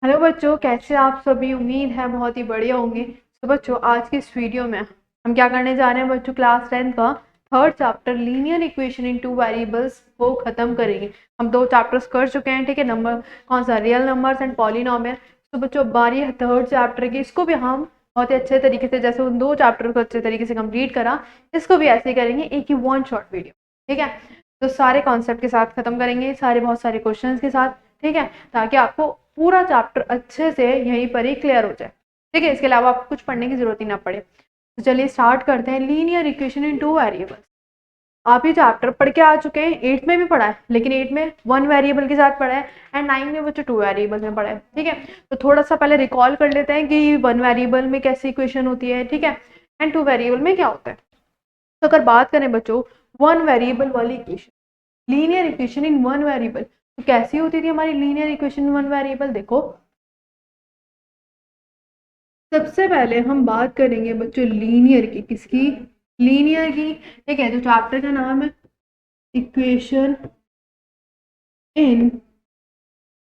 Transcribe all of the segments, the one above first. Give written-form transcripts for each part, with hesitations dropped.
Hello बच्चों, कैसे आप सभी। उम्मीद है बहुत ही बढ़िया होंगे। तो बच्चों, आज की इस वीडियो में हम क्या करने जा रहे हैं बच्चों, क्लास 10 का third chapter linear equation in two variables को खत्म करेंगे। हम दो चैप्टर्स कर चुके हैं, ठीक है। नंबर कौन सा, रियल नंबर्स एंड पॉलिनोमियल। तो बच्चों बारी है थर्ड चैप्टर की। इसको भी हम बहुत ही अच्छे तरीके से, जैसे उन दो चैप्टर को अच्छे तरीके से कंप्लीट करा, इसको भी ऐसे ही करेंगे, एक ही वन शॉर्ट वीडियो, ठीक है। तो सारे कॉन्सेप्ट के साथ खत्म करेंगे, सारे बहुत सारे क्वेश्चन के साथ, ठीक है, ताकि आपको पूरा चैप्टर अच्छे से यहीं पर ही क्लियर हो जाए, ठीक है। इसके अलावा आपको कुछ पढ़ने की जरूरत ही ना पड़े। तो चलिए स्टार्ट करते हैं। Linear equation in two variables. आप ये चैप्टर पढ़ के आ चुके हैं, 8th में भी पढ़ा है, लेकिन 8 में वन वेरिएबल के साथ पढ़ा है एंड 9 में बच्चों टू वेरिएबल में पढ़ा है, ठीक है। तो थोड़ा सा पहले रिकॉल कर लेते हैं कि वन वेरिएबल में कैसी इक्वेशन होती है, ठीक है, एंड टू वेरिएबल में क्या होता है। तो अगर बात करें बच्चों वन वेरिएबल वाली equation, linear equation in one variable, तो कैसी होती थी हमारी linear equation in one variable. देखो, सबसे पहले हम बात करेंगे बच्चों लीनियर की। किसकी? लीनियर की, ठीक है। जो चैप्टर का नाम है इक्वेशन इन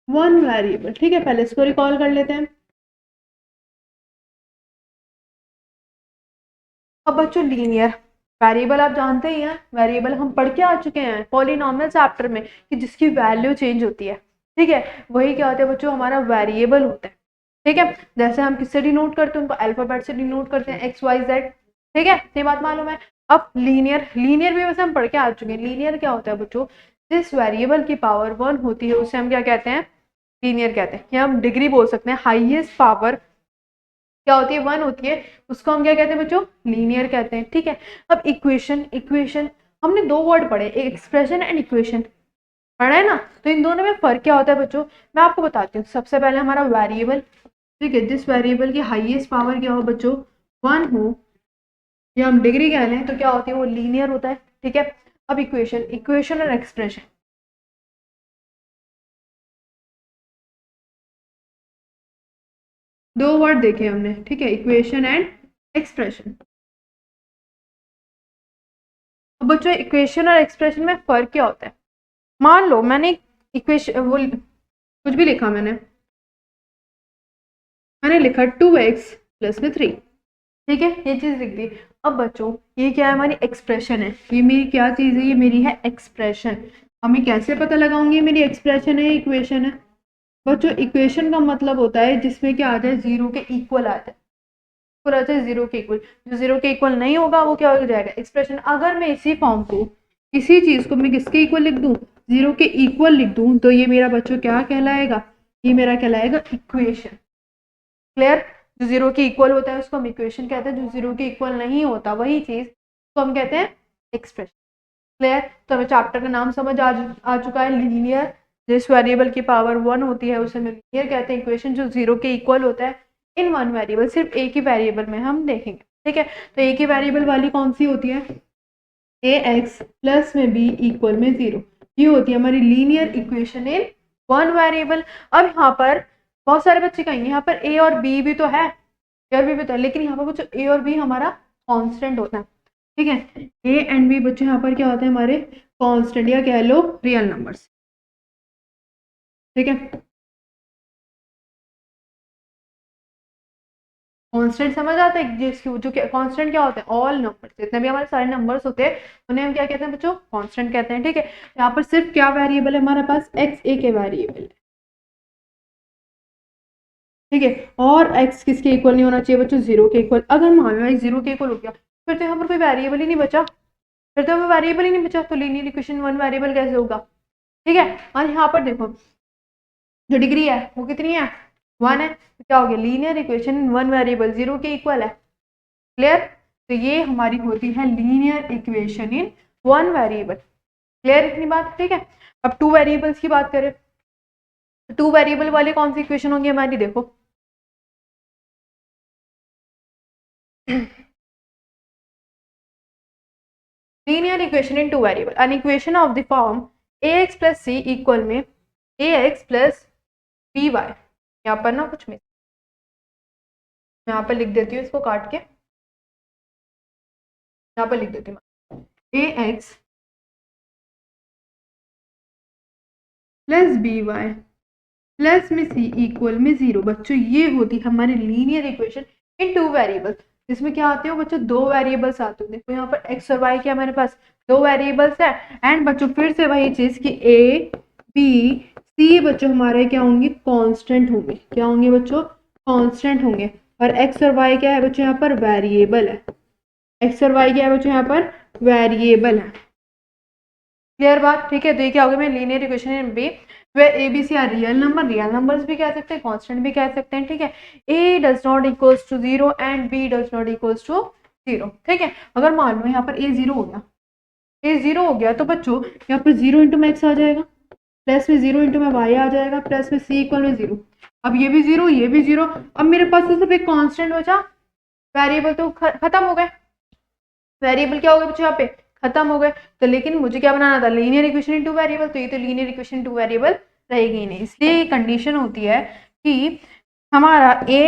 वन वेरिएबल, ठीक है। पहले इसको रिकॉल कर लेते हैं। अब बच्चों लीनियर वेरिएबल आप जानते ही हैं, वेरिएबल हम पढ़ के आ चुके हैं पॉलिनोमियल चैप्टर में, कि जिसकी वैल्यू चेंज होती है, ठीक है। वही क्या होता है बच्चों, हमारा वेरिएबल होता है, ठीक है। जैसे हम किससे डिनोट करते हैं, उनको अल्फाबेट से डिनोट करते हैं, एक्स वाई जेड, ठीक है। ये बात मालूम है। अब लीनियर, लीनियर भी वैसे हम पढ़ के आ चुके हैं। लीनियर क्या होता है बच्चों, जिस वेरिएबल की पावर वन होती है उसे हम क्या कहते हैं, लीनियर कहते हैं। या हम डिग्री बोल सकते हैं, हाईएस्ट पावर क्या होती है, वन होती है, उसको हम क्या कहते हैं बच्चों, लीनियर कहते हैं, ठीक है। अब इक्वेशन, इक्वेशन हमने दो वर्ड पढ़े, एक एक्सप्रेशन एंड इक्वेशन पढ़ा है ना। तो इन दोनों में फर्क क्या होता है बच्चों, मैं आपको बताती हूँ। सबसे पहले हमारा वेरिएबल, ठीक है, जिस वेरिएबल की हाईएस्ट पावर क्या हो बच्चों, वन हो, या हम डिग्री कह लें, तो क्या होती है वो लीनियर होता है, ठीक है। अब इक्वेशन, इक्वेशन और एक्सप्रेशन, दो वर्ड देखे हमने, ठीक है, इक्वेशन एंड एक्सप्रेशन। अब बच्चों इक्वेशन और एक्सप्रेशन में फर्क क्या होता है। मान लो मैंने इक्वेशन, वो कुछ भी लिखा, मैंने लिखा 2x प्लस में 3, ठीक है, ये चीज लिख दी। अब बच्चों ये क्या है, हमारी एक्सप्रेशन है। ये मेरी क्या चीज है, ये मेरी है एक्सप्रेशन। हमें कैसे पता लगाऊंगी मेरी एक्सप्रेशन है, इक्वेशन है। बच्चों इक्वेशन का मतलब होता है जिसमें क्या आ जाए, जीरो के इक्वल आ जाए, पूरा जाए जीरो के इक्वल। जो जीरो के इक्वल नहीं होगा वो क्या हो जाएगा, एक्सप्रेशन। अगर मैं इसी फॉर्म को, किसी चीज को मैं किसके इक्वल लिख दूं, जीरो के इक्वल लिख दूं, तो ये मेरा बच्चों क्या कहलाएगा, ये मेरा कहलाएगा इक्वेशन। क्लियर? जो जीरो के इक्वल होता है उसको हम इक्वेशन कहते हैं, जो जीरो के इक्वल नहीं होता वही चीज तो हम कहते हैं एक्सप्रेशन। क्लियर? तो हमें चैप्टर का नाम समझ आ चुका है, लीनियर। जिस वेरिएबल की पावर वन होती है उसे हम लीनियर कहते हैं। इक्वेशन जो जीरो के इक्वल होता है इन वन वेरिएबल, सिर्फ एक ही वेरिएबल में हम देखेंगे, ठीक है। तो एक ही वेरिएबल वाली कौन सी होती है, ए एक्स प्लस में बी इक्वल में जीरो, ये होती है हमारी linear equation in one variable. अब यहाँ पर बहुत सारे बच्चे कहेंगे यहाँ पर ए और बी भी तो है, ए और बी भी तो है, लेकिन यहाँ पर बच्चों ए और बी हमारा कांस्टेंट होता है, ठीक है। ए एंड बी बच्चों यहाँ पर क्या होते हैं, हमारे कांस्टेंट, या कह लो रियल नंबर्स, ठीक है। कांस्टेंट समझ आता है, जिसकी जो कांस्टेंट क्या होते हैं, ऑल नंबर, जितने भी हमारे सारे नंबर्स होते हैं उन्हें हम क्या कहते हैं बच्चों, कांस्टेंट कहते हैं, ठीक है। यहाँ पर सिर्फ क्या वेरिएबल है हमारे पास, एक्स ए के वेरिएबल है, ठीक है। और x किसके इक्वल नहीं होना चाहिए बच्चों, जीरो के इक्वल। अगर मान लो जीरो के इक्वल हो गया, फिर तो यहाँ पर कोई वेरिएबल ही नहीं बचा, फिर तो हमें वेरिएबल ही नहीं बचा, तो लीनियर इक्वेशन वन वेरिएबल कैसे होगा, ठीक है। और यहाँ पर देखो जो डिग्री है वो कितनी है, वन है, तो क्या हो गया, linear equation one variable zero के इक्वल है। क्लियर? तो ये हमारी होती है linear equation in one variable. Clear इतनी बात, ठीक है। अब टू वेरिएबल्स की बात करें, तो टू वेरिएबल वाले कौन सी इक्वेशन होंगी हमारी, देखो linear equation in two variable, an equation of the form ax plus c equal में ax plus by। यहाँ पर ना कुछ मिस, मैं यहाँ पर लिख देती हूँ इसको काट के, यहाँ पर लिख देती हूँ ax plus by प्लस में सी इक्वल में 0। बच्चों ये होती है हमारी linear equation in two variables, जिसमें क्या आते हो बच्चों, दो वेरिएबल्स आते हो। देखो यहाँ पर एक्स और वाई क्या हमारे पास दो वेरिएबल्स है। एंड बच्चों फिर से वही चीज कि ए बी सी बच्चों हमारे क्या होंगे, कांस्टेंट होंगे। क्या होंगे बच्चों, कांस्टेंट होंगे। और एक्स और वाई क्या है बच्चों, यहाँ पर वेरिएबल है। एक्स और वाई क्या है बच्चों, यहाँ पर वेरिएबल है। क्लियर बात, ठीक है। तो ये क्या होगा, मैं linear equation in b way a b c are real number, real numbers भी कह सकते हैं, कांस्टेंट भी कह सकते हैं, ठीक है। A does not equals to 0 and B does not equals to 0, ठीक है। अगर मान लो यहाँ पर ए 0 हो गया, ए 0 हो गया, तो बच्चों यहाँ पर 0 इंटू में एक्स आ जाएगा, प्लस में 0 इंटू में वाई आ जाएगा, प्लस में सी इक्वल में 0। अब ये भी 0, ये भी 0। अब मेरे पास तो सिर्फ एक कांस्टेंट बचा, वेरिएबल तो खत्म हो गए। वेरिएबल क्या हो गए बच्चों, यहाँ पे खत्म हो गए। तो लेकिन मुझे क्या बनाना था, linear equation in two variable. तो ये तो लीनियर इक्वेशन टू वेरिएबल रहेगी ही नहीं। इसलिए कंडीशन होती है कि हमारा A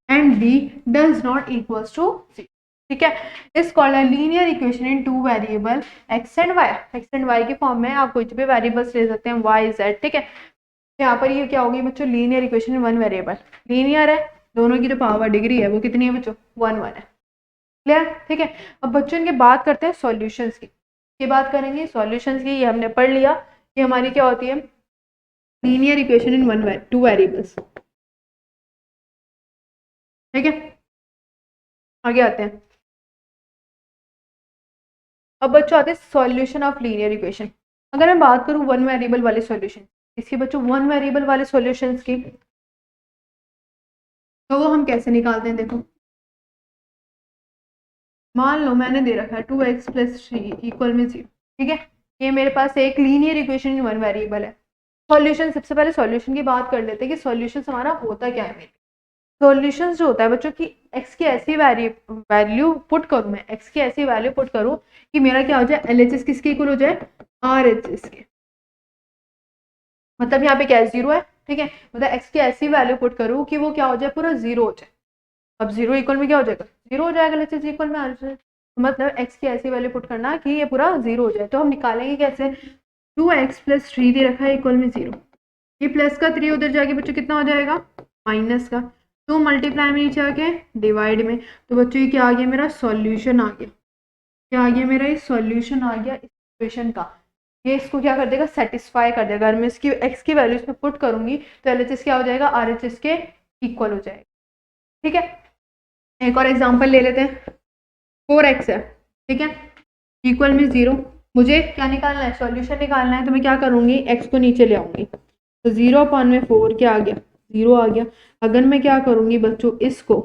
and B does not equals to C, ठीक है। इस कॉल्ड है linear equation in two variable x and y. X and y के फॉर्म में आप कोई भी वेरिएबल्स ले सकते हैं, वाई जेड, ठीक है। यहाँ पर ये क्या होगी बच्चों, linear equation in one variable. Linear है, दोनों की जो पावर डिग्री है वो कितनी है बच्चों, 1 1 है। क्लियर, ठीक है। अब बच्चों इनके बात करते हैं सॉल्यूशंस की। ये बात करेंगे सॉल्यूशंस की, ये हमने पढ़ लिया। ये हमारी क्या होती है, linear equation in one two variables, ठीक है। आगे आते हैं। अब बच्चों आते हैं सॉल्यूशन ऑफ लीनियर इक्वेशन। अगर मैं बात करूं वन वेरिएबल वाले सॉल्यूशन, इसके बच्चों वन वेरिएबल वाले सॉल्यूशंस की, तो वो हम कैसे निकालते हैं। देखो मान लो मैंने दे रखा है 2x प्लस 3 इक्वल में 0, ठीक है। ये मेरे पास एक linear equation in one variable है। सॉल्यूशन, सबसे पहले सॉल्यूशन की बात कर लेते हैं कि सॉल्यूशन हमारा होता क्या है। सॉल्यूशंस जो होता है बच्चों की एक्स की ऐसी वैल्यू पुट करूं, मैं एक्स की ऐसी वैल्यू पुट करूं कि मेरा क्या हो जाए, एल एच एस किसके इक्वल हो जाए, आर एच एस के। मतलब यहाँ पे क्या है, 0 है, ठीक है। मतलब एक्स की ऐसी वैल्यू पुट करूं कि वो क्या हो जाए, पूरा 0 हो जाए। अब 0 इक्वल में क्या हो जाएगा, 0 हो जाएगा, एल एच एस इक्वल में आर एच एस। मतलब एक्स की ऐसी वैल्यू पुट करना कि ये पूरा 0 हो जाए। तो हम निकालेंगे कैसे, 2x प्लस 3 दे रखा है इक्वल में 0। ये प्लस का 3 उधर जाके बच्चों कितना हो जाएगा, माइनस का। तो मल्टीप्लाई में नीचे आके डिवाइड में। तो बच्चों ये क्या आ गया, मेरा सॉल्यूशन आ गया। क्या आ गया, मेरा ये सॉल्यूशन आ गया इस इक्वेशन का। ये इसको क्या कर देगा, सेटिस्फाई कर देगा। अगर मैं इसकी एक्स की वैल्यू इसमें पुट करूंगी तो एल एच एस क्या हो जाएगा, आर एच एस के इक्वल हो जाएगा, ठीक है। एक और एग्जाम्पल ले लेते हैं। 4x है, ठीक है, इक्वल में 0। मुझे क्या निकालना है, सॉल्यूशन निकालना है। तो मैं क्या करूंगी, x को नीचे ले आऊंगी। तो 0/4 क्या आ गया, 0 आ गया। अगर मैं क्या करूंगी बच्चों, इसको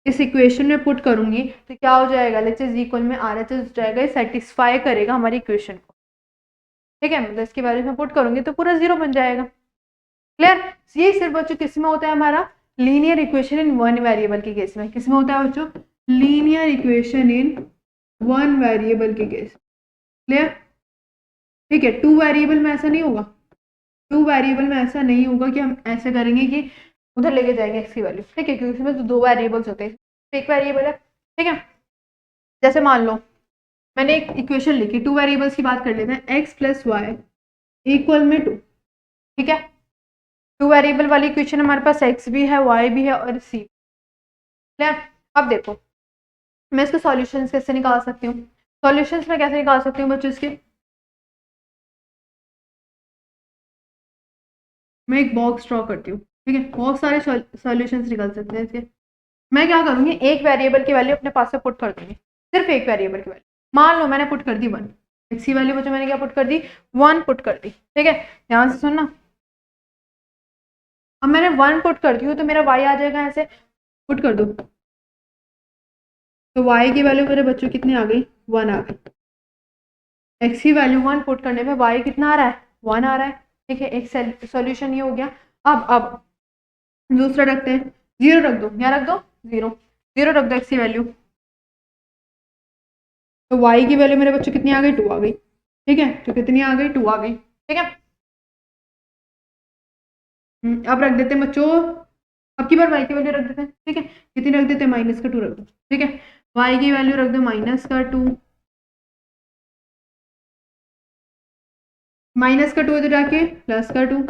इस इक्वेशन में पुट करूंगी तो क्या हो जाएगा, एल एच एस इक्वल में आर एच एस हो जाएगा। सेटिस्फाई करेगा हमारी इक्वेशन को, ठीक है। मतलब इसकी वैल्यू में पुट करूंगी तो पूरा 0 बन जाएगा। क्लियर। ये सिर्फ बच्चों किस में होता है, हमारा linear equation in one variable के केस में। किस में होता है बच्चों, linear equation in one variable के केस। क्लियर, ठीक है। टू वेरिएबल में ऐसा नहीं होगा, टू वेरिएबल में ऐसा नहीं होगा कि हम ऐसे करेंगे कि उधर लेके जाएंगे एक्स की वैल्यू, ठीक है, क्योंकि इसमें तो दो वेरिएबल्स होते हैं, एक वेरिएबल है, ठीक है। जैसे मान लो मैंने एक इक्वेशन लिखी, टू वेरिएबल्स की बात कर लेते हैं, एक्स प्लस वाई इक्वल में 2, ठीक है। टू वेरिएबल वाली इक्वेशन हमारे पास एक्स भी है, वाई भी है और सी। क्लियर। अब देखो मैं इसके सॉल्यूशंस कैसे निकाल सकती हूँ। सॉल्यूशंस में कैसे निकाल सकती हूँ बच्चों इसके, मैं एक बॉक्स ड्रॉ करती हूँ, ठीक है। बहुत सारे सॉल्यूशंस निकल सकते हैं इसके। मैं क्या करूंगी, एक वेरिएबल की वैल्यू अपने पास से पुट कर दूंगी, सिर्फ एक वेरिएबल की वैल्यू। मान लो मैंने पुट कर दी 1, एक्स की वैल्यू बच्चों मैंने क्या पुट कर दी, 1 पुट कर दी, ठीक है। ध्यान से सुनना। अब मैंने 1 पुट कर दी हूँ तो मेरा y आ जाएगा, ऐसे पुट कर दो। तो y की वैल्यू मेरे बच्चों कितनी आ गई, 1 आ गई। x की वैल्यू 1 पुट करने पे y कितना आ रहा है, 1 आ रहा है, ठीक है। एक सॉल्यूशन ये हो गया। अब दूसरा रखते हैं, 0 रख दो, यहाँ रख दो 0, 0 रख दो x की वैल्यू। तो y की वैल्यू मेरे बच्चों कितनी आ गई, 2 आ गई, ठीक है। तो कितनी आ गई, 2 आ गई, ठीक है। अब रख देते हैं बच्चों, अब की बार y की वैल्यू रख देते हैं, ठीक है। कितनी रख देते हैं, -2 रख दो, ठीक है। y की वैल्यू रख दो -2, -2 इधर जाके +2,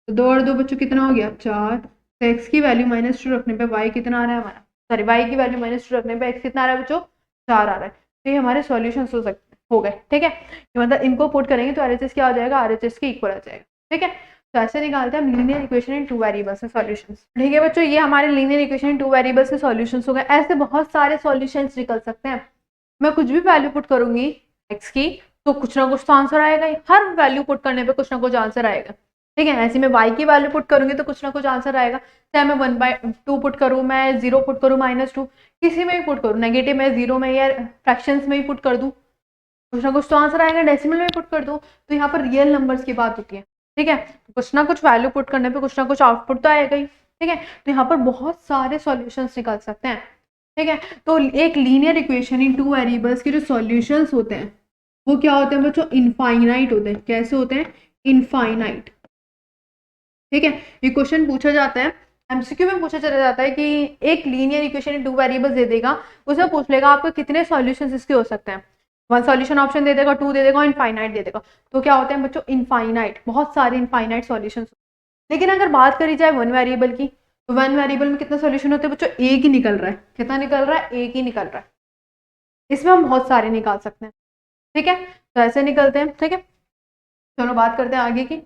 तो 2 और 2 बच्चों कितना हो गया 4। तो एक्स की वैल्यू -2 रखने पे वाई कितना आ रहा है हमारा, सॉरी वाई की वैल्यू -2 रखने पे एक्स कितना आ रहा है बच्चों 4 आ रहा है। तो ये हमारे सॉल्यूशंस हो गए, ठीक है। मतलब इनको पुट करेंगे तो आरएचएस क्या हो जाएगा, आरएचएस के इक्वल आ जाएगा, ठीक है। तो ऐसे निकालते हैं हम लीनियर इक्वेशन इन 2 वेरिएबल्स के सॉल्यूशंस, ठीक है बच्चों। ये हमारे लीनियर इक्वेशन इन 2 वेरिएबल्स के सॉल्यूशंस हो गए। ऐसे बहुत सारे सॉल्यूशंस निकल सकते हैं। मैं कुछ भी वैल्यू पुट करूंगी एक्स की तो कुछ ना कुछ तो आंसर आएगा ही, हर वैल्यू पुट करने पे कुछ ना कुछ आंसर आएगा, ठीक है। ऐसे मैं y की वैल्यू पुट करूंगी तो कुछ ना कुछ आंसर आएगा, चाहे मैं 1/2 पुट करूँ, मैं 0 पुट करूँ, -2, किसी में भी पुट करूँ, नेगेटिव में, 0 में या फ्रैक्शंस में ही पुट कर दूँ, कुछ ना कुछ तो आंसर आएगा। डेसिमल में पुट कर दूँ तो यहाँ पर रियल नंबर्स की बात होती है, ठीक है। कुछ ना कुछ वैल्यू पुट करने पे कुछ ना कुछ आउटपुट तो आएगा ही, ठीक है। तो यहाँ पर बहुत सारे सॉल्यूशंस निकल सकते हैं, ठीक है। तो एक लीनियर इक्वेशन इन 2 वेरिएबल्स के जो सॉल्यूशंस होते हैं वो क्या होते हैं बच्चों, इनफाइनाइट होते हैं। कैसे होते हैं, इनफाइनाइट, ठीक है। ये क्वेश्चन पूछा जाता है, एमसीक्यू में पूछा चला जाता है कि एक लीनियर इक्वेशन इन 2 वेरिएबल्स दे देगा, उसमें पूछ लेगा आपको कितने सॉल्यूशंस इसके हो सकते हैं। 1 सॉल्यूशन ऑप्शन दे देगा, 2 दे देगा, इनफाइनाइट दे देगा। तो क्या होते हैं बच्चों, इनफाइनाइट, बहुत सारे इनफाइनाइट सॉल्यूशंस। लेकिन अगर बात करी जाए 1 वेरिएबल की, तो 1 वेरिएबल में कितने सॉल्यूशन होते हैं बच्चों, एक ही निकल रहा है। कितना निकल रहा है, एक ही निकल रहा है। इसमें हम बहुत सारे निकाल सकते हैं, ठीक है। तो ऐसे निकलते हैं, ठीक है। चलो बात करते हैं आगे की।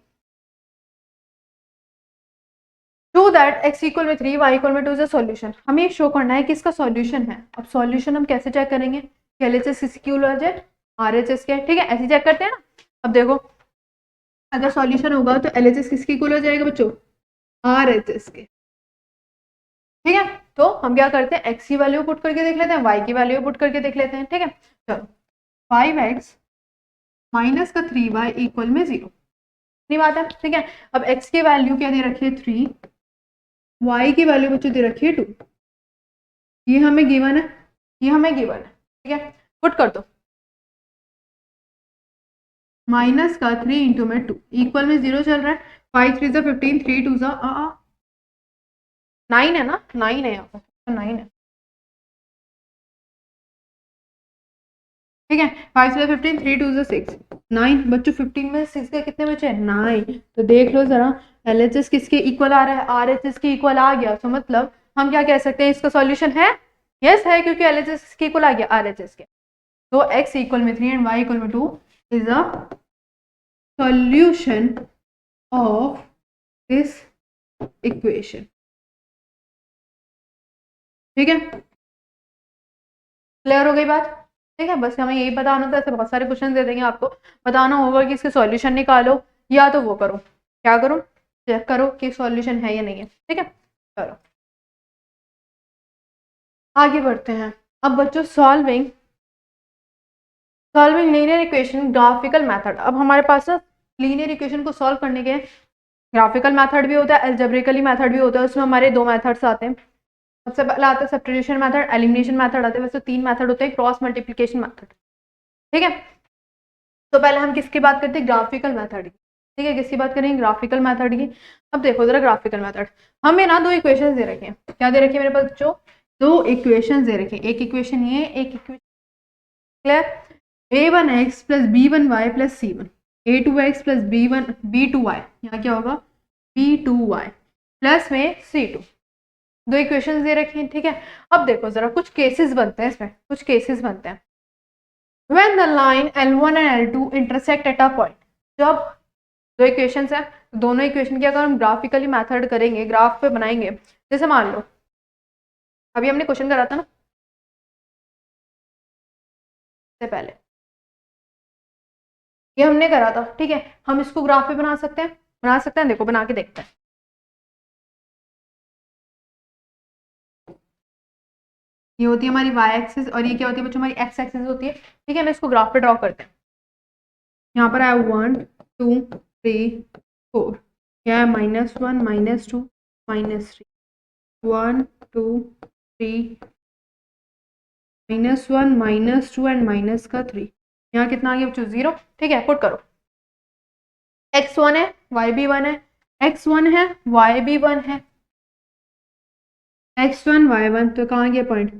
शो दैट x इक्वल में 3 y इक्वल में 2 इज अ सॉल्यूशन। हमें शो करना है कि इसका सॉल्यूशन है। अब सॉल्यूशन हम कैसे चेक करेंगे, LHS किसकी इक्वल आ जाए, RHS के, ठीक है। ऐसे चेक करते हैं ना। अब देखो अगर सॉल्यूशन होगा तो LHS किसकी इक्वल हो जाएगा बच्चों, RHS के, ठीक है। तो हम क्या करते हैं, x की वैल्यू पुट करके देख लेते हैं, y की वैल्यू पुट करके देख लेते हैं, ठीक है। चलो 5x माइनस का 3y इक्वल में 0, इतनी बात है, ठीक है। अब x की वैल्यू क्या दे रखी है 3, y की वैल्यू बच्चों दे रखी है 2। ये हमें गिवन है, ये हमें गिवन है, ठीक है। पुट कर दो, माइनस का 3 इंटू में 2 इक्वल में 0 चल रहा है। 5 3 सा 15, 3 2 सा 9 है ना, 9 है यहाँ पर, 9 है, ठीक है। 5 3 15, 3 2 सा 6, 9 बच्चों। 15 में 6 के कितने बचे, 9। तो देख लो जरा LHS किसके इक्वल आ रहा है, RHS के इक्वल आ गया। तो मतलब हम क्या कह सकते हैं, इसका सॉल्यूशन है, यस है, क्योंकि LHS के इक्वल आ गया RHS के। तो x इक्वल में 3 एंड y इक्वल में 2 is a solution of this equation, ठीक है। क्लियर हो गई बात, ठीक है। बस हमें यही बताना था, ऐसे बहुत सारे क्वेश्चन दे देंगे आपको, बताना होगा कि इसके सॉल्यूशन निकालो या तो वो करो, क्या करो, चेक करो कि सॉल्यूशन है या नहीं है, ठीक है। चलो आगे बढ़ते हैं। अब बच्चों solving linear equation graphical method. अब हमारे पास ना लीनियर इक्वेशन को सॉल्व करने के ग्राफिकल मेथड भी होता है, एल्जेब्रिकली मेथड भी होता है। उसमें हमारे 2 मेथड्स आते हैं। सबसे पहला आता है सब्ट्रैक्शन मेथड, एलिमिनेशन मेथड आते हैं। वैसे 3 मेथड होते हैं, क्रॉस मल्टीप्लिकेशन मेथड, ठीक है। तो पहले हम किसकी बात करते हैं, ग्राफिकल मेथड की, ठीक है। किसकी बात करेंगे, ग्राफिकल मेथड की। अब देखो जरा ग्राफिकल मेथड, हमें ना 2 इक्वेशन दे रखे हैं। क्या दे रखी है मेरे पास जो, 2 इक्वेशन दे रखे हैं। एक इक्वेशन ये, एक equation, clear. a1x plus b1y plus c1, a2x plus b2y, यहाँ क्या होगा b2y प्लस में c2, 2 इक्वेशंस दे रखी हैं, ठीक है। अब देखो जरा कुछ केसेस बनते हैं, इसमें कुछ केसेस बनते हैं। When the line L1 and L2 intersect at a point, जब 2 इक्वेशंस है, दोनों इक्वेशन की अगर हम ग्राफिकली मेथड करेंगे, ग्राफ पे बनाएंगे, जैसे मान लो अभी हमने क्वेश्चन करा था ना, से पहले ये हमने करा था, ठीक है। हम इसको ग्राफ पे बना सकते हैं, देखो बना के देखते हैं। ये होती है हमारी y एक्सिस और ये क्या होती है बच्चों, हमारी x एक्सिस होती है, ठीक है। मैं इसको ग्राफ पे ड्रॉ करते हैं। यहाँ पर है 1 2 3 4, क्या है -1 -2 -3, 1 2 3 -1 -2 एंड माइनस का 3। यहाँ कितना आ गया बच्चों, 0, ठीक है। पुट करो, x1 है y भी 1 है, x1 है y भी 1 है, x1 y1, तो कहाँ गया पॉइंट,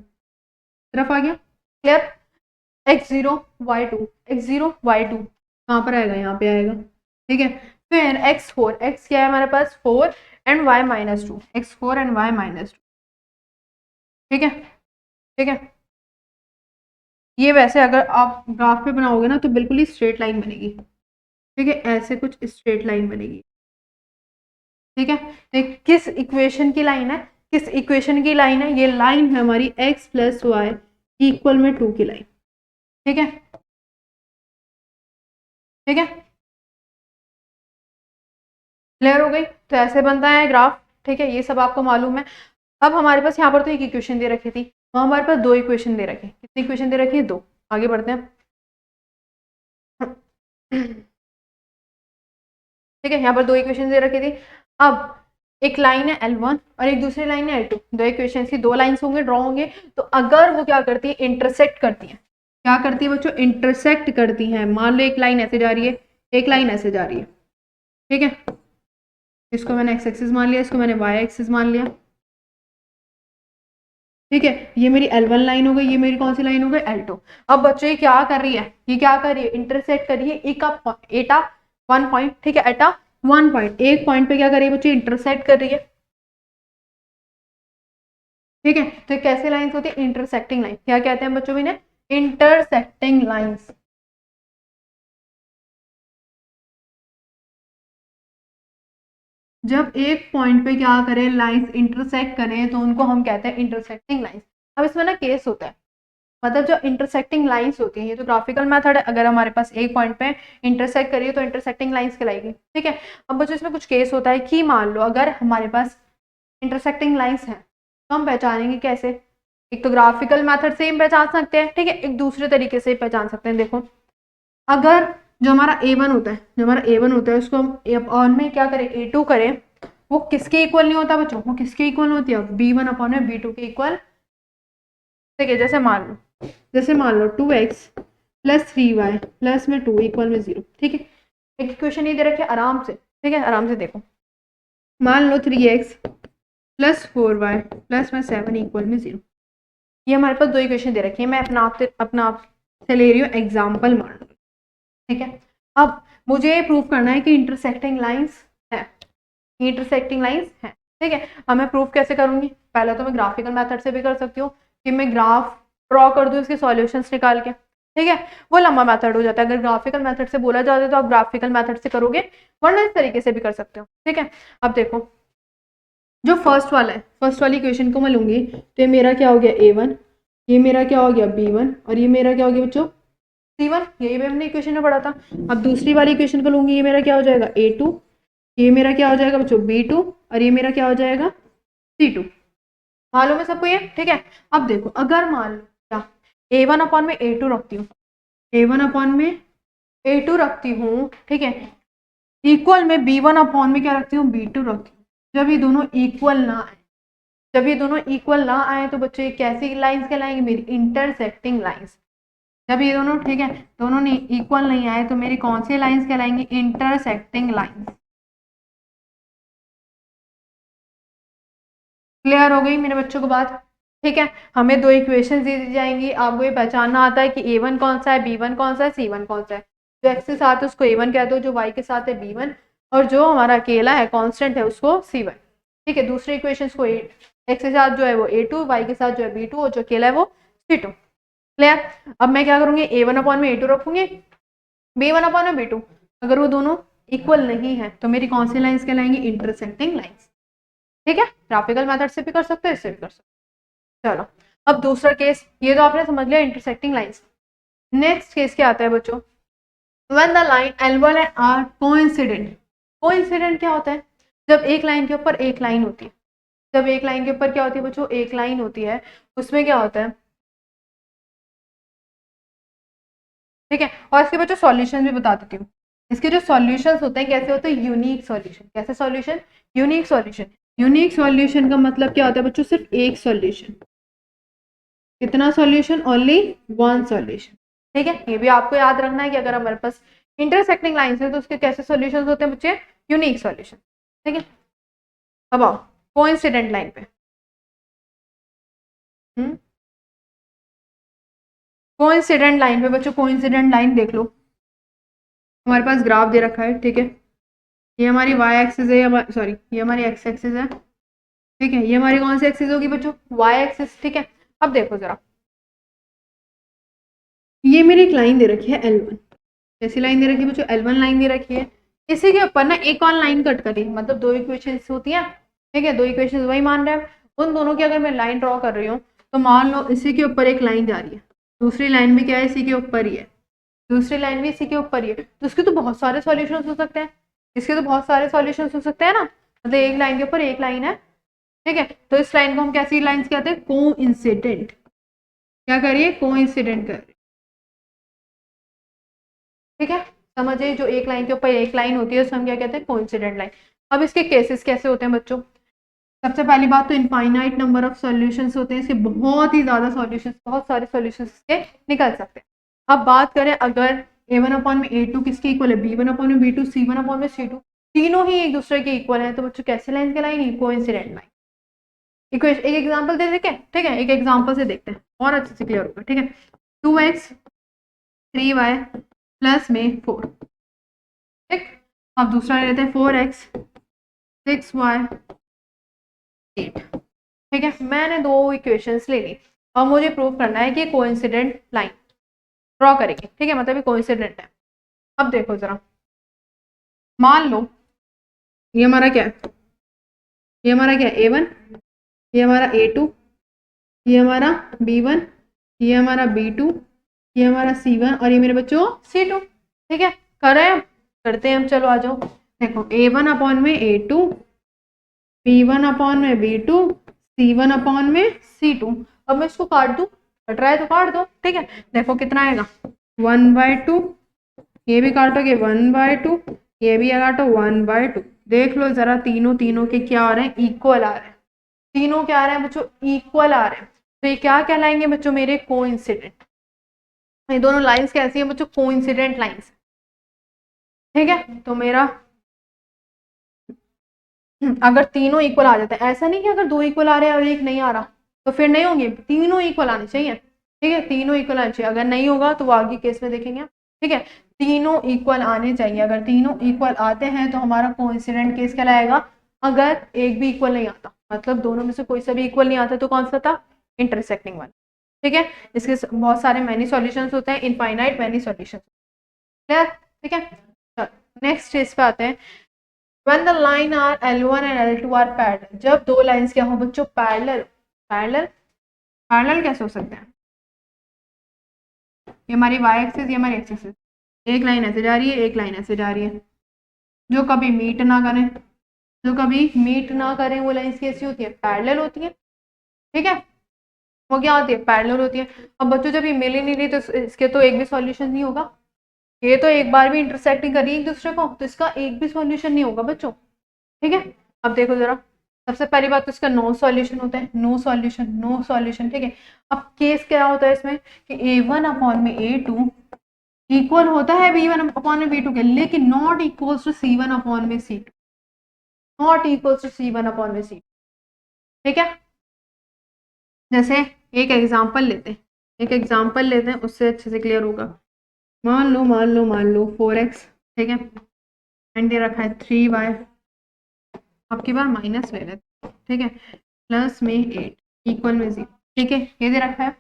तरफ आ गया, clear. x0 y2, x0 y2 कहाँ पर आएगा, यहाँ पे आएगा, ठीक है। फिर x4, x क्या है हमारे पास 4 and y -2, x4 and y -2, ठीक है, ठीक है। ये वैसे अगर आप ग्राफ पे बनाओगे ना तो बिल्कुल ही स्ट्रेट लाइन बनेगी, ठीक है, ऐसे कुछ स्ट्रेट लाइन बनेगी, ठीक है। तो किस इक्वेशन की लाइन है, किस इक्वेशन की लाइन है, ये लाइन है हमारी x + y = 2 की लाइन, ठीक है, ठीक है, क्लियर हो गई। तो ऐसे बनता है ग्राफ, ठीक है, ये सब आपको मालूम है। अब हमारे पास यहाँ पर तो एक इक्वेशन दे रखी थी, वहां हमारे पास दो इक्वेशन दे रखे, कितनी इक्वेशन दे रखी है, दो। आगे बढ़ते हैं, ठीक है, यहाँ पर दो इक्वेशन दे रखी थी। अब एक लाइन है L1 और एक दूसरी लाइन है L2, दो इक्वेशन की दो लाइंस होंगे, ड्रॉ होंगे। तो अगर वो क्या करती है, इंटरसेक्ट करती है, क्या करती है बच्चों, इंटरसेक्ट करती हैं। मान लो एक लाइन ऐसे जा रही है, एक लाइन ऐसे जा रही है, ठीक है, इसको मैंने x एक्सिस मान लिया, इसको मैंने y एक्सिस मान लिया, ठीक है। ये मेरी L1 लाइन हो गई, ये मेरी कौन सी लाइन हो गई, L2। अब बच्चों ये क्या कर रही है, ये क्या कर रही है, इंटरसेक्ट कर रही है एटा 1 पॉइंट, ठीक है, एटा 1 पॉइंट, एक पॉइंट पे क्या कर रही है बच्चों, इंटरसेक्ट कर रही है, ठीक है। तो कैसे लाइंस होती है, इंटरसेक्टिंग लाइन, क्या कहते हैं बच्चों इन्हें, इंटरसेक्टिंग लाइंस। जब एक पॉइंट पे क्या करें, लाइंस इंटरसेक्ट करें, तो उनको हम कहते हैं इंटरसेक्टिंग लाइंस। अब इसमें ना केस होता है, मतलब जो इंटरसेक्टिंग लाइंस होती हैं, ये तो ग्राफिकल मेथड है, अगर हमारे पास एक पॉइंट पे इंटरसेक्ट करिए तो इंटरसेक्टिंग लाइंस कहलाएगी, ठीक है। अब बच्चों इसमें कुछ केस होता है कि मान लो अगर हमारे पास इंटरसेक्टिंग लाइंस है तो हम पहचानेंगे कैसे, एक तो ग्राफिकल मेथड से ही पहचान सकते हैं, ठीक है, एक दूसरे तरीके से पहचान सकते हैं। देखो, अगर जो हमारा A1 होता है, जो हमारा A1 होता है, उसको हम ऑन में क्या करें, A2 करें, वो किसके इक्वल नहीं होता बच्चों, वो किसके इक्वल होती है, B1 में B2 के इक्वल, ठीक है। जैसे मान लो 2x + 3y + में 2 = 0, ठीक है। एक इक्वेशन ये दे रखी है आराम से, ठीक है, आराम से देखो, मान लो 3x + 4y + में 7 = 0। ये हमारे पास दो इक्वेशन दे रखी है, मैं अपना आप से ले रही हूँ एग्जाम्पल मान लो, ठीक है। अब मुझे प्रूव करना है कि इंटरसेक्टिंग लाइंस है, इंटरसेक्टिंग लाइंस है, ठीक है। अब मैं प्रूफ कैसे करूंगी, पहले तो मैं ग्राफिकल मेथड से भी कर सकती हूँ कि मैं ग्राफ ड्रॉ कर दूं इसके सॉल्यूशंस निकाल के, ठीक है, वो लंबा मेथड हो जाता है। अगर ग्राफिकल मेथड से बोला जाता है तो आप ग्राफिकल मेथड से करोगे, वरना इस तरीके से भी कर सकते हो, ठीक है। अब देखो, जो फर्स्ट वाला है, फर्स्ट वाली इक्वेशन को मैं लूंगी तो ये मेरा क्या हो गया A1, ये मेरा क्या हो गया B1, और ये मेरा क्या हो गया बच्चों C1, यही भी हमने इक्वेशन में पढ़ा था। अब दूसरी वाली इक्वेशन को लूंगी, ये मेरा क्या हो जाएगा A2, ये मेरा क्या हो जाएगा बच्चों B2, और ये मेरा क्या हो जाएगा C2। मालूम है सबको ये, ठीक है। अब देखो, अगर मान लो क्या A1 में A2 रखती हूँ, A1 में A2 रखती हूँ, ठीक है, इक्वल में B1 में क्या रखती हूँ, B2 रखती हूँ। जब ये दोनों इक्वल ना आए, जब ये दोनों इक्वल ना आए तो बच्चों ये कैसी लाइंस कहलाएंगे, मेरी इंटरसेक्टिंग लाइंस। जब ये दोनों, ठीक है, दोनों ने इक्वल नहीं आए तो मेरी कौन सी लाइंस कहलाएंगी, इंटरसेक्टिंग लाइंस। क्लियर हो गई मेरे बच्चों को बात, ठीक है। हमें दो इक्वेशन दे दी जाएंगी, आपको ये पहचानना आता है कि A1 कौन सा है, B1 कौन सा है, C1 कौन सा है। जो x के साथ है उसको A1 कहते हो, जो y के साथ है B1, और जो हमारा अकेला है कांस्टेंट है उसको C1, ठीक है। दूसरे इक्वेशन को x के साथ जो है वो A2, y के साथ जो है B2, और जो अकेला है वो C2। क्लियर। अब मैं क्या करूंगी, A1 में A2 रखूंगी, B1 में B2, अगर वो दोनों इक्वल नहीं है तो मेरी कौन सी लाइंस कहलाएंगी, इंटरसेक्टिंग लाइंस, ठीक है। ग्राफिकल मेथड से भी कर सकते हो, इससे भी कर सकते हो। चलो, अब दूसरा केस, ये तो आपने समझ लिया इंटरसेक्टिंग लाइंस। नेक्स्ट केस क्या आता है बच्चों, when the line L1 and R coincident. Coincident क्या होता है, जब एक लाइन के ऊपर एक लाइन होती है, जब एक लाइन के ऊपर क्या होती है बच्चों, एक लाइन होती है, उसमें क्या होता है, ठीक है। और इसके बच्चों सॉल्यूशन भी बता देती हूँ। इसके जो सॉल्यूशंस होते हैं कैसे होते हैं, यूनिक सॉल्यूशन। कैसे solution, unique solution. Unique solution का मतलब क्या होता है बच्चों, सिर्फ एक सॉल्यूशन। कितना सॉल्यूशन, ओनली वन सॉल्यूशन, ठीक है। ये भी आपको याद रखना है कि अगर हमारे पास इंटरसेक्टिंग लाइंस है तो उसके कैसे सॉल्यूशंस होते हैं बच्चे, यूनिक सॉल्यूशन, ठीक है। अब आओ कोइंसिडेंट लाइन पे। कोइंसिडेंट लाइन पे बच्चों, कोइंसिडेंट लाइन देख लो, हमारे पास ग्राफ दे रखा है, ठीक है। ये हमारी वाई एक्सिस है, सॉरी ये हमारी एक्स एक्सिस है, ठीक है। ये हमारी कौन सी एक्सिस होगी बच्चों? वाई एक्सिस, ठीक है। अब देखो जरा, ये मेरी एक लाइन दे रखी है L1, कैसी लाइन दे रखी है बच्चों? L1 लाइन दे रखी है। इसी के ऊपर ना एक और लाइन कट करी, मतलब दो इक्वेशंस होती है, ठीक है, दो इक्वेशंस वही मान रहे हैं, उन दोनों की अगर मैं लाइन ड्रॉ कर रही हूँ तो मान लो इसी के ऊपर एक लाइन जा रही है, दूसरी लाइन भी क्या है? इसी के ऊपर ही है, दूसरी लाइन भी इसी के ऊपर ही है, तो उसके तो बहुत सारे सॉल्यूशंस हो सकते हैं, इसके तो बहुत सारे सॉल्यूशंस हो सकते हैं ना, मतलब एक लाइन के ऊपर एक लाइन है, ठीक है। तो इस लाइन को हम कैसी लाइंस कहते हैं? कोइंसिडेंट। क्या करिए? कोइंसिडेंट कर, ठीक है। समझिए, जो एक लाइन के ऊपर एक लाइन होती है उसको हम क्या कहते हैं? Coincident line. अब इसके केसेस कैसे होते हैं बच्चों? सबसे पहली बात तो इनफाइनाइट नंबर ऑफ सॉल्यूशंस होते हैं, इसके बहुत ही ज्यादा सॉल्यूशंस, बहुत सारे सॉल्यूशंस इसके निकल सकते हैं। अब बात करें अगर a1 अपॉन में a2 किसके इक्वल है? b1 अपॉन में b2, c1 अपॉन में c2, तीनों ही एक दूसरे के इक्वल है, तो बच्चों कैसे लाइन कहलाएंगी? Coincident line. एक एग्जांपल दे दें क्या? ठीक है, एक एग्जांपल से देखते हैं और अच्छे से क्लियर होगा, ठीक है। 2x 3y प्लस में 4, ठीक। अब दूसरा लेते हैं 4x 6y 8, ठीक है। मैंने दो इक्वेशंस ले ली और मुझे प्रूव करना है कि कोइंसिडेंट लाइन ड्रॉ करेंगे, ठीक है, मतलब ये कोइंसिडेंट है। अब देखो जरा, मान लो ये हमारा क्या है? ये हमारा क्या है? A1, ये हमारा A2, ये हमारा B1, ये हमारा B2, ये हमारा C1 और ये मेरे बच्चों C2, ठीक है। कर रहे हैं हम? करते हैं हम, चलो आ जाओ। देखो A1 अपॉन में A2, B1 अपॉन में B2, C1 अपॉन में C2। अब मैं इसको काट दूं, कट रहा है तो काट दो, ठीक है। देखो कितना आएगा? 1/2, ये भी काटोगे 1/2, ये भी काटो 1/2। देख लो जरा, तीनों तीनों के क्या आ रहे हैं? इक्वल आ रहे हैं, तीनों क्या आ रहे हैं बच्चों? इक्वल आ रहे हैं। तो ये क्या कहलाएंगे बच्चों? मेरे कोइंसिडेंट। ये दोनों लाइंस कैसी है बच्चों? कोइंसिडेंट लाइंस, ठीक है। तो मेरा अगर तीनों इक्वल आ जाते हैं, ऐसा नहीं कि अगर दो इक्वल आ रहे हैं और एक नहीं आ रहा तो फिर नहीं होंगे, तीनों इक्वल आने चाहिए, ठीक है, तीनों इक्वल आने चाहिए। अगर नहीं होगा तो वो आगे केस में देखेंगे, ठीक है। तीनों इक्वल आने चाहिए, अगर तीनों इक्वल आते हैं तो हमारा कोइंसिडेंट केस कहलाएगा। अगर एक भी इक्वल नहीं आता, मतलब दोनों में से कोई सा भी इक्वल नहीं आता, तो कौन सा था? इंटरसेक्टिंग वाला, ठीक है। इसके बहुत सारे मैनी सॉल्यूशंस होते हैं, इनफाइनाइट मैनी सॉल्यूशंस, क्लियर, ठीक है। नेक्स्ट स्टेज पे आते हैं। When the line are L1 and L2 are parallel, जब दो लाइंस क्या हो बच्चों? पैरेलल। पैरेलल, पैरेलल कैसे हो सकते हैं? ये हमारी वाई एक्सिस, ये हमारी एक्सिस है, एक लाइन ऐसे जा रही है, एक लाइन ऐसे जा रही है, जो कभी मीट ना करें, जो कभी मीट ना करें वो लाइंस कैसी होती है? पैरेलल होती है, ठीक है। वो क्या होती है? पैरेलल होती है। अब बच्चों जब ये मिल ही नहीं रही तो इसके तो एक भी सॉल्यूशन नहीं होगा, ये तो एक बार भी इंटरसेक्ट नहीं करी एक दूसरे को, तो इसका एक भी सॉल्यूशन नहीं होगा बच्चों, ठीक है। अब देखो जरा, सबसे पहली बात तो इसका नो सॉल्यूशन होता है, नो सॉल्यूशन, नो सॉल्यूशन, ठीक है। अब केस क्या होता है इसमें कि A1 अपॉन में A2 इक्वल होता है B1 अपॉन में B2 के, लेकिन not equals to C1 upon में C2, not equals to C1 upon में C2, ठीक है। जैसे एक एग्जांपल लेते हैं, एक एग्जांपल लेते हैं, उससे अच्छे से क्लियर होगा। मान लो 4x, ठीक है, एंड ये रखा है 3y, अब की बार माइनस ले लेते, ठीक है, प्लस में 8 इक्वल में 0, ठीक है, ये दे रखा है।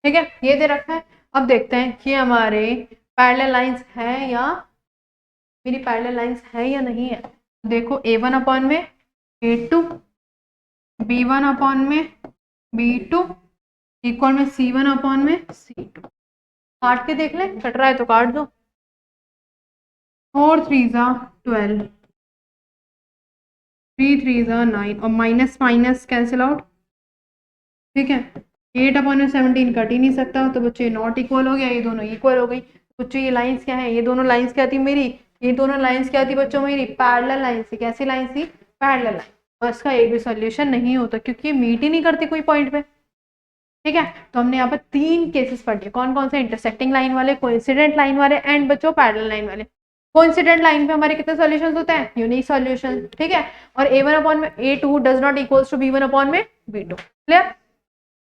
ठीक है, ये दे रखा है। अब देखते हैं कि हमारे पैरेलल लाइंस है या मेरी पैरेलल लाइंस है या नहीं है। देखो A1 अपॉन में A2, B1 अपॉन में B2 इक्वल में C1 अपॉन में C2। काट के देख ले, कट रहा है तो काट दो। 4 3 12, 3 3 9 और माइनस माइनस कैंसिल आउट, ठीक है। 8 अपॉन में 17 कट ही नहीं सकता, तो बच्चे नॉट इक्वल हो गया, ये दोनों इक्वल हो गई। बच्चों ये लाइंस क्या है? ये दोनों लाइंस क्या थी मेरी? ये दोनों लाइंस क्या थी बच्चों मेरी? पैरेलल लाइंस थी। कैसी लाइंस थी? Parallel line. और इसका एक भी सॉल्यूशन नहीं होता क्योंकि मीट ही नहीं करती कोई पॉइंट पे, ठीक है। तो हमने यहाँ पर तीन केसेस पढ़ लिए, कौन कौन से? इंटरसेक्टिंग लाइन वाले, कोइंसिडेंट लाइन वाले एंड बच्चों पैरेलल लाइन वाले। कोइंसिडेंट लाइन पे हमारे कितने सॉल्यूशंस होते हैं, यूनिक सॉल्यूशन, ठीक है। और a1 अपॉन में a2 does not equals to b1 upon में b2, clear.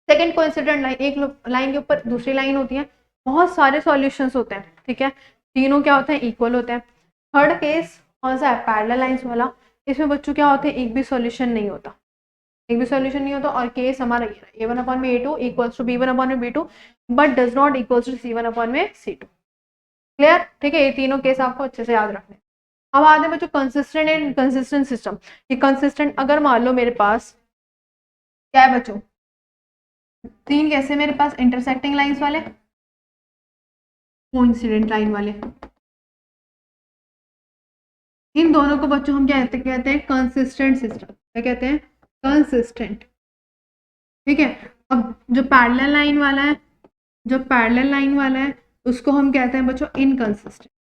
Second coincident line, एक लाइन के ऊपर दूसरी लाइन होती है, बहुत सारे सॉल्यूशंस होते हैं, ठीक है, तीनों क्या होते हैं, इक्वल होते हैं। थर्ड केस कौन सा है, पैरेलल लाइंस वाला, इसमें बच्चों क्या होते हैं, एक भी सॉल्यूशन नहीं होता, एक भी सॉल्यूशन नहीं होता। और केस हमारा ये है, a1 अपॉन में a2 equals to b1 upon में b2 but does not equals to c1 upon में c2, क्लियर, ठीक है। ये तीनों केस आपको अच्छे से याद रखने। अब आते हैं बच्चों कंसिस्टेंट एंड इनकंसिस्टेंट सिस्टम। ये कंसिस्टेंट अगर मान लो मेरे पास क्या है बच्चों, तीन कैसे मेरे पास इंटरसेक्टिंग लाइंस वाले, कोइंसिडेंट लाइन वाले, इन दोनों को बच्चों हम क्या कहते हैं कंसिस्टेंट सिस्टम, क्या कहते हैं, कंसिस्टेंट, ठीक है। अब जो पैरेलल लाइन वाला है, जो पैरेलल लाइन वाला है उसको हम कहते हैं बच्चों इनकंसिस्टेंट,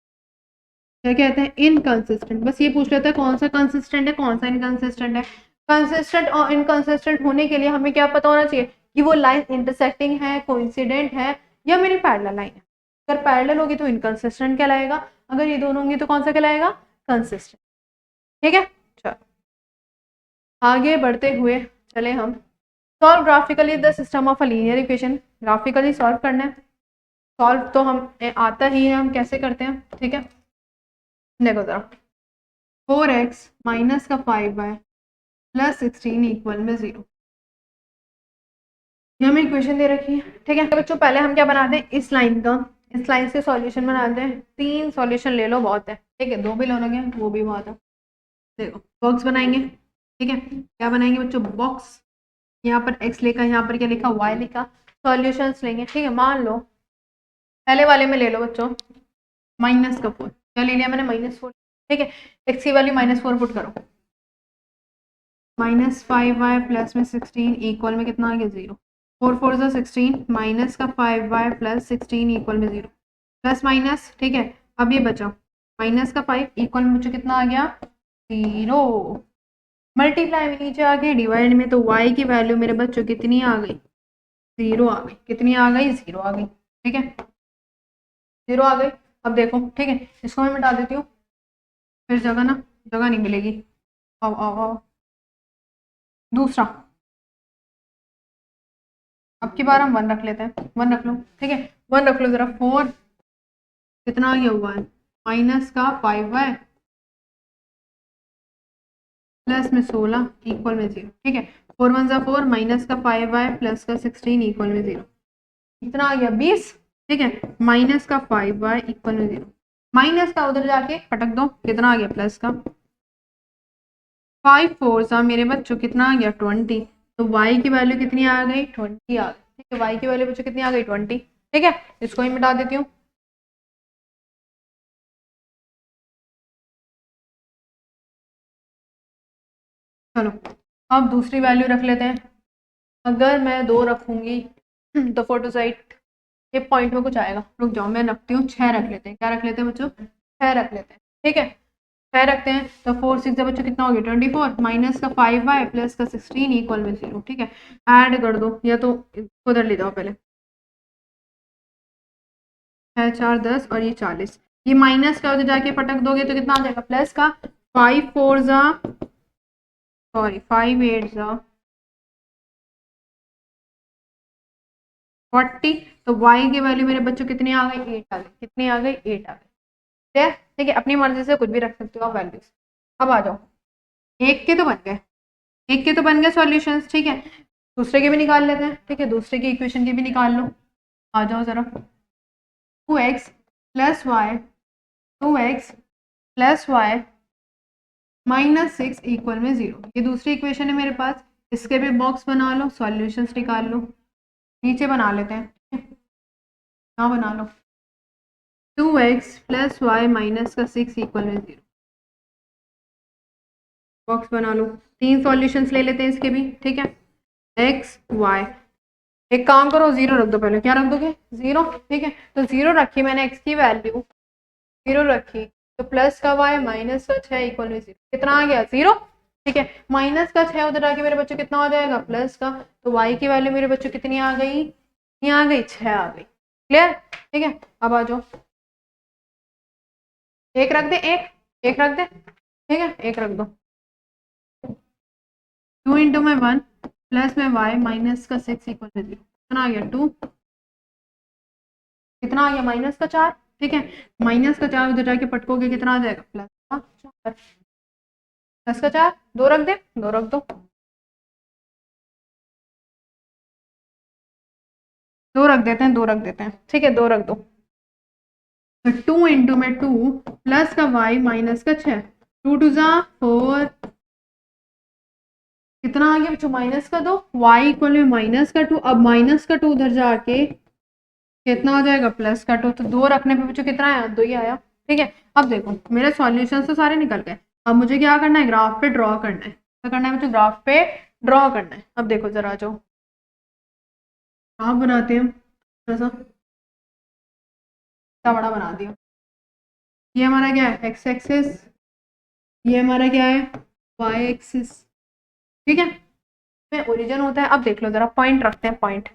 क्या कहते हैं, इनकंसिस्टेंट। बस ये पूछ लेता है कौन सा कंसिस्टेंट है कौन सा इनकंसिस्टेंट है। कंसिस्टेंट और इनकंसिस्टेंट होने के लिए हमें क्या पता होना चाहिए कि वो लाइन इंटरसेक्टिंग है, कोइंसिडेंट है या मेरी पैरेलल लाइन है। अगर पैरेलल होगी तो इनकंसिस्टेंट कहलाएगा, अगर ये दोनों होंगी तो कौन सा कहलाएगा, कंसिस्टेंट, ठीक है। चलो आगे बढ़ते हुए चले हम, solve graphically the system of a linear equation, graphically solve करना है। सॉल्व तो हम आता ही है, हम कैसे करते हैं, ठीक है। देखो जरा, 4x माइनस का 5y प्लस 16 इक्वल में 0, ये हमें इक्वेशन दे रखी है, ठीक है। तो बच्चों पहले हम क्या बनाते हैं, इस लाइन का, इस लाइन से सॉल्यूशन बनाते हैं। तीन सॉल्यूशन ले लो बहुत है, ठीक है, दो भी लोगे वो भी बहुत है। देखो बॉक्स बनाएंगे, ठीक है, क्या बनाएंगे बच्चों, बॉक्स, यहाँ पर x लिखा, यहाँ पर क्या लिखा, y लिखा, सॉल्यूशंस लेंगे, ठीक है। मान लो पहले वाले में ले लो बच्चों माइनस का 4, क्या ले लिया मैंने, -4, ठीक है। x की वैल्यू -4 पुट करो, -5y प्लस में 16 इक्वल में कितना आ गया, 0, 4 4 सा 16, माइनस का 5y प्लस 16 इक्वल में 0, प्लस माइनस, ठीक है। अब ये बचा माइनस का 5 इक्वल में बच्चों कितना आ गया, 0, मल्टीप्लाई में नीचे आ गई, डिवाइड में तो y की वैल्यू मेरे बच्चों कितनी आ गई, 0 आ गई, कितनी आ गई, 0 आ गई, ठीक है, 0 आ गई। अब देखो, ठीक है, इसको मैं मिटा देती हूँ, फिर जगह ना, जगह नहीं मिलेगी। आओ आओ आओ, दूसरा, अब की बार हम 1 रख लेते हैं, 1 रख लो, ठीक है, 1 रख लो जरा, 4 कितना आ गया हुआ है, माइनस का 5y प्लस में 16 इक्वल में 0, ठीक है, 4 1 सा 4, माइनस का 5y प्लस का 16 इक्वल में 0, कितना आ गया 20, ठीक है, माइनस का 5y इक्वल में 0, माइनस का उधर जाके पटक दो, कितना आ गया प्लस का 5 4 सा मेरे बच्चों कितना आ गया 20, तो y की वैल्यू कितनी आ गई, 20 आ गई, ठीक है, y की वैल्यू बच्चों कितनी आ गई 20, ठीक है। इसको ही मिटा देती हूँ, चलो अब दूसरी वैल्यू रख लेते हैं। अगर मैं 2 रखूंगी तो फोटोसाइट ये पॉइंट में कुछ आएगा, रुक जाओ मैं रखती हूँ 6 रख लेते हैं, क्या रख लेते हैं बच्चों, 6 रख लेते हैं, ठीक है, 6 रखते हैं। तो 4 6 बच्चों कितना हो गया 24, माइनस का 5y प्लस का 16 इक्वल में 0, ठीक है, ऐड कर दो, या तो उधर ले जाओ पहले, 6 4 10 और ये 40, ये माइनस का उधर जाके पटक दोगे तो कितना आ जाएगा प्लस का 5 4 जा, सॉरी 5 8 जा 40, तो y की वैल्यू मेरे बच्चों कितनी आ गई, 8 आ गई, कितनी आ गई, 8 आ गई, ठीक है। अपनी मर्जी से कुछ भी रख सकते हो आप वैल्यूज। अब आ जाओ, एक के तो बन गए, एक के तो बन गए सॉल्यूशंस, ठीक है, दूसरे के भी निकाल लेते हैं, ठीक है, दूसरे की इक्वेशन के भी निकाल लो। आ जाओ जरा, 2x plus y, 2x plus y minus 6 equal में 0, ये दूसरी इक्वेशन है मेरे पास, इसके भी बॉक्स बना लो, सॉल्यूशंस निकाल लो, नीचे बना लेते हैं, यहाँ बना लो, 2x प्लस वाई माइनस का 6 इक्वल में 0, बॉक्स बना लो, तीन सॉल्यूशंस ले लेते हैं इसके भी, ठीक है, x y, एक काम करो 0 रख दो पहले, क्या रख दोगे 0, ठीक है, तो 0 रखी मैंने x की वैल्यू 0 रखी, तो प्लस का y माइनस का 6 इक्वल में 0, कितना आ गया 0, ठीक है, माइनस का 6 उधर आके मेरे बच्चों कितना हो जाएगा प्लस का, तो y की वैल्यू मेरे बच्चों कितनी आ गई, ये आ गई 6 आ गई, क्लियर, ठीक है। अब आ जाओ, एक रख दे, एक रख दे, ठीक है, एक रख दो। 2 इंटू में 1 प्लस में y माइनस का 6 इक्वल टू 0। कितना आ गया 2, कितना आ गया माइनस का 4, ठीक है। माइनस का 4 उधर जाके पटकोगे कितना आ जाएगा प्लस का 4, प्लस का 4, 2 रख दे, 2 रख दो, 2 रख देते हैं, 2 रख देते हैं, ठीक है, 2 रख दो। तो 2 इंटू में 2 प्लस का y माइनस का 6, 2 टू जा 4, कितना आ गया बच्चों माइनस का 2, y इक्वल में माइनस का 2। अब माइनस का 2 उधर जाके कितना हो जाएगा प्लस का 2, तो 2 रखने पे बच्चों कितना आया, 2 ही आया, ठीक है। अब देखो मेरे सॉल्यूशन तो सारे निकल गए, अब मुझे क्या करना है, ग्राफ पे ड्रॉ करना है। क्या करना है बच्चों, ग्राफ पे ड्रॉ करना है। अब देखो जरा जो ग्राफ बनाते हैं, थोड़ा सा इतना बड़ा बना दिया। ये हमारा क्या है एक्स एक्सिस, ये हमारा क्या है वाई एक्सिस, ठीक है। में ओरिजिन होता है। अब देख लो जरा, पॉइंट रखते हैं, पॉइंट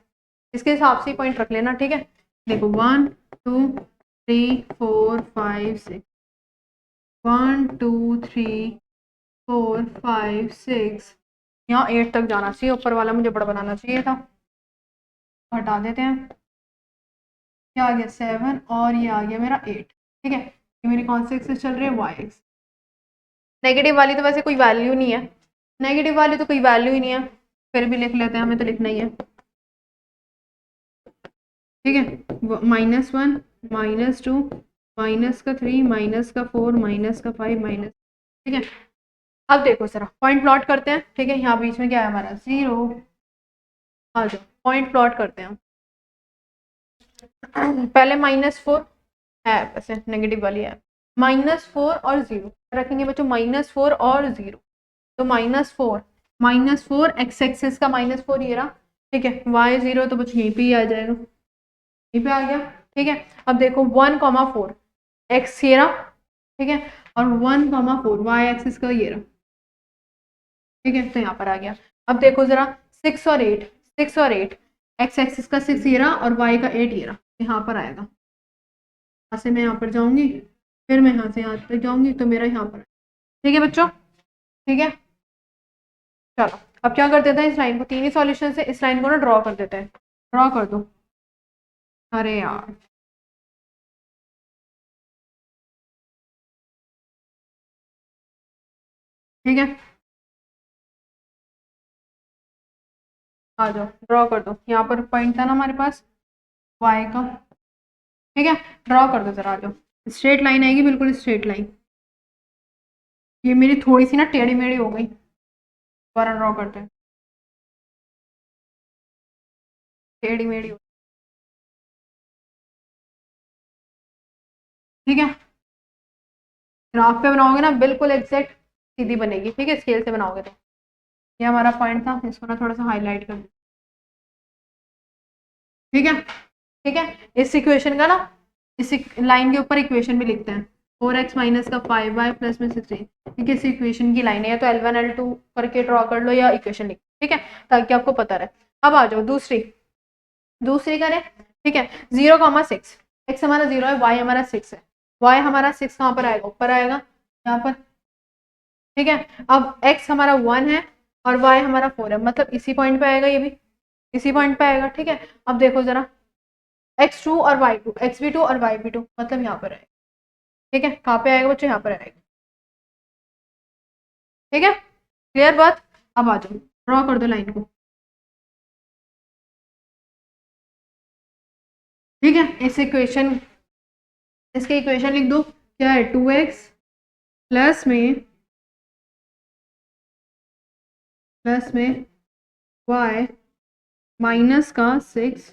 इसके हिसाब से पॉइंट रख लेना, ठीक है। देखो 1 2 3 4 5 6, 1 2 3 4 5 6, यहाँ 8 तक जाना चाहिए, ऊपर वाला मुझे बड़ा बनाना चाहिए था, हटा देते हैं। क्या आ गया 7 और ये आ गया मेरा 8, ठीक है। ये मेरी कौन सी एक्सिस चल रही है, वाई एक्सिस। नेगेटिव वाली तो वैसे कोई वैल्यू नहीं है, नेगेटिव वाली तो कोई वैल्यू ही नहीं है, फिर भी लिख लेते हैं, हमें तो लिखना ही है, ठीक है। -1 -2 माइनस का 3 माइनस का 4 माइनस का 5 माइनस, ठीक है। अब देखो जरा पॉइंट प्लॉट करते हैं, ठीक है। यहाँ बीच में क्या है हमारा 0, आ जाओ पॉइंट प्लॉट करते हैं। पहले -4 है, वैसे नेगेटिव वाली है, -4 और 0 रखेंगे बच्चों, -4 और 0, तो -4 एक्स एक्सिस का -4 ये रहा, ठीक है। y0 तो बच्चों यहीं पे ही आ जाएगा, यहीं पे आ गया, ठीक है। अब देखो 1,4 एक्स ये रहा, ठीक है, और 1,4 वाई एक्सिस का ये रहा, ठीक है, तो यहाँ पर आ गया। अब देखो जरा 6 और 8, 6 और 8 एक्स एक्सिस का 6 ये रहा और वाई का 8 ये रहा, यहाँ पर आएगा। यहाँ से मैं यहाँ पर जाऊंगी, फिर मैं यहाँ से यहाँ तक जाऊंगी, तो मेरा यहाँ पर, ठीक है बच्चों, ठीक है। चलो अब क्या कर देते हैं, इस लाइन को, तीन ही सॉल्यूशन से इस लाइन को ना ड्रॉ कर देते हैं, ड्रॉ कर दो। अरे यार ठीक है, आ जाओ ड्रॉ कर दो। यहाँ पर पॉइंट था ना हमारे पास वाई का, ठीक है, ड्रॉ कर दो जरा, आ जाओ। स्ट्रेट लाइन आएगी, बिल्कुल स्ट्रेट लाइन। ये मेरी थोड़ी सी ना टेढ़ी मेढ़ी हो गई, दोबारा ड्रॉ करते हैं, टेढ़ी मेढ़ी हो, ठीक है। ग्राफ पे बनाओगे ना बिल्कुल एग्जैक्ट सीधी बनेगी, ठीक है, स्केल से बनाओगे तो। ये हमारा पॉइंट था, इसको ना थोड़ा सा हाईलाइट कर दो, ठीक है, ठीक है। इस इक्वेशन का ना, इस लाइन के ऊपर इक्वेशन भी लिखते हैं, 4x माइनस का 5y प्लस में 16, ठीक है। इस इक्वेशन की लाइन है, या तो L1 L2 करके ड्रॉ कर लो या इक्वेशन लिख, ठीक है, ताकि आपको पता रहे। अब आ जाओ दूसरी, दूसरी करें, ठीक है। 0,6 x हमारा 0 है, y हमारा 6 है, y हमारा 6 कहाँ पर आएगा, ऊपर आएगा यहाँ पर, ठीक है। अब x हमारा 1 है और y हमारा 4 है, मतलब इसी पॉइंट पे आएगा, ये भी इसी पॉइंट पे आएगा, ठीक है। अब देखो जरा x2 और y2, x भी2 और y भी2, मतलब यहाँ पर आएगा, ठीक है। कहाँ पे आएगा बच्चों, यहाँ पर आएगा, ठीक है, क्लियर बात। अब आ जाओ ड्रॉ कर दो लाइन को, ठीक है। इस इक्वेशन, इसके इक्वेशन लिख दो, क्या है 2x प्लस में y माइनस का 6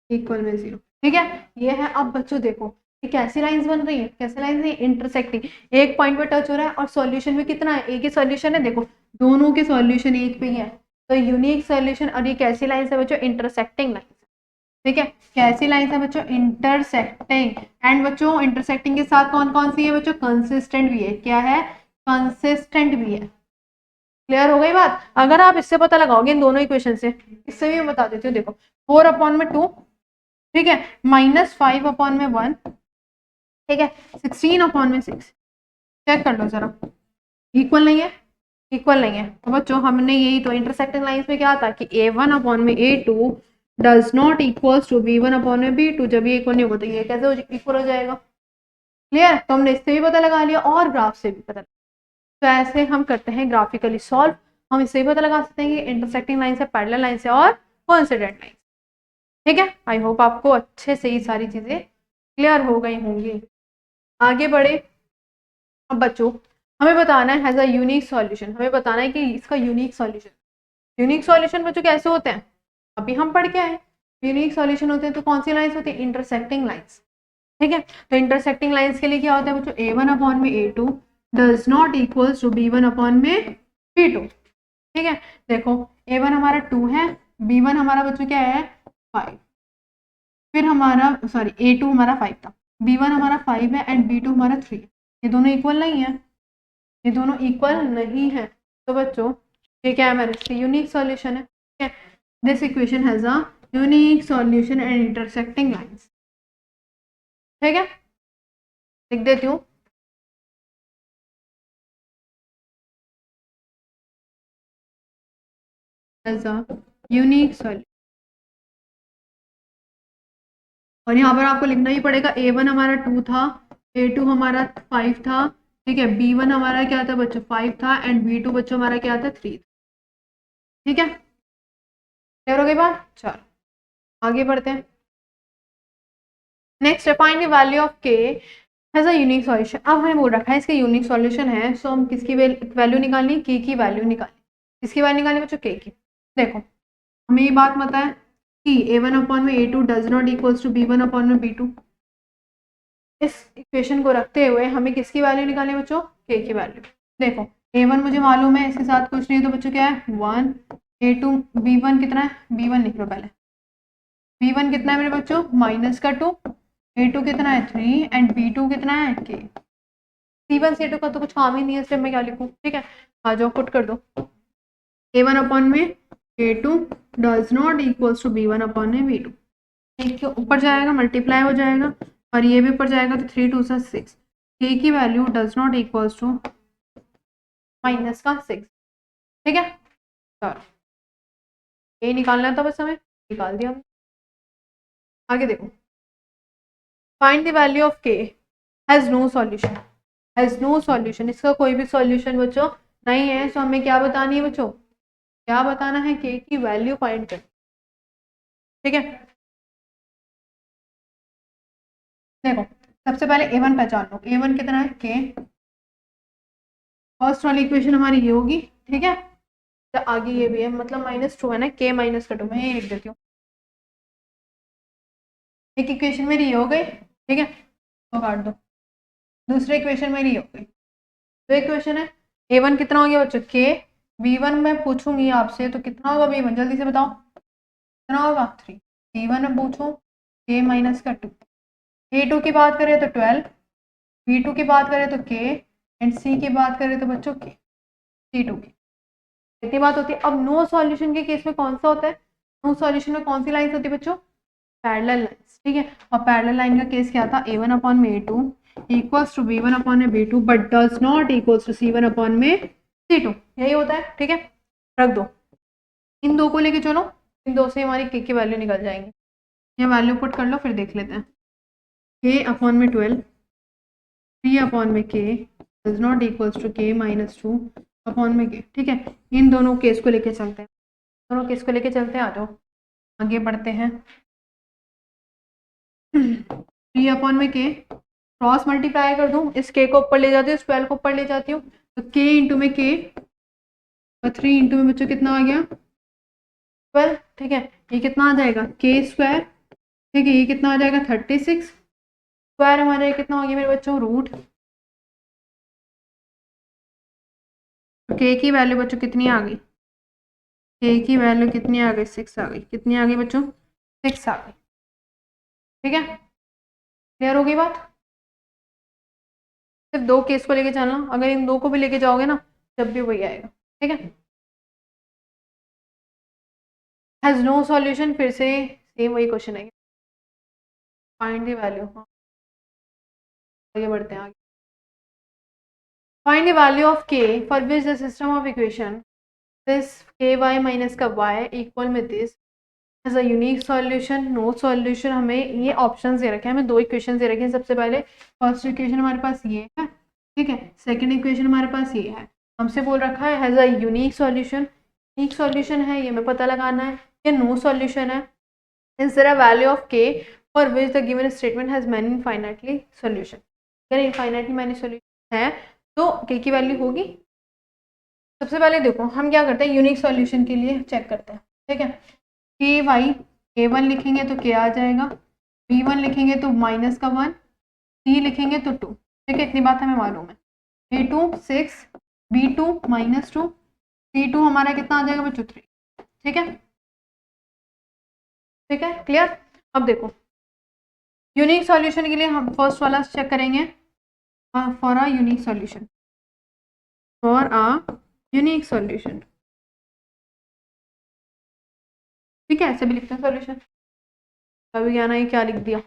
इक्वल में 0, ठीक है। ये है। अब बच्चों देखो ये कैसी लाइंस बन रही है, कैसे लाइंस है, इंटरसेक्टिंग, एक पॉइंट पे टच हो रहा है, और सॉल्यूशन में कितना है, एक ही सॉल्यूशन है, देखो दोनों के सॉल्यूशन एक पे ही है, तो यूनिक सॉल्यूशन। और ये कैसी लाइंस है बच्चों, इंटरसेक्टिंग लाइंस, ठीक है। कैसी लाइंस है बच्चों, इंटरसेक्टिंग। एंड बच्चों इंटरसेक्टिंग के साथ कौन कौन सी है बच्चों, कंसिस्टेंट भी है, क्या है, कंसिस्टेंट भी है। क्लियर हो गई बात। अगर आप इससे पता लगाओगे इन दोनों इक्वेशन से, इससे भी मैं बता देती हूँ, देखो 4/2, ठीक है, -5/1, ठीक है, 16/6 चेक कर लो जरा, इक्वल नहीं है, इक्वल नहीं है। तो बच्चों हमने यही तो इंटरसेक्टिंग लाइंस में क्या था कि A1/A2 does not equals to B1/B2, जब ये इक्वल नहीं होगा तो ये कैसे इक्वल हो जाएगा। क्लियर, तो हमने इससे भी पता लगा लिया और ग्राफ से भी पता लगा। तो ऐसे हम करते हैं ग्राफिकली सॉल्व। हम इससे भी पता लगा सकते हैं कि इंटरसेक्टिंग लाइन से, पैरेलल लाइन से और कोइंसिडेंट लाइन। ठीक है, आई होप आपको अच्छे से ये सारी चीजें क्लियर हो गई होंगी। आगे बढ़े। अब बच्चों हमें बताना है हैज अ यूनिक सॉल्यूशन, हमें बताना है कि इसका यूनिक सॉल्यूशन। यूनिक सॉल्यूशन बच्चों कैसे होते हैं, अभी हम पढ़ के आए। यूनिक सॉल्यूशन होते हैं तो कौन सी लाइंस होती है, इंटरसेक्टिंग लाइंस। ठीक है, तो इंटरसेक्टिंग लाइंस के लिए क्या होता है बच्चों, A1/A2 does not equals to B1/B2। ठीक है, देखो A1 हमारा 2 है, B1 हमारा बच्चों क्या है 5, फिर हमारा सॉरी A2 हमारा 5 था, B1 हमारा 5 है एंड B2 हमारा 3 है। ये दोनों इक्वल नहीं है, ये दोनों इक्वल नहीं है। तो बच्चों ये क्या है, हमारे इसकी यूनिक सॉल्यूशन है। ठीक है, this equation has a unique solution and intersecting lines. ठीक है, लिख देती हूँ। हैज अ यूनिक सॉल्यूशन, और यहाँ पर आपको लिखना ही पड़ेगा A1 हमारा 2 था, A2 हमारा 5 था। ठीक है, B1 हमारा क्या था बच्चों 5 था एंड B2 बच्चों हमारा क्या था 3। ठीक है, क्लियर हो गई बात। चलो आगे बढ़ते हैं। Next, find the value of k has a unique solution. अब हमें बोल रखा है इसके यूनिक सॉल्यूशन है, सो हम किसकी वैल्यू निकालनी, k की वैल्यू निकालनी। किसकी वैल्यू निकालनी बच्चों, k की। देखो हमें ये बात पता है कि A1/A2 does not equals to B1/B2। इस इक्वेशन को रखते हुए हमें किसकी वैल्यू निकालनी है बच्चों, k की वैल्यू। देखो A1 मुझे मालूम है, इसके साथ कुछ नहीं, तो बच्चों क्या है 1, A2 B1 कितना है, B1 लिख लो पहले। B1 कितना है मेरे बच्चों -2, A2 कितना है 3 एंड B2 कितना है k। C1 C2 का तो कुछ काम ही नहीं है, इसलिए मैं क्या लिखूं। ठीक है, आ जाओ पुट कर दो। A1/A2 does not equals to B1/B2। एक के ऊपर जाएगा मल्टीप्लाई हो जाएगा और ये भी ऊपर जाएगा, तो 3 2 6। k की value does not equals to -6। ठीक है, चलो ये निकालना था बस, हमें निकाल दिया हमने। आगे देखो, find the value of k has no solution. Has no solution, इसका कोई भी सॉल्यूशन बच्चों नहीं है। सो हमें क्या बतानी है बच्चों, क्या बताना है, k की वैल्यू फाइंड कर। ठीक है, देखो सबसे पहले A1 पहचान लो, A1 कितना है k। फर्स्ट वाली इक्वेशन हमारी ये होगी। ठीक है, तो आगे ये भी है, मतलब -2 है ना, k माइनस का 2, मैं ये लिख देती हूँ। एक इक्वेशन मेरी ये हो गई। ठीक है, तो काट दो। दूसरी इक्वेशन मेरी ये हो गई। तो इक्वेशन है A1 कितना हो गया बच्चों k, B1 मैं पूछूंगी आपसे तो कितना होगा B1, जल्दी से बताओ कितना होगा 3। B1 में पूछूं k माइनस का 2, A2 की बात करें तो 12, B2 की बात करें तो k एंड C की बात करें तो बच्चों k, C2 की। इतनी बात होती है। अब नो सॉल्यूशन के केस में कौन सा होता है, नो सॉल्यूशन में कौन सी लाइन्स होती है बच्चों, पैरेलल लाइन्स। ठीक है, और पैरेलल लाइन का केस क्या था, A1/A2 equals to B1/B2 but does not equals to C1/C2। यही होता है। ठीक है, रख दो, इन दो को लेके चलो, इन दो से हमारी k की वैल्यू निकल जाएंगी। ये वैल्यू पुट कर लो, फिर देख लेते हैं। k/12 3/k does not equals to k -2/k। ठीक है, इन दोनों केस को लेके चलते हैं, दोनों केस को लेके चलते हैं। आ जाओ आगे बढ़ते हैं। 3/k क्रॉस मल्टीप्लाई कर दूं, इस k को ऊपर ले जाती हूँ, इस 12 को ऊपर ले जाती हूँ, तो k इंटू में k और 3 इंटू में बच्चों कितना आ गया 12। ठीक है, ये कितना आ जाएगा k²। ठीक है, ये कितना आ जाएगा 36 स्क्वायर, हमारा कितना हो गया मेरे बच्चों रूट। तो k की वैल्यू बच्चों कितनी आ गई, k की वैल्यू कितनी आ गई 6 आ गई। कितनी आ गई बच्चों 6 आ गई। ठीक है, क्लियर हो गई बात। सिर्फ दो केस को लेके चलना, अगर इन दो को भी लेके जाओगे ना जब भी वही आएगा। ठीक है, हैज नो सॉल्यूशन, फिर से सेम वही क्वेश्चन है, फाइंड द वैल्यू। आगे बढ़ते हैं आगे। Find the value of k for which the system of equation this ky minus का y इक्वल में this has a unique solution, no solution. हमें ये ऑप्शन दे रखे हैं, हमें 2 इक्वेशन दे रखे हैं। सबसे पहले फर्स्ट इक्वेशन हमारे पास ये है, ठीक है। सेकंड इक्वेशन हमारे पास ये है। हमसे बोल रखा है has a unique solution, unique solution है ये हमें पता लगाना है, या नो सॉल्यूशन है। Is there a value of k for which the given statement has many infinitely solution. अगर इनफाइनाइटली मैनी सॉल्यूशन है तो k की वैल्यू होगी। सबसे पहले देखो हम क्या करते हैं, यूनिक सॉल्यूशन के लिए चेक करते हैं, ठीक है। के वाई a1 लिखेंगे तो k आ जाएगा, b1 लिखेंगे तो -1, c लिखेंगे तो 2, ठीक है। इतनी बात हमें मालूम है। a2 6, b2 -2, c2 हमारा कितना आ जाएगा बच्चों 3, ठीक है, ठीक है, क्लियर। अब देखो यूनिक सॉल्यूशन के लिए हम फर्स्ट वाला चेक करेंगे, for a unique solution, for a unique solution, ठीक है। ऐसे भी लिखते हैं सॉल्यूशन, अभी क्या ना ये क्या लिख दिया।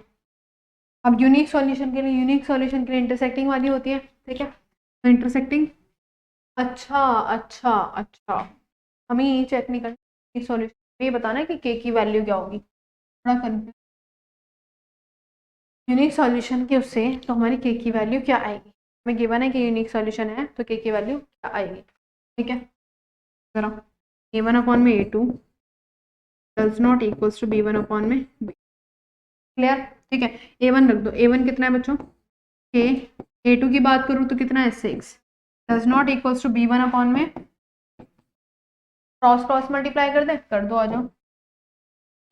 अब यूनिक सॉल्यूशन के लिए, यूनिक सॉल्यूशन के लिए इंटरसेक्टिंग वाली होती है, ठीक है। तो इंटरसेक्टिंग, अच्छा अच्छा अच्छा, हमें ये चेक नहीं करना सॉल्यूशन, ये बताना है कि के की वैल्यू क्या होगी, थोड़ा कंफ्यूज। यूनिक सॉल्यूशन के उससे तो हमारी के की वैल्यू क्या आएगी, हमें गिवन है कि यूनिक सॉल्यूशन है तो के की वैल्यू क्या आएगी, ठीक है। जरा a1 अपॉन में a2 does not equals to b1 upon में b, क्लियर, ठीक है। a1 रख दो, a1 कितना है बच्चों k, a2 की बात करूँ तो कितना है 6, does not equals to b1 upon में, क्रॉस क्रॉस मल्टीप्लाई कर दे, कर दो, आ जाओ।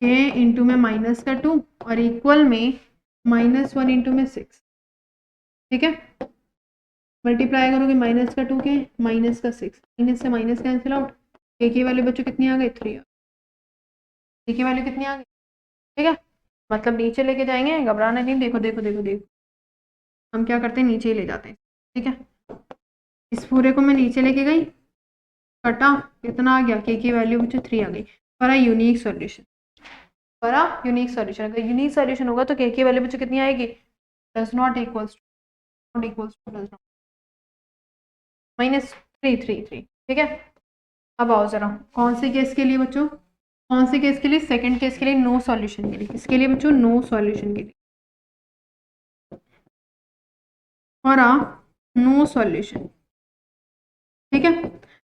k इंटू में -2 और इक्वल में -1 इंटू में 6, ठीक है। मल्टीप्लाई करोगे -2 के -6, माइनस से माइनस कैंसिल आउट, के की वैल्यू बच्चों कितनी आ गई 3, के की वैल्यू कितनी आ गई, ठीक है। मतलब नीचे लेके जाएंगे, घबराना नहीं, देखो देखो देखो देखो, हम क्या करते हैं नीचे ही ले जाते हैं, ठीक है। इस पूरे को मैं नीचे लेके गई, कटा, कितना आ गया, के की वैल्यू बच्चों 3 आ गई। For a unique solution, for a unique solution, अगर यूनिक सॉल्यूशन होगा तो के की वैल्यू बच्चों कितनी आएगी, does not equals to, not equals to, does not, -3 ठीक है। अब आओ जरा कौन से केस के लिए बच्चों, कौन से केस के लिए, सेकंड केस के लिए, नो सॉल्यूशन के लिए, किसके लिए बच्चों, नो सॉल्यूशन के लिए, और नो सॉल्यूशन, ठीक है।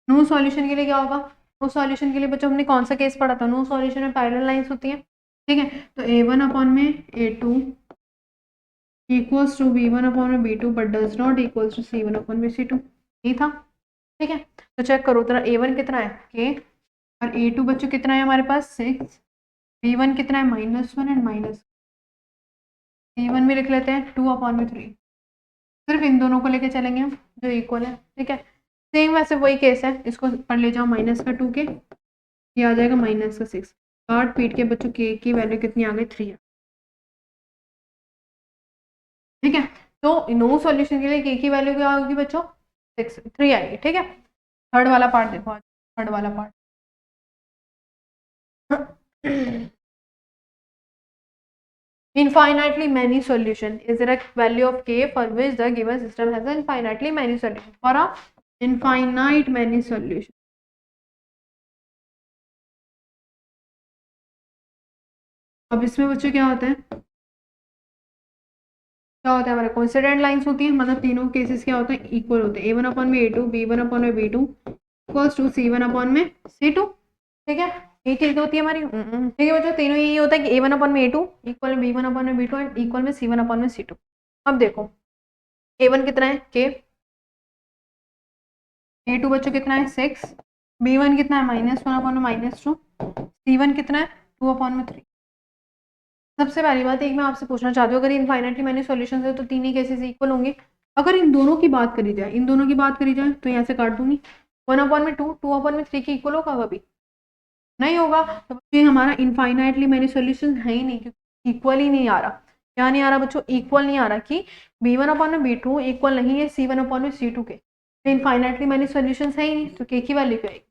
नो सॉल्यूशन के लिए क्या होगा, नो सॉल्यूशन के लिए बच्चों हमने कौन सा केस पढ़ा था, नो सॉल्यूशन में पैरेलल लाइंस होती हैं, ठीक है। तो a1 अपॉन में a2 equals to b1 upon में b2 but does not equals to c1 upon में c2, ये था, ठीक है। तो चेक करो तेरा a1 कितना है k, और a2 बच्चों कितना है हमारे पास 6, b1 कितना है -1 एंड c1 में लिख लेते हैं 2 अपॉन में 3, सिर्फ इन दोनों को लेके चलेंगे हम जो इक्वल है, ठीक है। सेम वैसे वही केस है, इसको पर ले जाओ -2 के, ये आ जाएगा -6, काट पीट के बच्चों के की वैल्यू कितनी आ गई 3 है, ठीक है। तो नो सॉल्यूशन के लिए के की वैल्यू क्या होगी बच्चों 3 आएगी, ठीक है। थर्ड वाला पार्ट देखो आज, थर्ड वाला part infinitely many solution, is there a value of k for which the given system has an infinitely many solution, for a infinite many solution, अब इसमें बच्चों क्या होता है, क्या होता है हमारे कोइंसिडेंट लाइंस होती हैं, मतलब तीनों केसेस क्या होते हैं इक्वल होते हैं, a1 अपॉन में a2 b1 अपॉन में b2 equals to c1 upon में c2, ठीक है। ये चीज होती है हमारी, ठीक है बच्चों, तीनों यही होता है कि a1 अपॉन में a2 इक्वल में b1 अपॉन में b2 एंड इक्वल में c1 अपॉन में c2। अब देखो a1 कितना है k, a2 बच्चों कितना है 6, b1 कितना है -1 अपॉन में -2, c1 कितना है 2 अपॉन में 3। सबसे पहली बात एक मैं आपसे पूछना चाहती हूँ, अगर इनफाइनाइटली मैनी सॉल्यूशंस है तो तीन ही केसेस इक्वल होंगे। अगर इन दोनों की बात करी जाए, इन दोनों की बात करी जाए तो यहाँ से काट दूंगी, 1 अपॉन में 2, 2 अपॉन में 3 की इक्वल होगा कभी नहीं होगा, तो ये हमारा इनफाइनाइटली मैनी सॉल्यूशन है ही नहीं, क्योंकि इक्वल ही नहीं आ रहा। क्या नहीं आ रहा बच्चों, इक्वल नहीं आ रहा कि b1 अपॉन में b2 इक्वल नहीं है c1 अपॉन में c2 के, तो इनफाइनाइटली मैनी सॉल्यूशन है ही नहीं, तो k की वैल्यू क्या आएगी,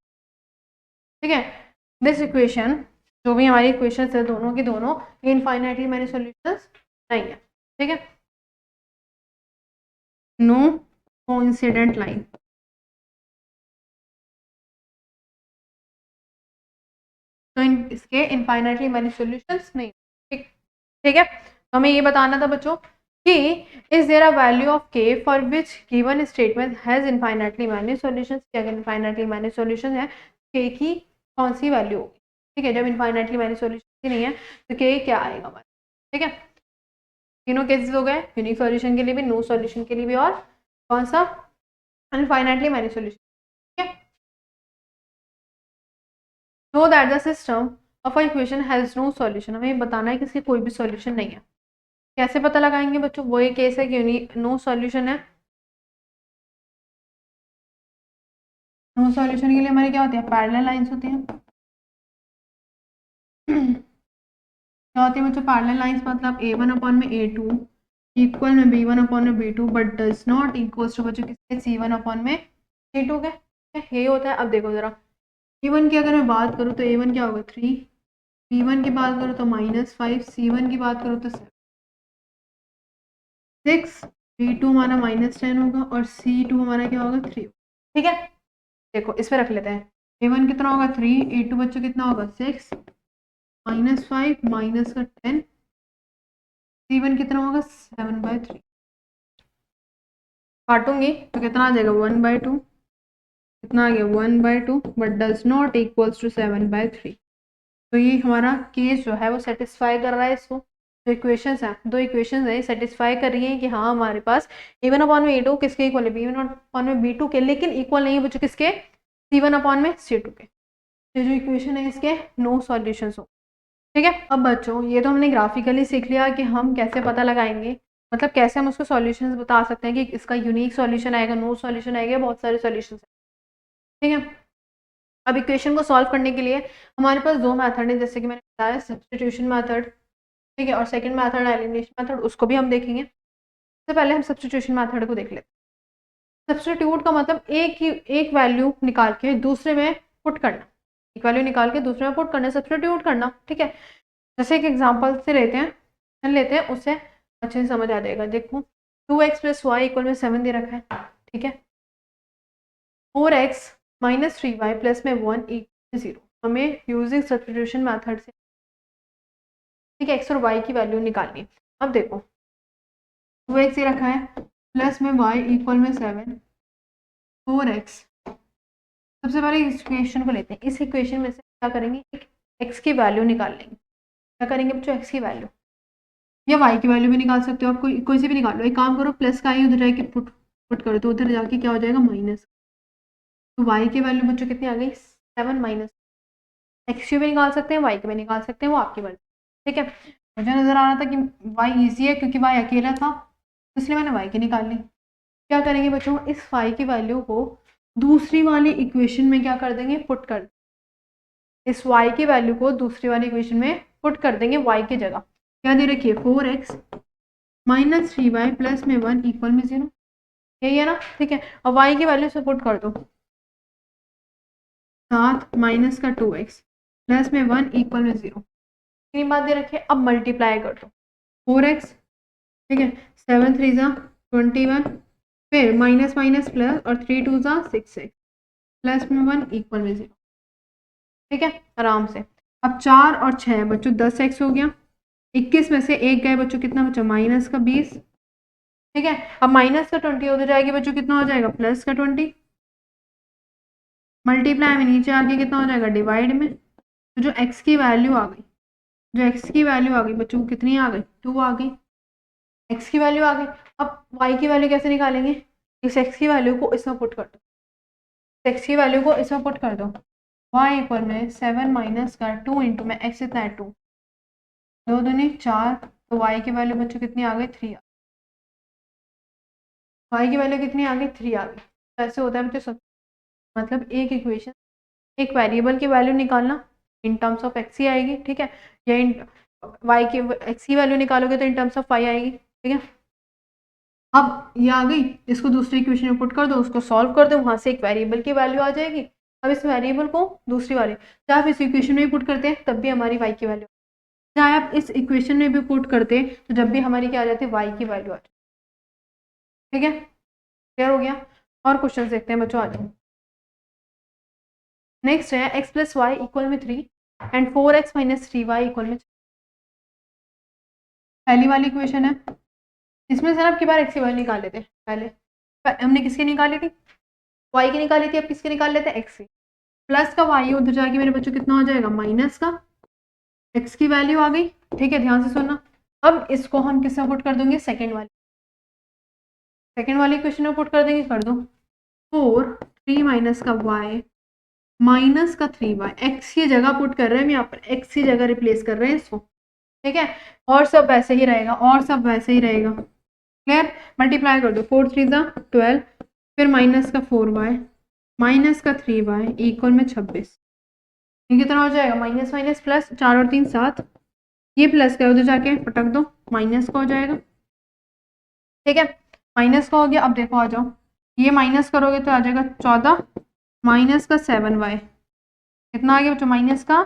ठीक है। दिस इक्वेशन, जो भी हमारी इक्वेशन है दोनों की दोनों इनफाइनाइटली मैनी सॉल्यूशंस नहीं है, ठीक है। No coincident line. तो इसके इनफाइनाइटली मैनी सॉल्यूशंस नहीं। ठीक ठीक है, तो हमें ये बताना था बच्चों कि is there a value of k for which given statement has infinitely many solutions. अगर इनफाइनाइटली मैनी सॉल्यूशन है के की कौन सी वैल्यू होगी। ठीक है, जब इनफाइनाइटली मैनी सॉल्यूशन नहीं है तो के क्या आएगा हमारा। ठीक है, तीनों केसेस हो गए, यूनिक सॉल्यूशन के लिए भी, नो सॉल्यूशन के लिए भी, और कौन सा, इनफाइनाइटली मैनी सॉल्यूशन। ठीक है, know that the system of equation has no solution. हमें बताना है कि इसकी कोई भी सॉल्यूशन नहीं है। कैसे पता लगाएंगे बच्चों, वही केस है कि नो सॉल्यूशन है। नो सॉल्यूशन के लिए हमारी क्या होती है, पैरेलल लाइंस होती हैं। क्या होती है बच्चों, पैरेलल लाइंस, मतलब a1 में a2 इक्वल में b1 में b2 but does not equals to बच्चों किसके, c1 में c2 के। ये होता है। अब देखो जरा a1 की अगर मैं बात करूँ तो a1 क्या होगा 3, b1 की बात करूँ तो -5, c1 की बात करूँ तो 6, b2 हमारा -10 होगा और c2 हमारा क्या होगा 3। ठीक है, देखो इस पे रख लेते हैं। a1 कितना होगा 3, a2 बच्चों कितना होगा 6, -5 माइनस का 10, c1 कितना होगा 7/3। काटूंगी तो कितना आ जाएगा 1/2, कितना आ गया 1/2 but does not equals to 7/3। तो ये हमारा केस जो है वो सेटिस्फाई कर रहा है इसको। जो इक्वेशंस हैं, दो इक्वेशंस है सेटिस्फाई कर रही हैं कि हाँ हमारे पास a1/a2 किसके इक्वल है, b1/b2 के, लेकिन इक्वल नहीं है बच्चों किसके, c1/c2 के। ये जो इक्वेशन है इसके नो सॉल्यूशंस हो। ठीक है, अब बच्चों ये तो हमने ग्राफिकली सीख लिया कि हम कैसे पता लगाएंगे, मतलब कैसे हम उसको सॉल्यूशंस बता सकते हैं कि इसका यूनिक सॉल्यूशन आएगा, नो सॉल्यूशन आएगा, बहुत सारे सॉल्यूशंस हैं। ठीक है, अब इक्वेशन को सॉल्व करने के लिए हमारे पास दो मेथड है, जैसे कि मैंने बताया सब्स्टिट्यूशन मेथड। ठीक है, और सेकंड मेथड एलिमिनेशन मेथड, उसको भी हम देखेंगे। सबसे पहले हम सब्स्टिट्यूशन मेथड को देख लेते हैं। सब्स्टिट्यूट का मतलब एक वैल्यू निकाल के दूसरे में पुट करना, एक वैल्यू निकाल के दूसरे में पुट करना, सब्स्टिट्यूट करना। ठीक है, जैसे एक एग्जांपल से लेते हैं उससे अच्छे से समझ आ जाएगा। देखो 2x + y = 7 दे रखा है। ठीक है, 4x - 3y प्लस में 1 = 0। हमें यूजिंग सब्स्टिट्यूशन मेथड से ठीक है x और y की वैल्यू निकालनी है। अब देखो 2x दे रखा है प्लस में y = 7, 4x। सबसे पहले इस इक्वेशन को लेते हैं। इस इक्वेशन में से क्या करेंगे, एक x की वैल्यू निकाल लेंगे। क्या करेंगे बच्चों, x की वैल्यू या y की वैल्यू भी निकाल सकते हो आप, कोई से भी निकाल लो। एक काम करो, प्लस का ही उधर जाके पुट पुट करो तो उधर जाके क्या हो जाएगा माइनस। तो y की वैल्यू बच्चों कितनी आ गई 7 माइनस। x की भी निकाल सकते हैं, y की भी निकाल सकते हैं, वो आपकी मर्जी। ठीक है, मुझे नजर आ रहा था कि y इजी है क्योंकि y अकेला था, इसलिए मैंने y की निकाल ली। क्या करेंगे बच्चों, इस y की वैल्यू को दूसरी वाली इक्वेशन में क्या कर देंगे, पुट कर, इस y की वैल्यू को दूसरी वाली इक्वेशन में पुट कर देंगे y की जगह। क्या दे रखिए 4x - 3y प्लस में 1 = 0। यही है ना। ठीक है, अब y की वैल्यू से पुट कर दो, 7 माइनस का 2x प्लस में 1 = 0। इतनी बात दे रखी है। अब मल्टीप्लाई कर दो 4x। ठीक है, 7 3 ज़ा 21, फिर माइनस माइनस प्लस और 3 2 ज़ा 6x प्लस में 1 = 0। ठीक है, आराम से। अब 4 और 6 बच्चों 10x हो गया, 21 में से एक गए बच्चों, कितना बचा माइनस का 20। ठीक है, अब माइनस का 20 उधर जाएगी बच्चों, कितना हो जाएगा प्लस का 20। मल्टीप्लाई में नीचे आके कितना हो जाएगा डिवाइड में। तो जो x की वैल्यू आ गई, जो x की वैल्यू आ गई बच्चों कितनी आ गई 2 आ गई, x की वैल्यू आ गई। अब y की वैल्यू कैसे निकालेंगे, इस x की वैल्यू को इसमें पुट कर दो, x की वैल्यू को इसमें पुट कर दो। y = 7 माइनस का 2 इंटू में x इतना है 2, 2 दूनी 4, तो y की वैल्यू बच्चों कितनी आ गई 3। y की वैल्यू कितनी आ गई 3 आ गई। तो ऐसे होता है बच्चों सब, मतलब एक इक्वेशन, एक वेरिएबल की वैल्यू निकालना इन टर्म्स ऑफ x ही आएगी। ठीक है, या इन y की x की वैल्यू निकालोगे तो इन टर्म्स ऑफ y आएगी। ठीक है, अब ये आ गई, इसको दूसरी इक्वेशन में पुट कर दो, उसको सॉल्व कर दो, वहां से एक वेरिएबल की वैल्यू आ जाएगी। अब इस वेरिएबल को दूसरी वाली, चाहे आप इस इक्वेशन में भी पुट करते हैं तब भी हमारी y की वैल्यू, चाहे आप इस इक्वेशन में भी पुट करते तो जब भी हमारी क्या आ जाती है y की वैल्यू आ जाती। ठीक है, क्लियर हो गया। और क्वेश्चन देखते हैं बच्चों, आ जाओ। नेक्स्ट है x प्लस वाई इक्वल में 3 and 4x minus 3y equal में 3। पहली वाली इक्वेशन है, इसमें से ना आपकी बार एक्स की वैल्यू निकाल लेते हैं। पहले हमने किसकी निकाली थी, y की निकाली थी, अब किसकी निकाल लेते हैं, x की। प्लस का y उधर जाके मेरे बच्चों कितना हो जाएगा, माइनस का x की वैल्यू आ गई। ठीक है, ध्यान से सुनना। अब इसको हम किसमें पुट कर देंगे, सेकेंड वाली इक्वेशन में पुट कर देंगे, कर दो। 4 3 माइनस का y माइनस का 3y, x की जगह पुट कर रहे हैं हम यहाँ पर, x की जगह रिप्लेस कर रहे हैं इसको। ठीक है, और सब वैसे ही रहेगा, और सब वैसे ही रहेगा। क्लियर, मल्टीप्लाई कर दो, 4 3 12, फिर माइनस का 4y माइनस का 3y इक्वल में 26। ये कितना हो जाएगा, माइनस माइनस प्लस, 4 और 3 7, ये प्लस का उधर जाके पटक दो, माइनस का हो जाएगा। ठीक है, माइनस का हो गया। अब देखो आ जाओ, ये माइनस करोगे तो आ जाएगा 14 माइनस का 7y, कितना आ गया बच्चों, माइनस का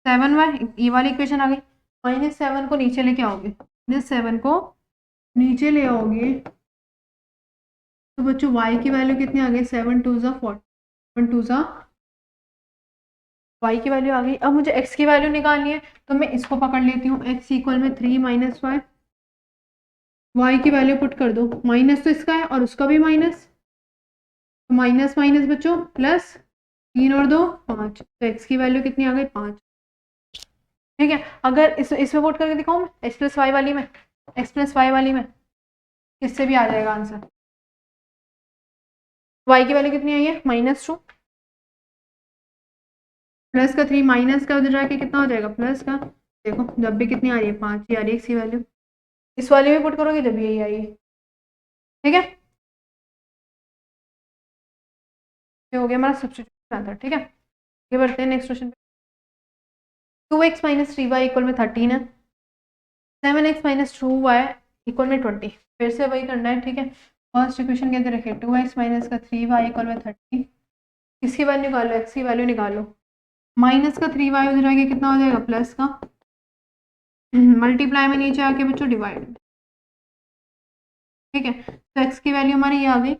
7y। ये वाली इक्वेशन आ गई। -7 को नीचे लेके आओगे, -7 को नीचे ले आओगे तो बच्चों y की वैल्यू कितनी आ गई, 7 2 40, 7 2 y की वैल्यू आ गई। अब मुझे x की वैल्यू निकालनी है, तो मैं इसको पकड़ लेती हूँ, x इक्वल में 3 माइनस y की वैल्यू पुट कर दो, माइनस तो इसका है और उसका भी माइनस, तो माइनस माइनस बच्चों प्लस, 3 और 2 5, तो x की वैल्यू कितनी आ गई, 5। ठीक है, अगर इसमें पुट करके दिखाऊँ मैं, x प्लस वाई वाली में, x प्लस वाई वाली में, इससे भी आ जाएगा आंसर। y की वैल्यू कितनी आई है, -2 प्लस का 3 माइनस का उधर जाके कितना हो जाएगा, प्लस का। देखो जब भी कितनी आ रही है, 5 ही आ रही है इसकी वैल्यू। इस वाले में पुट करोगे जब यही आई है। ठीक है, ये हो गया हमारा सब्स्टिट्यूशन मेथड। ठीक है, ये बढ़ते हैं नेक्स्ट क्वेश्चन पे। 2x माइनस 3y इक्वल में 13 है, 7x माइनस 2y इक्वल में 20। फिर से वही करना है। ठीक है, फर्स्ट इक्वेशन के अंदर रखिए 2x माइनस का 3y इक्वल में 30, इसकी वैल्यू निकालो, x की वैल्यू निकालो, माइनस का 3y उधर जाके कितना हो जाएगा, प्लस का, मल्टीप्लाई में नीचे आके बच्चों डिवाइड। ठीक है, तो x की वैल्यू हमारी ये आ गई।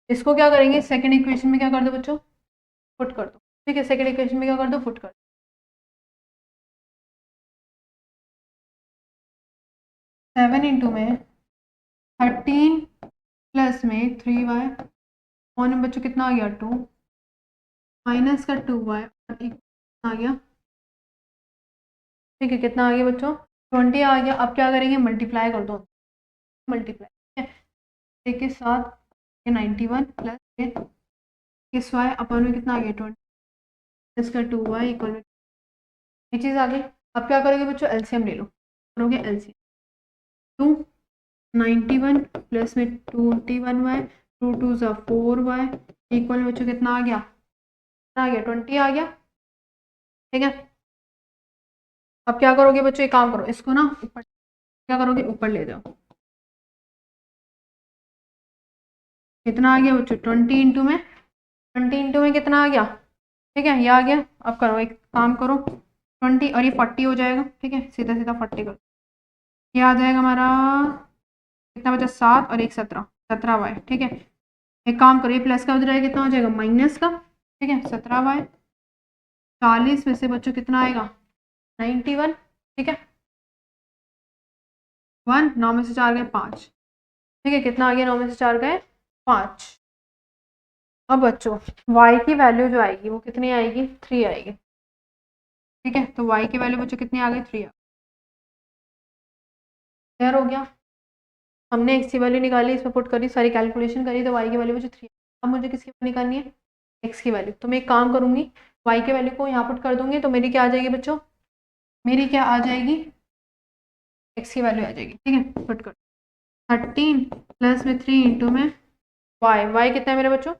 इसको क्या करेंगे, सेकंड इक्वेशन में क्या कर दो बच्चों, पुट कर दो। ठीक है, सेकंड इक्वेशन में क्या कर दो, पुट कर दो। 7 इंटू में 13 प्लस में 3y और में बच्चों कितना आ गया, 2 माइनस का 2y और एक आ गया। ठीक है, कितना आ गया बच्चों, 20 आ गया। अब क्या करेंगे, मल्टीप्लाई कर दो, मल्टीप्लाई। ठीक है, एक के साथ 91 प्लस इस वाई अपन में कितना आ गया, 20 प्लस का 2y इक्वल में ये चीज़ आ गई। अब क्या करोगे बच्चों, एलसीएम ले लो, करोगे एलसीएम, 291 प्लस में 21y, 2 2 4y इक्वल में बच्चों कितना आ गया, 20 आ गया। ठीक है, अब क्या करोगे बच्चों, एक काम करो, इसको ना ऊपर, क्या करोगे, ऊपर ले जाओ। कितना आ गया बच्चों, 20 इंटू में कितना आ गया। ठीक है, ये आ गया। अब करो, एक काम करो, 20 और ये 40 हो जाएगा। ठीक है, सीधा सीधा 40 करो, ये आ जाएगा हमारा कितना बचा, 7 और एक 17, 17y। ठीक है, एक काम करो, ये प्लस का उधर आएगा कितना हो जाएगा, माइनस का। ठीक है, 17y, 40 में से बच्चों कितना आएगा, 91। ठीक है, 1 9 में से 4 गए 5। ठीक है, कितना आ गया, 9 में से 4 गए 5। अब बच्चों y की वैल्यू जो आएगी वो कितनी आएगी, 3 आएगी। ठीक है, तो y की वैल्यू बच्चों कितनी आ गई, 3। क्लियर हो गया, हमने x की वैल्यू निकाली, इसमें पुट करी, सारी कैलकुलेशन करी, तो y की वैल्यू बच्चों 3। अब मुझे किसकी वैल्यू निकालनी है, x की वैल्यू। तो मैं एक काम करूंगी, y की वैल्यू को यहाँ पुट कर दूंगी, तो मेरी क्या आ जाएगी बच्चों, मेरी क्या आ जाएगी, x की वैल्यू आ जाएगी। ठीक है, पुट कर 13 प्लस में 3 इंटू में y कितना है मेरे बच्चों,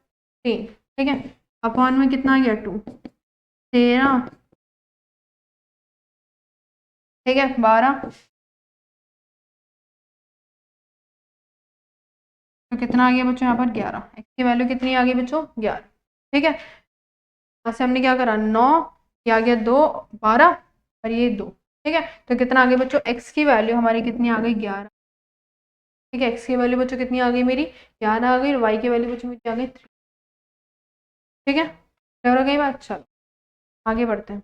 3। ठीक है, अपॉन में कितना आ गया, 2 13। ठीक है, 12, तो कितना आ गया बच्चों यहाँ पर, 11। x की वैल्यू कितनी आ गई बच्चों, 11। ठीक है, यहाँ से हमने क्या करा, 9, ये आ गया 2, 12 और ये 2। ठीक है, तो कितना आ गया बच्चों, x की वैल्यू हमारी कितनी आ गई, 11। ठीक है। एक्स की वैल्यू बच्चों कितनी आ गई मेरी, याद आ गई, और वाई की वैल्यू बच्चों मेरी आ गई 3। ठीक है, क्लियर हो गई बात। चलो आगे बढ़ते हैं।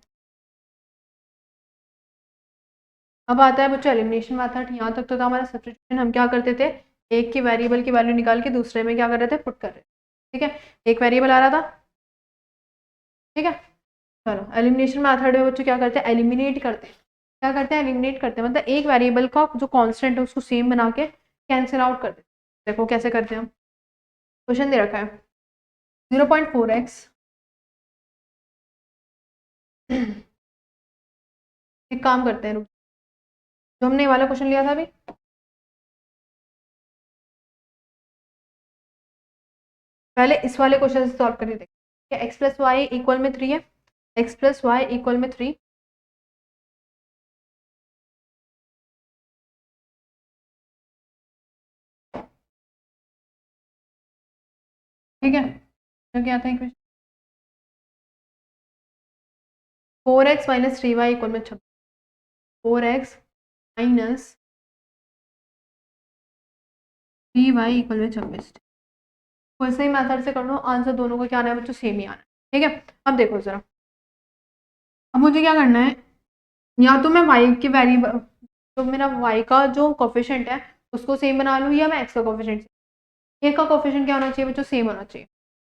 अब आता है बच्चों एलिमिनेशन मेथड। यहाँ तक तो था हमारा सब्स्टिट्यूशन, हम क्या करते थे, एक की वेरिएबल की वैल्यू निकाल के दूसरे में क्या कर रहे थे, पुट कर रहे थे। ठीक है, एक वेरिएबल आ रहा था। ठीक है, चलो एलिमिनेशन मेथड में बच्चों क्या करते हैं, एलिमिनेट करते हैं। क्या करते हैं, एलिमिनेट करते हैं, मतलब एक वेरिएबल का जो कांस्टेंट है उसको सेम बना के कैंसिल आउट कर देते हैं। देखो कैसे करते हैं हम, क्वेश्चन दे रखा है 0.4x एक काम करते हैं, जो हमने ये वाला क्वेश्चन लिया था अभी, पहले इस वाले क्वेश्चन से सॉल्व करके देखते हैं। एक्स प्लस वाई इक्वल में 3 है, एक्स प्लस वाई इक्वल में 3। ठीक है, तो क्या आता है question, 4x minus 3y equal में 26। 4x माइनस 3y इक्वल में 26। कोई सही मेथड से कर लो, आंसर दोनों को क्या आना है बच्चों, सेम ही आना है। ठीक है, अब देखो जरा, अब मुझे क्या करना है, या तो मैं y के वेरिएबल, तो मेरा y का जो कोफिशिएंट है उसको सेम बना लूँ, या मैं x का कोफिशिएंट, ए का कोफिशिएंट क्या होना चाहिए बच्चों, सेम होना चाहिए।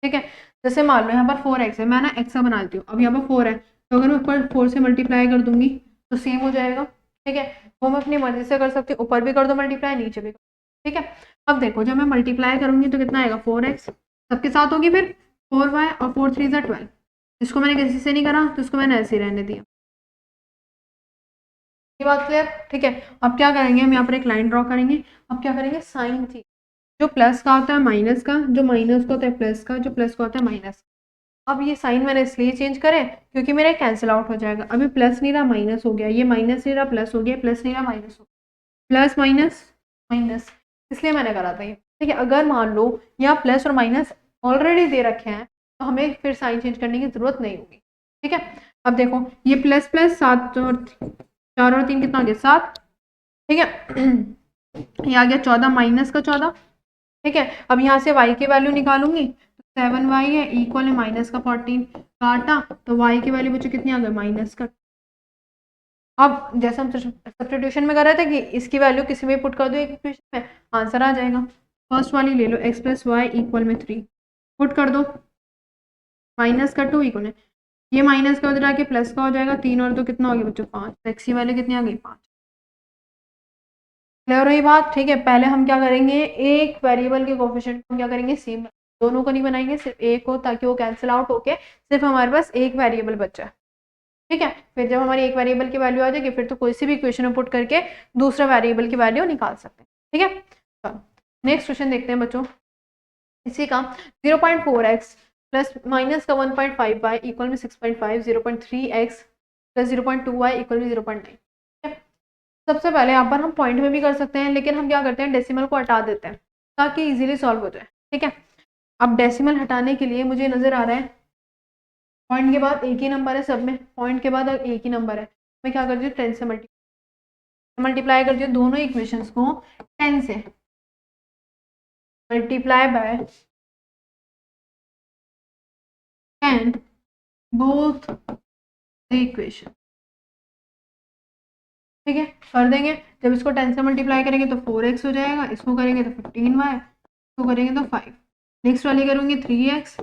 ठीक है, जैसे मान लो यहाँ पर 4x है, मैं ना x का बना लेती हूँ। अब यहाँ पर 4 है, तो अगर मैं ऊपर 4 से मल्टीप्लाई कर दूंगी तो सेम हो जाएगा। ठीक है, वो मैं अपनी मर्जी से कर सकती हूँ, ऊपर भी कर दो मल्टीप्लाई, नीचे भी कर दो। ठीक है, अब देखो जब मैं मल्टीप्लाई करूंगी तो कितना आएगा, 4x सबके साथ होगी, फिर 4y और 4 3 12। इसको मैंने किसी से नहीं करा तो इसको मैंने ऐसे ही रहने दिया। ये बात क्लियर। ठीक है, अब क्या करेंगे, हम यहाँ पर एक लाइन ड्रॉ करेंगे। अब क्या करेंगे, साइन थी, जो प्लस का होता है माइनस का, जो माइनस का होता है प्लस का, जो प्लस का होता है माइनस का। अब ये साइन मैंने इसलिए चेंज करे क्योंकि मेरा कैंसिल आउट हो जाएगा। अभी प्लस नहीं रहा माइनस हो गया, ये माइनस नहीं रहा प्लस हो गया, प्लस नहीं रहा माइनस हो गया, प्लस माइनस माइनस, इसलिए मैंने करा था ये। ठीक है, अगर मान लो यहाँ प्लस और माइनस ऑलरेडी दे रखे हैं तो हमें फिर साइन चेंज करने की जरूरत नहीं होगी। ठीक है, अब देखो ये प्लस प्लस 7 और 4 और 3 कितना आ गया, 7। ठीक है, ये आ गया 14 माइनस का 14। ठीक है, अब यहाँ से y की वैल्यू निकालूंगी तो 7y है इक्वल है माइनस का 14, काटा तो y की वैल्यू बच्चों कितनी आ गई, माइनस का। अब जैसे हम सब्स्टिट्यूशन में कर रहे थे कि इसकी वैल्यू किसी में पुट कर दो एक इक्वेशन में, आंसर आ जाएगा। फर्स्ट वाली ले लो, x प्लस वाई इक्वल में 3 पुट कर दो, माइनस का 2 इक्वल है, ये माइनस का उधर आके प्लस का हो जाएगा, 3 और 2 कितना हो गया बच्चों, 5। तो x की वैल्यू कितनी आ गई, 5। क्लियर रही बात। ठीक है, पहले हम क्या करेंगे, एक वेरिएबल के कोफिशिएंट को क्या करेंगे, सेम, दोनों को नहीं बनाएंगे, सिर्फ एक को, ताकि वो कैंसिल आउट होके सिर्फ हमारे पास एक वेरिएबल बचा है। ठीक है, फिर जब हमारी एक वेरिएबल की वैल्यू आ जाएगी फिर तो कोई सी भी इक्वेशन में पुट करके दूसरा वेरिएबल की वैल्यू निकाल सकते हैं। ठीक है, चलो नेक्स्ट क्वेश्चन देखते हैं बच्चों, इसी का 0.4x प्लस माइनस का 1.5y इक्वल में 6.5, 0.3x प्लस 0.2y इक्वल में 0.9। सबसे पहले यहाँ पर हम पॉइंट में भी कर सकते हैं, लेकिन हम क्या करते हैं, डेसिमल को हटा देते हैं ताकि इजीली सॉल्व हो जाए। ठीक है, अब डेसिमल हटाने के लिए मुझे नजर आ रहा है पॉइंट के बाद एक ही नंबर है सब में, पॉइंट के बाद एक ही नंबर है, मैं क्या करती हूँ 10 से मल्टीप्लाई करती हूँ दोनों इक्वेशंस को 10 से, multiply by 10 both the equation. ठीक है, कर देंगे, जब इसको 10 से मल्टीप्लाई करेंगे तो 4x हो जाएगा, इसको करेंगे तो 15y, इसको करेंगे तो 5, नेक्स्ट वाली करूँगी 3x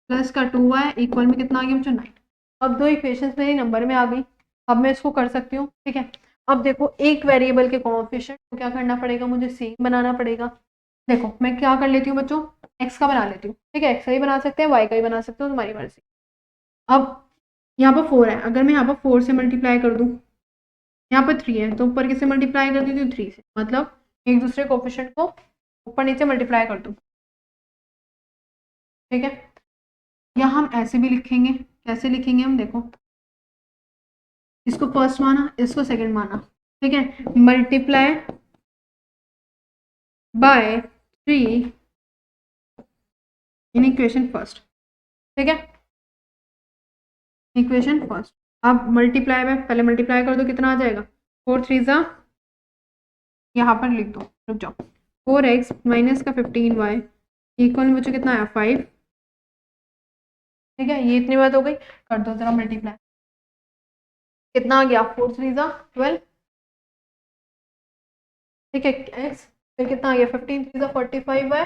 प्लस का 2y इक्वल में कितना आ गया बच्चों, 9। अब दो इक्वेशंस मेरी नंबर में आ गई, अब मैं इसको कर सकती हूँ। ठीक है, अब देखो एक वेरिएबल के कोएफिशिएंट को क्या करना पड़ेगा, मुझे सेम बनाना पड़ेगा। देखो मैं क्या कर लेती हूँ बच्चों, x का बना लेती हूँ। ठीक है, x का ही बना सकते हैं, y का ही बना सकते हो, तुम्हारी मर्जी। अब यहाँ पर 4 है, अगर मैं यहाँ पर 4 से मल्टीप्लाई कर दूँ, यहाँ पर 3 है तो ऊपर किससे मल्टीप्लाई कर देती हूँ, 3 से, मतलब एक दूसरे कोएफिशिएंट को ऊपर नीचे मल्टीप्लाई कर दूँ। ठीक है, या हम ऐसे भी लिखेंगे, कैसे लिखेंगे हम, देखो इसको फर्स्ट माना, इसको सेकंड माना। ठीक है, multiply by 3 in equation first. ठीक है, इक्वेशन फर्स्ट, अब मल्टीप्लाई में पहले मल्टीप्लाई कर दो, कितना आ जाएगा, 4 3 जा, यहाँ पर लिख दो, रुक जाओ, 4x माइनस का 15y इक्वल में बच्चों कितना आया 5। ठीक है, ये इतनी बात हो गई। कर दो जरा मल्टीप्लाई, कितना आ गया 4 3 12। ठीक है, x फिर कितना आ गया 15 3 45 है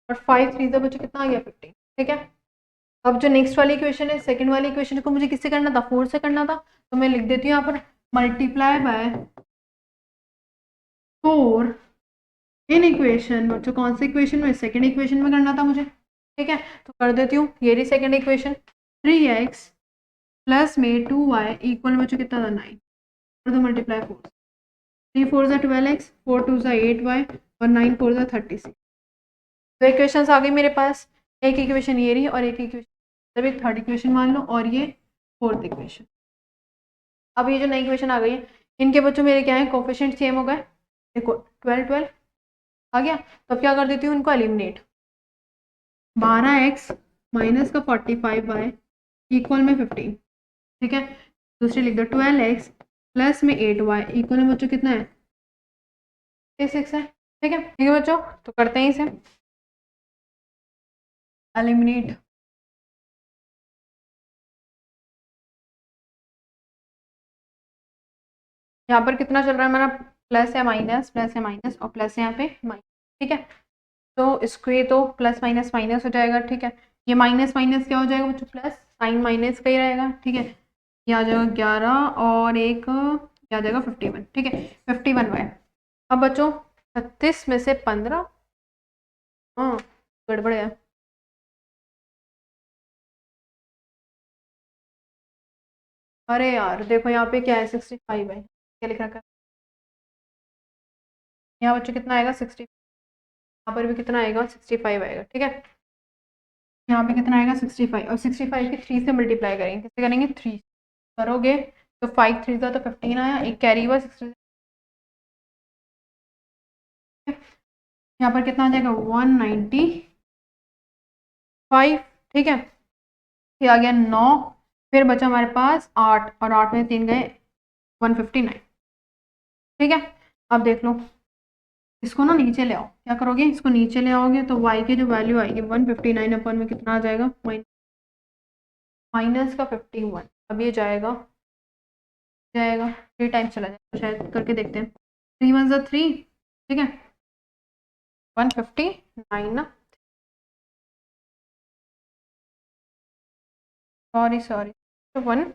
और 5 3 बच्चों कितना आ गया 15। ठीक है, अब जो नेक्स्ट वाली इक्वेशन है, सेकंड वाली इक्वेशन को मुझे किससे करना था 4 से करना था, तो मैं लिख देती हूँ यहाँ पर मल्टीप्लाई बाय 4 इन इक्वेशन। बच्चों कौन सी इक्वेशन में, सेकंड इक्वेशन में करना था मुझे। ठीक है, तो कर देती हूँ, ये रही सेकंड इक्वेशन 3x प्लस में 2y इक्वल बच्चों कितना था 9। कर दो मल्टीप्लाई 4, 3 4 12x 4 2 8y और 9 4 36। दो इक्वेशंस आ गई मेरे पास, एक इक्वेशन ये रही और एक इक्वेशन तभी थर्ड इक्वेशन मान लो और ये फोर्थ इक्वेशन। अब ये जो नई इक्वेशन आ गई है, इनके बच्चों मेरे क्या है कोफिशिएंट सेम हो गए। देखो 12 12 आ गया, तब क्या कर देती हूँ इनको एलिमिनेट। 12x माइनस का 45y इक्वल में 15। ठीक है, दूसरी लिख दो 12x प्लस में 8y इक्वल में बच्चों कितना है 6 है। ठीक है बच्चों, तो करते हैं इसे एलिमिनेट। यहाँ पर कितना चल रहा है हमारा, प्लस है माइनस और प्लस है यहाँ पे माइनस। ठीक है, तो इसको ये तो प्लस माइनस माइनस हो जाएगा। ठीक है, ये माइनस माइनस क्या हो जाएगा बच्चों, प्लस साइन माइनस का ही रहेगा। ठीक है, ये आ जाएगा 11 और एक क्या आ जाएगा 51। ठीक है, 51y। अब बच्चों 36 में से 15, हाँ गड़बड़ है। अरे यार देखो यहाँ पे क्या है 65 है, क्या लिख रखा है यहाँ बच्चों, कितना आएगा 60, यहाँ पर भी कितना आएगा 65 आएगा। ठीक है, यहाँ पे कितना आएगा 65 और 65 की 3 से मल्टीप्लाई करेंगे, किससे करेंगे 3 करोगे तो 5 3 तो 15 आया, एक कैरी हुआ 60। यहाँ पर कितना आ जाएगा 195। ठीक है, फिर आ गया 9, फिर बचा हमारे पास 8 और 8 में 3 गए 159। ठीक है, अब देख लो इसको ना नीचे ले आओ, क्या करोगे इसको नीचे ले आओगे तो y की जो वैल्यू आएगी 159 अपन में कितना आ जाएगा माइनस का 51। अब ये जाएगा जाएगा 3 टाइम्स चला जाएगा, शायद करके देखते हैं 3 1 3। ठीक है, 159 ना, सॉरी सॉरी तो 1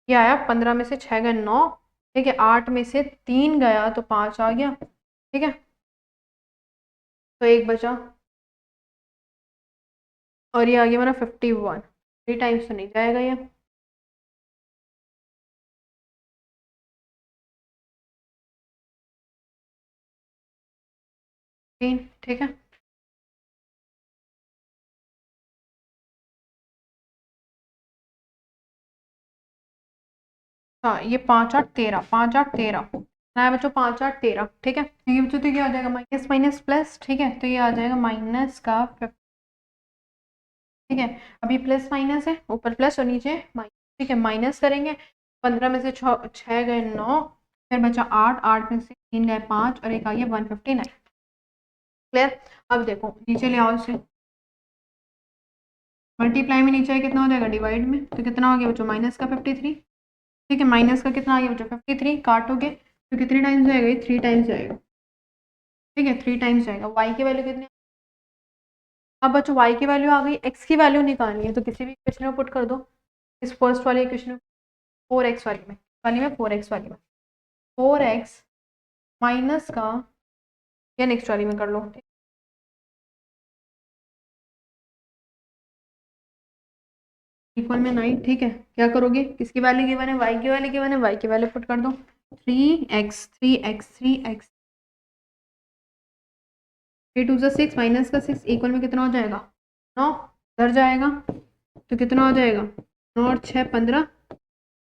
ये आया, 15 में से 6 गए 9। ठीक है, 8 में से 3 गया तो 5 आ गया। ठीक है, तो एक बचा और ये आ गया मेरा 51। 3 टाइम्स तो नहीं जाएगा ये। तीन। ठीक है, हाँ ये 5 8 13, 5 8 13 ना है बच्चों, 5 8 13। ठीक है, ये बच्चों तो क्या आ जाएगा माइनस माइनस प्लस। ठीक है, तो ये आ जाएगा माइनस का 50। ठीक है, अभी प्लस माइनस है, ऊपर प्लस और नीचे माइनस। ठीक है, माइनस करेंगे 15 में से 6 गए 9, फिर बचा 8, 8 में से 3 गए 5 और एक आ गया 159। क्लियर, अब देखो नीचे ले आओ इसे, मल्टीप्लाई में नीचे कितना हो जाएगा डिवाइड में, तो कितना हो गया बच्चों माइनस का 53। ठीक है, माइनस का कितना आ गया बच्चों 53, काटोगे तो कितने टाइम्स जाएगा ये 3 टाइम्स जाएगा। ठीक है, 3 टाइम्स जाएगा। वाई की वैल्यू कितनी, अब बच्चों वाई की वैल्यू आ गई, एक्स की वैल्यू निकालनी है तो किसी भी इक्वेशन में पुट कर दो। इस फर्स्ट वाली इक्वेशन में 4x वाली में 4x वाली में 4x माइनस का, या नेक्स्ट वाली में कर लो। इक्वल में 9। ठीक है, क्या करोगे किसकी वैल्यू गिवन है, वाई की वैल्यू गिवन है, वाई की वैल्यू पुट कर दो 3x 3x 3x 3 2 6 माइनस का 6 इक्वल में कितना हो जाएगा 9, इधर जाएगा तो कितना हो जाएगा 9 और 6 15।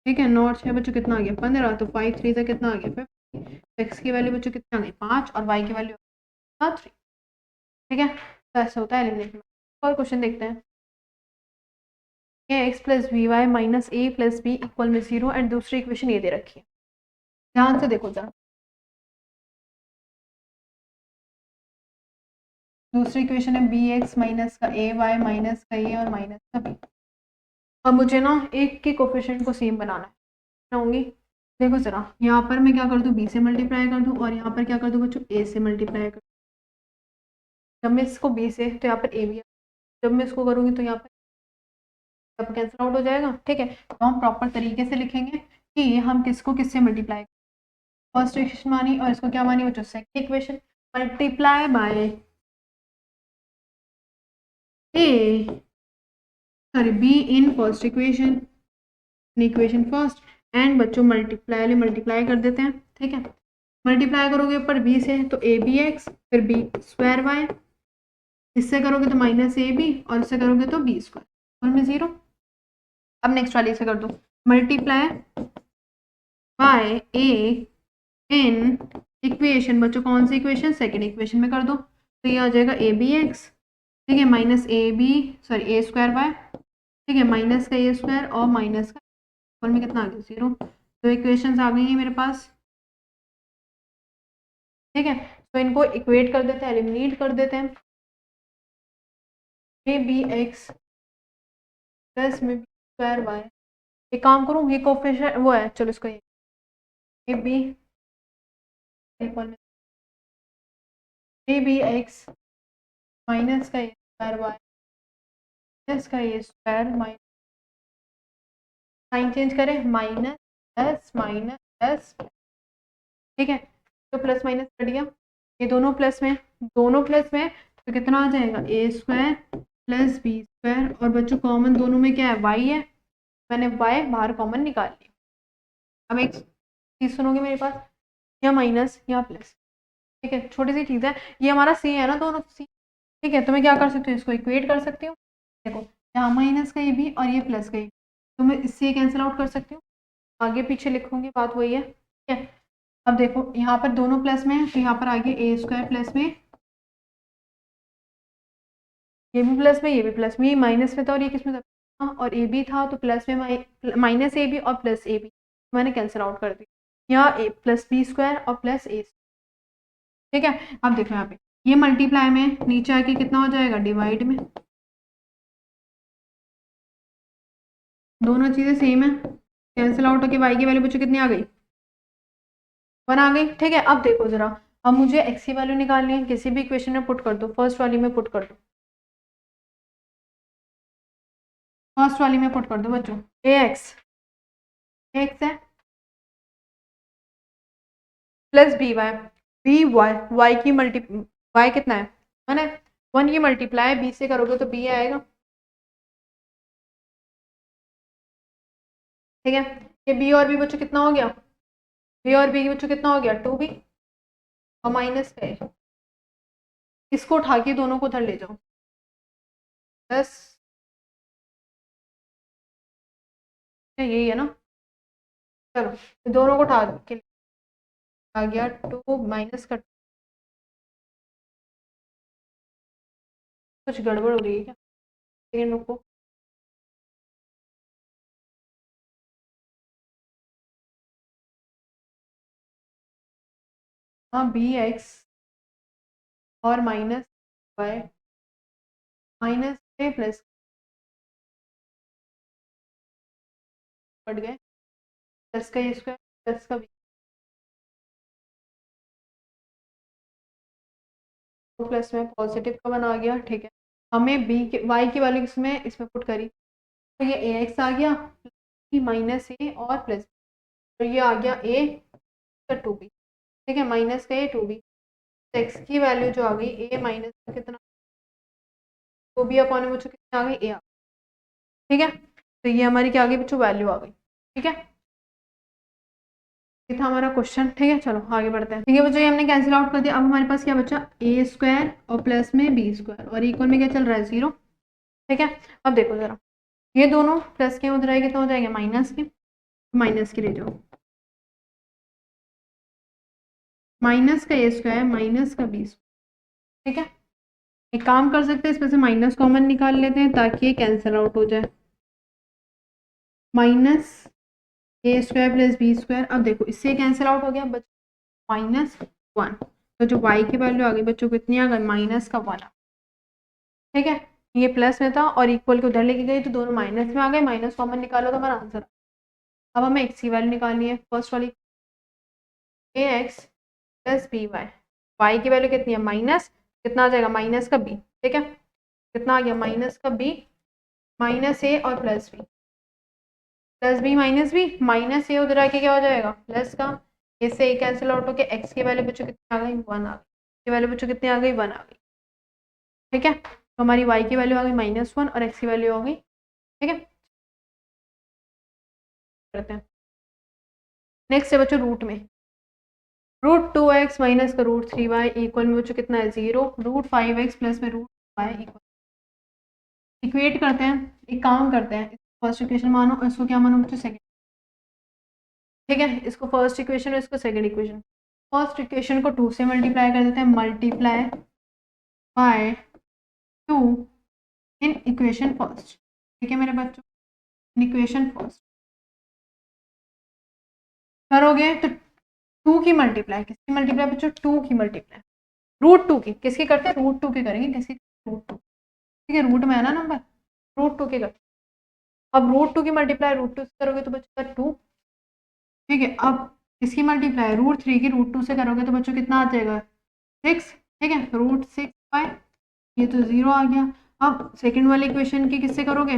ठीक है, 9 और 6 बच्चों कितना आ गया 15, तो 5 3 से कितना आ गया 50। एक्स की वैल्यू बच्चों कितना आ गई 5 और वाई की वैल्यू 3। ठीक है, तो ऐसा होता है एलिमिनेशन। और क्वेश्चन देखते हैं, x plus v y minus a plus b equal में 0 एंड दूसरी इक्वेशन ये दे रखी है। ध्यान से देखो जरा, दूसरी इक्वेशन है बी एक्स माइनस का ए वाई माइनस का ए और माइनस का बी। अब मुझे ना एक के कोफिशिएंट को सेम बनाना है, बनाऊंगी। देखो ज़रा, यहाँ पर मैं क्या कर दूँ, बी से मल्टीप्लाई कर दूँ और यहाँ पर क्या कर दूँ बच्चों, ए से मल्टीप्लाई कर। जब मैं इसको बी से, तो यहाँ पर ए भी, जब मैं इसको करूँगी तो यहाँ पर कैंसिल आउट हो जाएगा। ठीक है, तो हम प्रॉपर तरीके से लिखेंगे कि हम किसको किससे मल्टीप्लाई, फर्स्ट इक्वेशन मानी और इसको क्या मानी बच्चों, second equation, multiply by A sorry be in first equation, equation first and बच्चों मल्टीप्लाई कर देते हैं। ठीक है, मल्टीप्लाई करोगे ऊपर बी से तो ए बी एक्स फिर बी स्क्वायर वाई, इससे करोगे तो माइनस ए बी और इससे करोगे तो बी स्क्वायर और में ज़ीरो। अब नेक्स्ट वाली से कर दो, multiply by A in equation, बच्चों कौन सी इक्वेशन, सेकेंड इक्वेशन में कर दो, तो ये आ जाएगा ए बी एक्स, ठीक है, minus a b sorry a square y, ठीक है, माइनस का ए स्क्वायर और माइनस का और में कितना आ गया, ज़ीरो। तो इक्वेशंस आ गई हैं मेरे पास। ठीक है, तो इनको इक्वेट कर देते हैं, एलिमिनेट कर देते हैं। ए बी एक्स प्लस में बी स्क्वायर वाई, एक काम करूँ, ये कोफिशिएंट वो है, चलो इसको a b a b x minus का ए स्क्वायर वाई प्लस का a square minus, sign change करें, माइनस प्लस, ठीक है, तो प्लस माइनस कट गया, ये दोनों प्लस में, तो कितना आ जाएगा, ए स्क्वायर प्लस बी स्क्वायर और बच्चों कॉमन दोनों में क्या है, वाई है, मैंने वाई बाहर कॉमन निकाल लिया। अब एक चीज़ सुनोगे मेरे पास, या माइनस या प्लस, ठीक है, छोटी सी चीज़ है, ये हमारा सी है ना, दोनों सी, ठीक है, तो मैं क्या कर सकती हूँ, इसको इक्वेट कर सकती हूँ। देखो यहाँ माइनस का ये भी और ये प्लस का ये, तो मैं इससे कैंसिल आउट कर सकती हूँ, आगे पीछे लिखूंगी, बात वही है। ठीक है, अब देखो यहाँ पर दोनों प्लस में है, तो यहाँ पर आगे ए स्क्वायर प्लस में, ये भी प्लस में, ये भी प्लस में, ये माइनस में था और ये किस में था, और ए बी था, तो प्लस में माइनस ए बी और प्लस ए बी मैंने कैंसिल आउट कर दिया, यहाँ ए प्लस बी स्क्वायर और प्लस ए। ठीक है, अब देखो यहाँ पे ये मल्टीप्लाई में, नीचे आके कितना हो जाएगा, डिवाइड में, दोनों चीज़ें सेम है, कैंसिल आउट होकर वाई की वैल्यू बच्चों कितनी आ गई, 1 आ गई। ठीक है, अब देखो जरा, अब मुझे एक्स की वैल्यू निकालनी है, किसी भी इक्वेशन में पुट कर दो, फर्स्ट वाली में पुट कर दो, फर्स्ट वाली में पुट कर दो बच्चों, ए एक्स है plus b y, b y, y की मल्टी, वाई कितना है 1 है, 1 की मल्टीप्लाई बी से करोगे तो बी आएगा। ठीक है, ये बी और बी बच्चों कितना हो गया, बी और बी बच्चों कितना हो गया, 2b और माइनस का है, इसको उठा के दोनों को उधर ले जाओ, 10, यही है ना, चलो दोनों को उठा के आ गया 2 माइनस का, कुछ गड़बड़ हो रही है क्या, सेकेंड रुको, हाँ बी एक्स और minus Y minus a plus बढ़ गए, प्लस का ये स्क्वायर प्लस का बी, प्लस में पॉजिटिव का बना गया। ठीक है, हमें बी के वाई की वैल्यू इसमें पुट करी, तो ये ए एक्स आ गया माइनस ए और प्लस, तो ये आ गया ए का 2b, ठीक है, माइनस का ए 2b, एक्स की वैल्यू जो आ गई ए माइनस कितना, 2b अपॉन में बच्चों कितनी आ गई, ए आ गई। ठीक है, तो ये हमारी क्या आ गई बच्चों, वैल्यू आ गई। ठीक है, ये था हमारा क्वेश्चन। ठीक है, चलो आगे बढ़ते हैं। ठीक है बच्चों, ये हमने कैंसिल आउट कर दिया, अब हमारे पास क्या बचा, ए स्क्वायर और प्लस में बी स्क्वायर और इक्वल में क्या चल रहा है, 0। ठीक है, अब देखो जरा, ये दोनों प्लस के उधर आए कितना हो जाएंगे, माइनस के, माइनस के ले जाओ, माइनस का ए स्क्वायर माइनस का बी स्क्वायर। ठीक है, एक काम कर सकते हैं, इसमें से माइनस कॉमन निकाल लेते हैं ताकि ये कैंसिल आउट हो जाए, माइनस ए स्क्वायर प्लस बी स्क्वायर, अब देखो इससे कैंसिल आउट हो गया, बच्चों -1, तो जो y की वैल्यू आ गई बच्चों कितनी आ गई, -1। ठीक है, ये प्लस में था और इक्वल के उधर लेके गई तो दोनों माइनस में आ गए, माइनस कॉमन निकालो तो हमारा आंसर। अब हमें एक्स की वैल्यू निकालनी है, फर्स्ट वाली a x plus b y, y की वैल्यू कितनी है माइनस, कितना आ जाएगा माइनस का बी, ठीक है, कितना आ गया माइनस का बी, माइनस ए और plus b, plus b minus b, minus a उधर आके क्या हो जाएगा प्लस का, इससे ए कैंसिल आउट होकर एक्स की वैल्यू बच्चों कितनी आ गई 1 आ गई, की वैल्यू बच्चों कितनी आ गई 1 आ गई, ठीक है, तो हमारी वाई की वैल्यू आ गई -1 और एक्स की वैल्यू आ गई, ठीक है। करते हैं नेक्स्ट है बच्चों रूट में, √2x माइनस का √3y इक्वल में बच्चों कितना है 0, √5x प्लस में √y इक्वल, इक्वेट करते हैं, एक काम करते हैं, फर्स्ट इक्वेशन मानो, इसको क्या मानो बच्चों सेकंड, ठीक है, इसको फर्स्ट इक्वेशन और इसको सेकंड इक्वेशन, फर्स्ट इक्वेशन को 2 से मल्टीप्लाई कर देते हैं, multiply by 2 in equation first, ठीक है मेरे बच्चों, इन इक्वेशन फर्स्ट करोगे तो 2 की मल्टीप्लाई, किसकी मल्टीप्लाई बच्चों 2 की मल्टीप्लाई, √2 की, किसकी करते हैं √2 की करेंगे, किसकी √2, ठीक है, रूट में है ना नंबर, √2 के करते, अब √2 की मल्टीप्लाई √2 से करोगे तो बचेगा 2, ठीक है, अब इसकी मल्टीप्लाई √3 की √2 से करोगे तो बच्चों कितना आ जाएगा 6, ठीक है, √6 बाय, ये तो 0 आ गया, अब सेकंड वाली इक्वेशन की किससे करोगे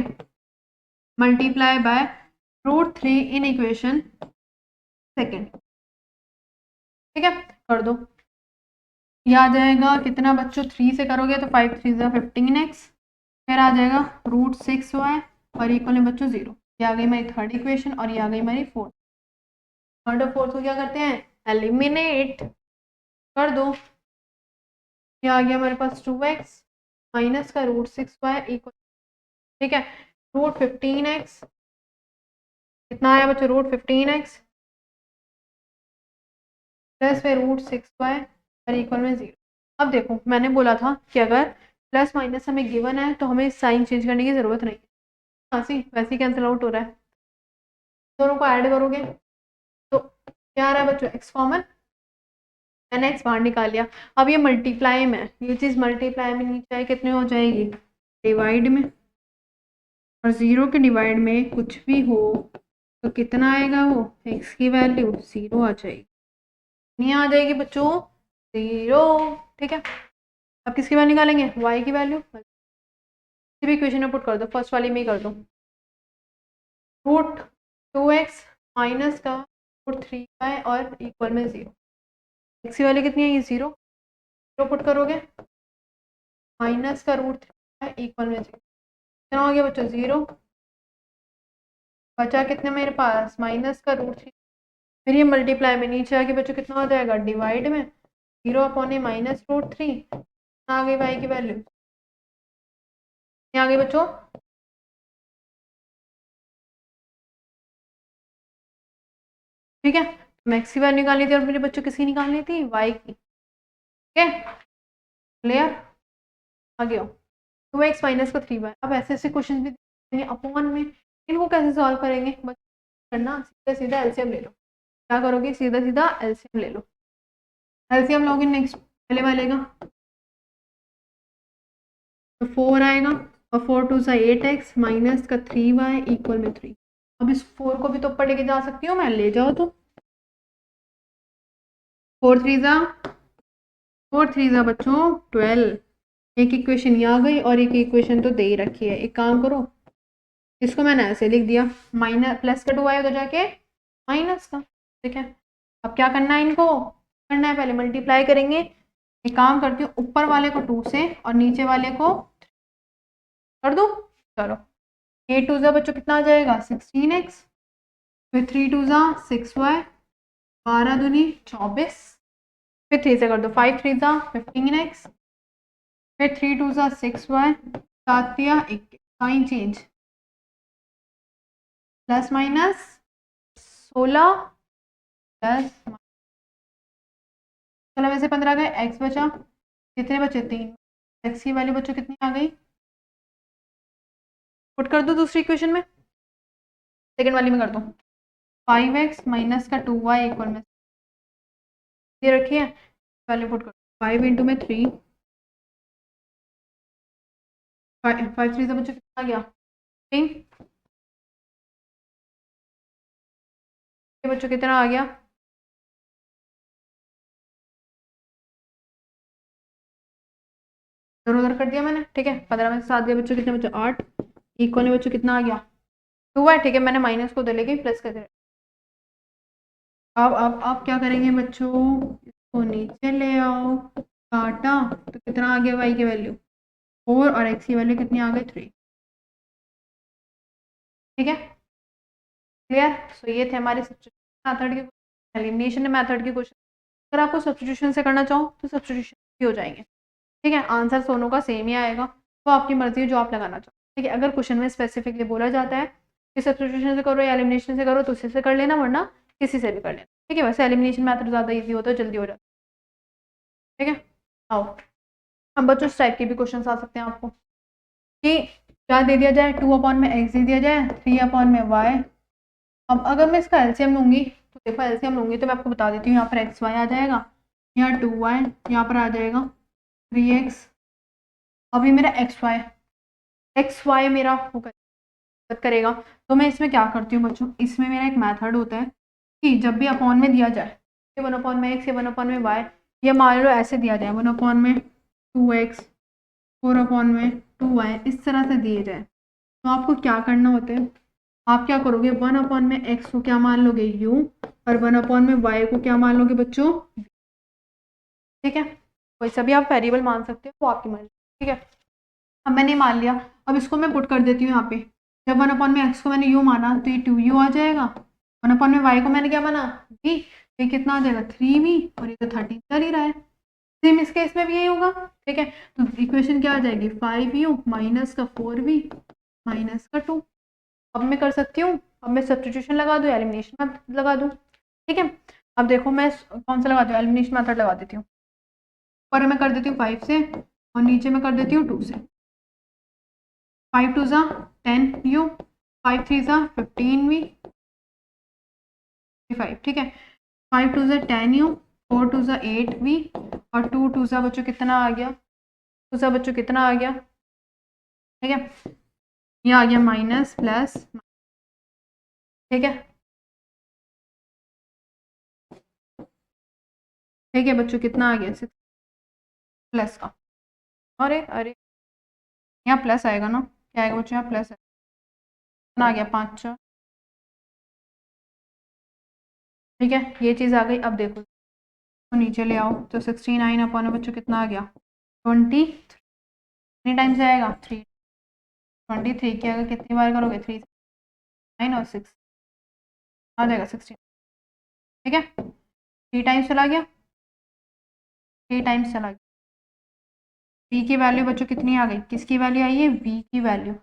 multiply by √3 in equation second, ठीक है, कर दो, ये आ जाएगा कितना बच्चों 3 से करोगे तो 5 3 15x, फिर आ जाएगा √6y और इक्वल में बच्चों 0, ये आ गई मेरी थर्ड इक्वेशन और ये आ गई हमारी फोर्थ, थर्ड और फोर्थ को क्या करते हैं एलिमिनेट कर दो, ये आ गया हमारे पास 2x माइनस का √6y इक्वल, ठीक है, √15x, कितना आया बच्चों √15x प्लस में √6y और इक्वल में 0, अब देखो मैंने बोला था कि अगर प्लस माइनस हमें गिवन है तो हमें साइन चेंज करने की ज़रूरत नहीं है, हाँ सी वैसे ही कैंसिल आउट हो रहा है, दोनों को ऐड करोगे तो क्या आ रहा है बच्चों एक्स कॉमन, मैंने एक्स बाहर निकाल लिया, अब ये मल्टीप्लाई में, ये चीज़ मल्टीप्लाई में नीचे आए कितने हो जाएगी डिवाइड में, और 0 के डिवाइड में कुछ भी हो तो कितना आएगा वो एक्स की वैल्यू 0 आ जाएगी, नहीं आ जाएगी बच्चों 0, ठीक है, अब किसकी वैल्यू निकालेंगे y की वैल्यू, किसी भी इक्वेशन में पुट कर दो, फर्स्ट वाली में ही कर दो, √2x माइनस का √3y और इक्वल में 0, एक्स की वैल्यू कितनी है ये 0, 0 पुट करोगे माइनस का √3y इक्वल में 0, कितना हो गया बच्चों 0, बचा कितने मेरे पास माइनस का √3, फिर ये मल्टीप्लाई में नीचे आके बच्चों कितना हो जाएगा डिवाइड में 0 अपॉन ए माइनस √3, आ गई y की वैल्यू, आ गई बच्चों, ठीक है, मैक्स की वैल्यू निकालनी थी और मेरे बच्चों किसकी निकालनी थी y की, ठीक है क्लियर, आगे आओ 2x माइनस का 3y, अब ऐसे ऐसे क्वेश्चन भी देंगे अपॉन में, इनको कैसे सॉल्व करेंगे करना, सीधा सीधा एलसीएम ले लो, क्या करोगे सीधा सीधा एलसीएम ले लो, एलसीएम लोगे नेक्स्ट पहले वाले का तो 4 आएगा और 4 2 सा 8x माइनस का 3y इक्वल में 3, अब इस 4 को भी तो ऊपर लेके जा सकती हूँ मैं, ले जाओ तो 4 3 सा बच्चों 12, एक इक्वेशन ये आ गई और एक इक्वेशन तो दे ही रखी है, एक काम करो इसको मैंने ऐसे लिख दिया, माइनस प्लस का 2 आएगा जाके माइनस का, ठीक है, अब क्या करना है इनको करना है पहले मल्टीप्लाई करेंगे, एक काम करती हूँ ऊपर वाले को 2 से और नीचे वाले को कर दो, चलो 8 2 सा बच्चों कितना आ जाएगा 16x, फिर 3 2 सा 6y, 12 दूनी 24, फिर 3 से कर दो 5 3 सा 15x, फिर 3 2 सा 6y, 7 दिया 1, sign change plus minus 16 plus 16 में से 15 गए, x बचा, कितने बचे 3, x की वैल्यू बच्चों कितनी आ गई, पुट कर दो दूसरी इक्वेशन में, सेकंड वाली में कर दो 5x माइनस का 2y इक्वल में ये रखिए वैल्यू पुट कर दो, 5 इंटू में 3 फाइव थ्री से बच्चों कितना आ गया 3, ये बच्चों कितना आ गया, इधर उधर कर दिया मैंने, ठीक है। 15 में से 7 दिया बच्चों, कितने बच्चों 8, इक्वल में बच्चों कितना आ गया 2 है, ठीक है। मैंने माइनस को उधर लेके प्लस कर दिया। अब क्या करेंगे बच्चों, इसको नीचे ले आओ, काटा तो कितना आ गया y की वैल्यू 4 और x की वैल्यू कितनी आ गई 3, ठीक है। क्लियर। सो ये थे हमारे सब्स्टिट्यूशन मेथड के, एलिमिनेशन मेथड के क्वेश्चन। अगर आपको सब्स्टिट्यूशन से करना चाहो तो सब्स्टिट्यूशन भी हो जाएंगे, ठीक है। आंसर दोनों का सेम ही आएगा, तो आपकी मर्जी है जो आप लगाना चाहो, ठीक है। अगर क्वेश्चन में स्पेसिफिकली बोला जाता है कि सब्स्टिट्यूशन से करो या एलिमिनेशन से करो तो उसी से कर लेना, वरना किसी से भी कर लेना, ठीक है। वैसे एलिमिनेशन मेथड ज़्यादा ईजी होता है, जल्दी हो जाता है, ठीक है। आओ अब बच्चों इस टाइप के भी क्वेश्चन आ सकते हैं आपको कि क्या दे दिया जाए, 2 अपॉन में x दे दिया जाए, 3 अपॉन में y। अब अगर मैं इसका एलसीएम लूंगी तो देखो, एलसीएम लूंगी तो मैं आपको बता देती हूँ, यहाँ पर एक्स वाई आ जाएगा, यहाँ 2y, यहाँ पर आ जाएगा 3x। अभी मेरा एक्स वाई मेरा वो करेगा, तो मैं इसमें क्या करती हूँ बच्चों, इसमें मेरा एक मेथड होता है कि जब भी अपॉन में दिया जाए, ये 1 अपॉन में x, ये 1 अपॉन में y, ये मान लो ऐसे दिया जाए 1 अपॉन में 2x, 4 अपॉन में 2y, इस तरह से दिए जाए, तो आपको क्या करना होता है, आप क्या करोगे 1 अपॉन में x को क्या मान लोगे u, और 1 अपॉन में y को क्या मान लोगे बच्चों, ठीक है। कोई सभी आप वेरिएबल मान सकते हो, वो आपकी मर्जी, ठीक है। अब मैंने मान लिया, अब इसको मैं पुट कर देती हूँ यहाँ पे, जब 1 अपॉन में x को मैंने u माना तो ये 2u आ जाएगा, 1 अपॉन में y को मैंने क्या माना v, ये कितना आ जाएगा 3v, और ये तो 13 चल ही रहा है, सेम इस केस में भी यही होगा, ठीक है। तो इक्वेशन क्या आ जाएगी 5u माइनस का 4v माइनस का 2। अब मैं कर सकती हूँ, अब मैं सब्स्टिट्यूशन लगा दूँ, एलिमिनेशन मेथड लगा दूँ, ठीक है। अब देखो मैं कौन सा लगा दूँ, एलिमिनेशन मेथड लगा देती हूँ। ऊपर मैं कर देती हूँ 5 से, और नीचे मैं कर देती हूँ 2 से। 5 2 ज़ा 10u, 5 3 ज़ा 15v 5, ठीक है। 5 2 ज़ा 10u, 4 2 ज़ा 8v, और 2 2 ज़ा बच्चों कितना आ गया, 2 ज़ा बच्चों कितना आ गया, ठीक है। ये आ गया माइनस प्लस, ठीक है, ठीक है बच्चों, कितना आ गया 6 प्लस का, अरे अरे यहाँ प्लस आएगा ना, क्या आएगा बच्चों, यहाँ प्लस है, कितना आ गया 5 4, ठीक है। ये चीज़ आ गई। अब देखो तो नीचे ले आओ, तो 69 अपॉन में बच्चों कितना आ गया 20, कितनी टाइम्स आएगा 3, 23 की अगर कितनी बार करोगे 3 9 और 6 आ जाएगा 16, ठीक है। 3 टाइम्स चला गया, 3 टाइम्स चला गया, v की वैल्यू बच्चों कितनी आ गई, किसकी वैल्यू आई है v की वैल्यू,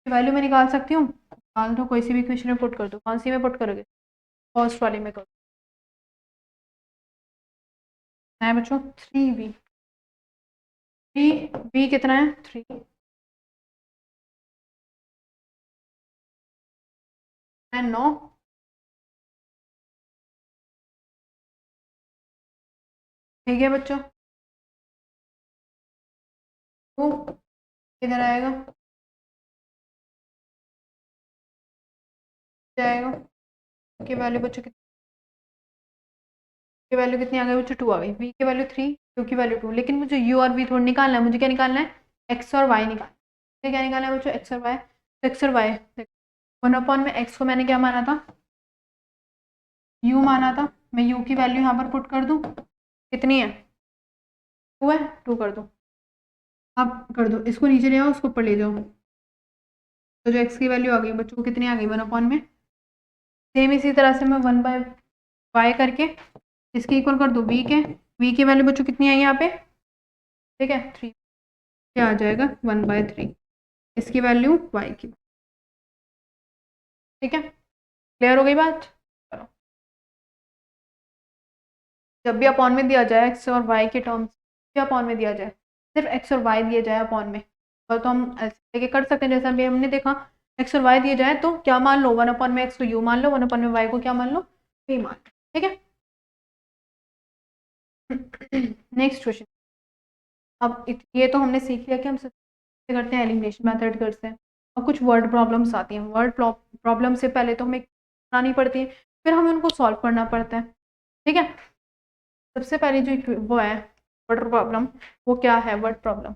वैल्यू मैं निकाल सकती हूँ, निकाल दो, कोई सी भी इक्वेशन में पुट कर दो, कौन सी में पुट करोगे, फर्स्ट वाली में करो, है बच्चों 3v, 3v कितना है 3 है 9, ठीक है बच्चों। तो किधर आएगा, जाएगा की वैल्यू बच्चों की वैल्यू कितनी आ गई बच्चों 2 आ गई, v की वैल्यू 3, q की वैल्यू 2, लेकिन मुझे u और v थोड़ा निकालना है, मुझे क्या निकालना है x और y निकालना है, क्या निकालना है बच्चों x और y, तो x और y 1 अपॉन में x को मैंने क्या माना था u माना था, मैं u की वैल्यू यहाँ पर पुट कर दूँ, कितनी है 2 है, 2 कर दो, अब कर दो, इसको नीचे ले आओ, उसको ऊपर ले जाओ, तो जो x की वैल्यू आ गई बच्चों को कितनी आ गई 1 अपॉन में, सेम इसी तरह से मैं 1/y करके इसके इक्वल कर दो v की वैल्यू बच्चों कितनी आई यहाँ पे, ठीक है 3, क्या आ जाएगा 1/3, इसकी वैल्यू y की, ठीक है। क्लियर हो गई बात, चलो जब भी अपॉन में दिया जाए x और y के टर्म्स, क्या अपॉन में दिया जाए, सिर्फ x और y दिए जाए अपॉन में, और तो हम ऐसे लेके कर सकते हैं, जैसा अभी हमने देखा x और y दिए जाए तो क्या मान लो 1 अपॉन में x को u मान लो, 1 अपॉन में y को क्या मान लो v मान लो, ठीक है। नेक्स्ट क्वेश्चन, अब ये तो हमने सीख लिया कि हम करते हैं एलिमिनेशन मेथड करते हैं। और कुछ वर्ड प्रॉब्लम्स आती हैं, वर्ड प्रॉब्लम से पहले तो हमें बनानी पड़ती है, फिर हमें उनको सॉल्व करना पड़ता है। ठीक है, सबसे पहले जो वो है वर्ड प्रॉब्लम, वो क्या है वर्ड प्रॉब्लम,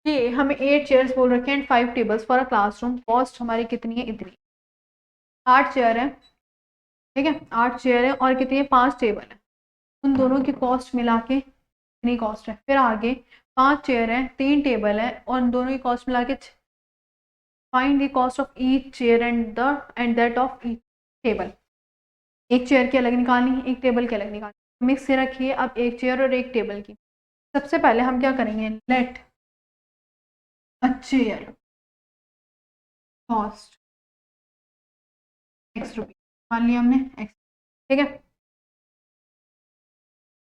ये हमें 8 चेयर्स बोल रखे हैं and 5 tables for a classroom, cost हमारी कितनी है, इतनी। 8 चेयर है, ठीक है, 8 चेयर है और कितनी है, 5 टेबल है, उन दोनों की कॉस्ट मिला के कितनी कॉस्ट है। फिर आगे 5 चेयर है, 3 टेबल है और उन दोनों की कॉस्ट मिला के find the cost of each chair and that of each table. एक चेयर की अलग निकालनी, एक टेबल की अलग निकालनी, मिक्स से रखिए अब एक चेयर और एक टेबल की। सबसे पहले हम क्या करेंगे, लेट अ चेयर कॉस्ट एक्स रुपीज, मान लिया हमने एक्स, ठीक है।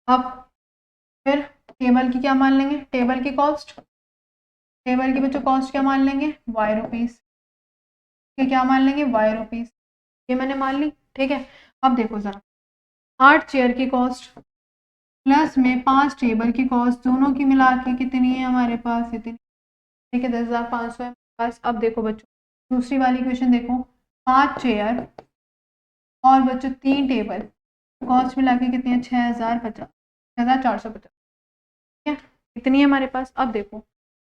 अब फिर टेबल की क्या मान लेंगे, टेबल की कॉस्ट, टेबल की बच्चों कॉस्ट क्या मान लेंगे, वाई रुपीज, क्या मान लेंगे, वाई रुपीज, ये मैंने मान ली, ठीक है। अब देखो जरा, 8 चेयर की कॉस्ट प्लस में 5 टेबल की कॉस्ट, दोनों की मिला के कितनी है हमारे पास, इतनी, ठीक है, 10,500 है पास। अब देखो बच्चों दूसरी वाली क्वेश्चन देखो, 5 चेयर और बच्चों 3 टेबल, कॉस्ट मिला के कितनी है, 6,050, 6,450, ठीक है, इतनी है हमारे पास। अब देखो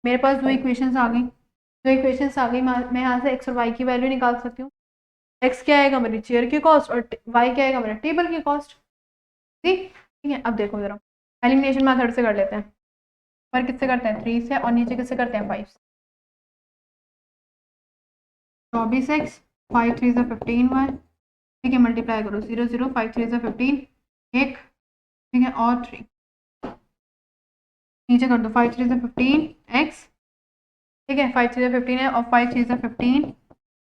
मेरे पास दो इक्वेशंस आ गई, दो इक्वेशंस आ गई, मैं यहाँ से एक्स और वाई की वैल्यू निकाल सकती हूँ। एक्स क्या आएगा मेरी चेयर की कॉस्ट और वाई क्या आएगा मेरा टेबल की कॉस्ट, ठीक है। अब देखो जरा एलिमिनेशन मेथड से कर लेते हैं, पर किससे करते हैं, 3 से, और नीचे किससे करते हैं, 5 से। 24x, 5 3 से 15 y, ठीक है, मल्टीप्लाई करो, 0 0 5 3 से 15 एक, ठीक है, और 3 नीचे कर दो, 5 3 से 15 x, ठीक है, 5 3 से 15 है और 5 3 से 15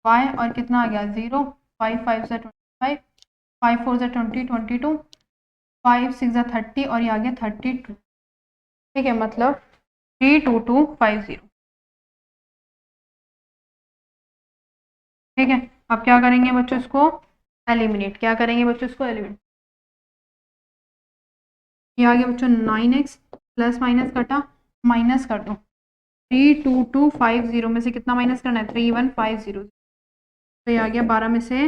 y, और कितना आ गया 0, 5 5 से 25, 5 4 से 20 22, 5 6 से 30 और ये आ गया 32, ठीक है, मतलब 32250, ठीक है। अब क्या करेंगे बच्चों, इसको एलिमिनेट, क्या करेंगे बच्चों, इसको एलिमिनेट, ये आ गया बच्चों 9x, प्लस माइनस कटा, माइनस कर दो, 32250 में से कितना माइनस करना है, 3150, तो ये आ गया 12 में से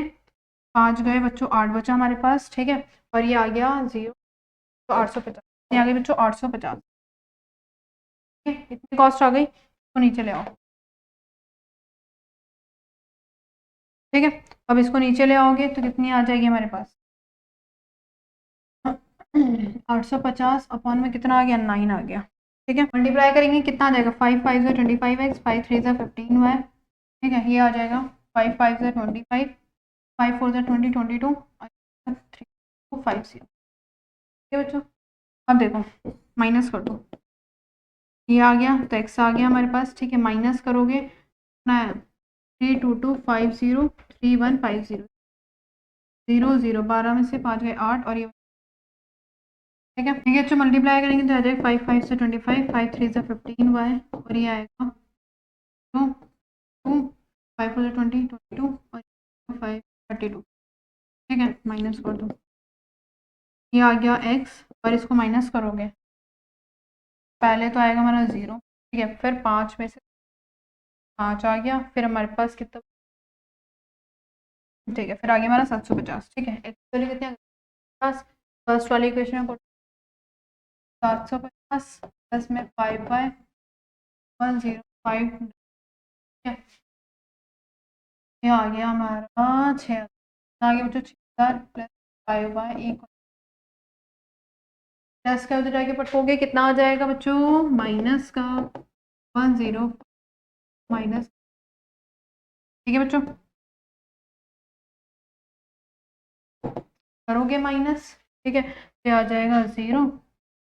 5 गए बच्चों, 8 बचा हमारे पास, ठीक है, और ये आ गया 0, तो 850, ये आ गई बच्चों 850, ठीक है, इतनी कॉस्ट आ गई, तो नीचे ले आओ, ठीक है। अब इसको नीचे ले आओगे तो कितनी आ जाएगी हमारे पास, 850 अपॉन में कितना आ गया, 9 आ गया, ठीक है। मल्टीप्लाई करेंगे कितना आ जाएगा, 5 5 से 25x, 5 3 से 15y, ठीक है, ये आ जाएगा 5 5 से 25, 5 4 से 20 22 और 3250, ठीक है बच्चों। अब देखो माइनस कर दो, ये आ गया तो x आ गया हमारे पास, ठीक है, माइनस करोगे ना, 32250 3150, 0 0 12 में से 5 गए 8 और ये, ठीक है, ठीक है, तो मल्टीप्लाई करेंगे तो आ जाएगा 5 5 से 25, 5 3 से 15y, और ये आएगा 2 2 5 4 से 20 22 और 5 32, ठीक है, माइनस कर दो, ये आ गया x, और इसको माइनस करोगे पहले तो आएगा हमारा 0, ठीक है, फिर 5 में से 5 आ गया, फिर हमारे पास कितना, ठीक है, फिर आ गया हमारा 750, ठीक है, x वैल्यू कितनी आ गई, फर्स्ट वाली इक्वेशन में 750 प्लस में 5 बाय 105, ठीक है, ये आ गया हमारा 6, आ गया बच्चों 6000 प्लस 5 बाय इक्वल, प्लस का उधर जाके पटकोगे कितना आ जाएगा बच्चों, माइनस का 10 माइनस, ठीक है बच्चों, करोगे माइनस, ठीक है, ये आ जाएगा 0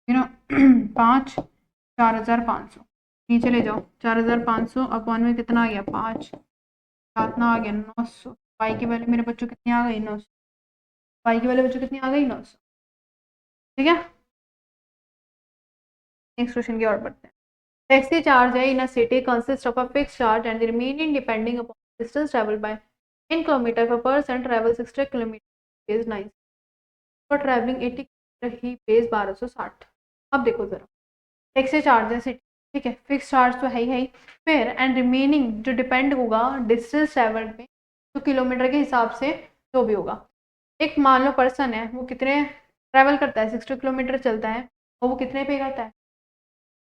0 5 4500, नीचे ले जाओ, 4500 अपॉन में कितना आ गया 5, कितना आ गया 900, पाई की वैल्यू मेरे बच्चों कितनी आ गई 900, पाई की वैल्यू बच्चों कितनी आ गई 900, ठीक है। नेक्स्ट क्वेश्चन की ओर बढ़ते हैं, टैक्सी चार्ज है in a city consist of a fixed charge and the remaining depending upon distance travel by in kilometer per person travel 60 kilometer pays 9 for travelling 80 kilometer he pays 1260। अब देखो जरा taxi charge है city ठीक है, fix charge तो है ही। फिर and remaining जो डिपेंड होगा डिस्टेंस ट्रेवल पे, तो किलोमीटर के हिसाब से जो भी होगा। एक मान लो पर्सन है, वो कितने ट्रैवल करता है, 60 किलोमीटर चलता है, और वो कितने पे करता है।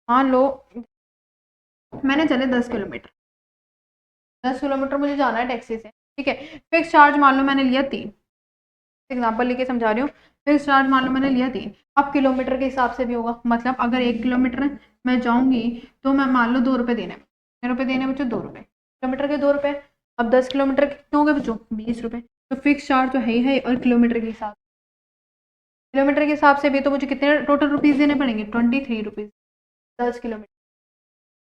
मान लो मैंने चले 10 किलोमीटर, 10 किलोमीटर मुझे जाना है टैक्सी से, ठीक है। फिक्स चार्ज मान लो मैंने लिया 3, एग्जाम्पल लेके समझा रही हूँ। फिक्स चार्ज मान लो मैंने लिया 3। अब किलोमीटर के हिसाब से भी होगा, मतलब अगर 1 किलोमीटर मैं जाऊँगी तो मैं मान लो 2 रुपये देने, कितने रुपये देने बच्चों, 2 रुपये, किलोमीटर के 2 रुपये। अब 10 किलोमीटर कितने हो गए बच्चों, 20 रुपये। तो फिक्स चार्ज तो है ही है, और किलोमीटर के हिसाब, किलोमीटर के हिसाब से भी तो मुझे कितने टोटल रुपीज़ देने पड़ेंगे, 23 रुपीज़ 10 किलोमीटर।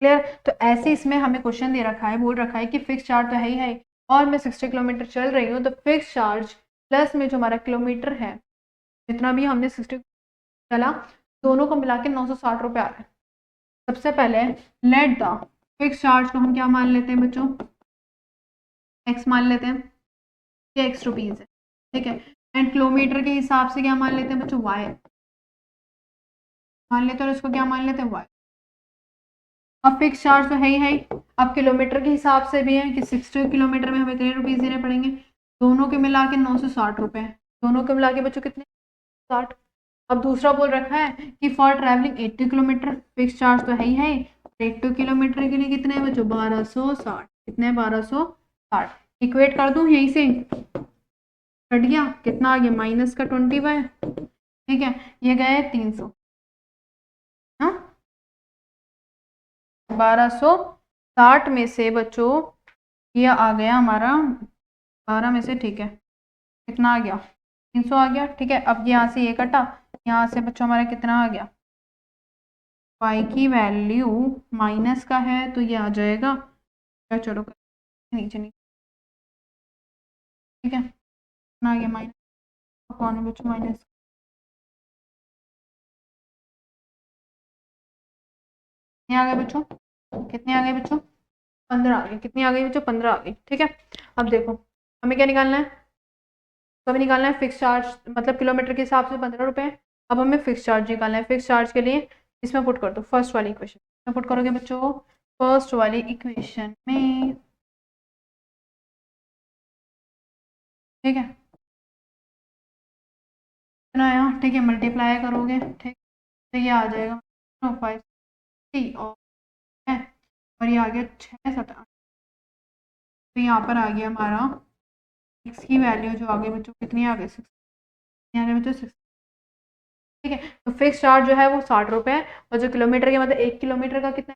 क्लियर। तो ऐसे इसमें हमें क्वेश्चन दे रखा है, बोल रखा है कि फिक्स चार्ज तो है ही है, और मैं 60 किलोमीटर चल रही हूँ, तो फिक्स चार्ज प्लस में जो हमारा किलोमीटर है, जितना भी हमने 60 चला, दोनों को मिला के 960 रुपये आ रहा है। सबसे पहले लेट द फिक्स चार्ज को हम क्या मान लेते हैं बच्चों, एक्स मान लेते हैं, ये एक्स रुपीज़ है, ठीक है। एंड किलोमीटर के हिसाब से क्या मान लेते हैं बच्चों, वाई मान लेते हैं, और इसको क्या मान लेते हैं, वाई। अब फिक्स चार्ज तो है ही है, अब किलोमीटर के हिसाब से भी है कि 60 किलोमीटर में हमें कितने रुपीज़ देने पड़ेंगे, दोनों के मिला के 960 रुपये, दोनों के मिला के बच्चों कितने, 60। अब दूसरा बोल रखा है कि for travelling 80 kilometre, fix charge तो है ही है, 80 किलोमीटर के लिए कितने हैं बच्चों, 1260, कितने, 1260। इक्वेट कर दूं यहीं से, कट गया, कितना आ गया, माइनस का 25, ठीक है, ये गए 300, हाँ 1260 में से बच्चों ये आ गया हमारा 12 में से, ठीक है, कितना आ गया, 300 आ गया, ठीक है। अब यहाँ से ये कटा, यहाँ से बच्चों हमारा कितना आ गया, y की वैल्यू माइनस का है तो ये आ जाएगा, चलो नीचे नीचे, ठीक है, कितना आ गया, माइनस, कौन है बच्चों माइनस, कितने आ गए बच्चों, कितने आ गए बच्चों, 15 आ गए, कितनी आ गई बच्चों, 15 आ गई, ठीक है। अब देखो हमें क्या निकालना है, तो हमें निकालना है फिक्स चार्ज, मतलब किलोमीटर के हिसाब से 15 रुपये। अब हमें फिक्स चार्ज निकालना है, फिक्स चार्ज के लिए इसमें पुट कर दो, फर्स्ट वाली इक्वेशन में पुट करोगे बच्चों, फर्स्ट वाली इक्वेशन में, ठीक है, कितना आया, ठीक है, मल्टीप्लाई करोगे, ठीक, तो ये आ जाएगा 5 और है, और ये आ गया 6 7 8, तो यहाँ पर आ गया हमारा x की वैल्यू जो आ गई बच्चों, कितनी आ गई, 6, यहाँ आ गए बच्चों 6, ठीक है। तो फिक्स चार्ज जो है वो 60 रुपये है, और जो किलोमीटर के मतलब 1 किलोमीटर का कितना,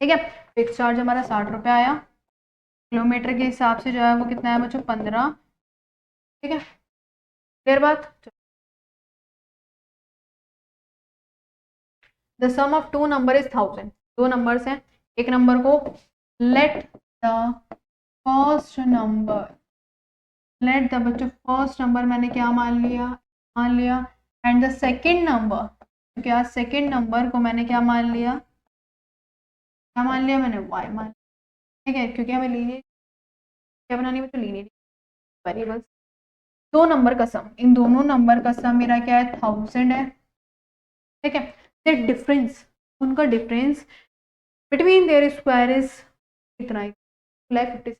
ठीक है, फिक्स चार्ज हमारा 60 रुपये आया, किलोमीटर के हिसाब से जो है वो कितना है बच्चों, 15, ठीक है, क्लियर बात। The sum of two number is 1000, दो नंबर्स हैं, एक नंबर को let the first number, let the बच्चों फर्स्ट नंबर मैंने क्या मान लिया, एंड द सेकेंड नंबर, क्या सेकेंड नंबर को मैंने क्या मान लिया, क्या मान लिया मैंने, वाई मान, ठीक है, क्योंकि हमें लीनियर क्या बनानी है, तो लीनियर वेरिएबल्स, दो नंबर का सम, इन दोनों नंबर का सम मेरा क्या है, 1000 है, ठीक है। द डिफरेंस, उनका difference between their square is कितना है, 256,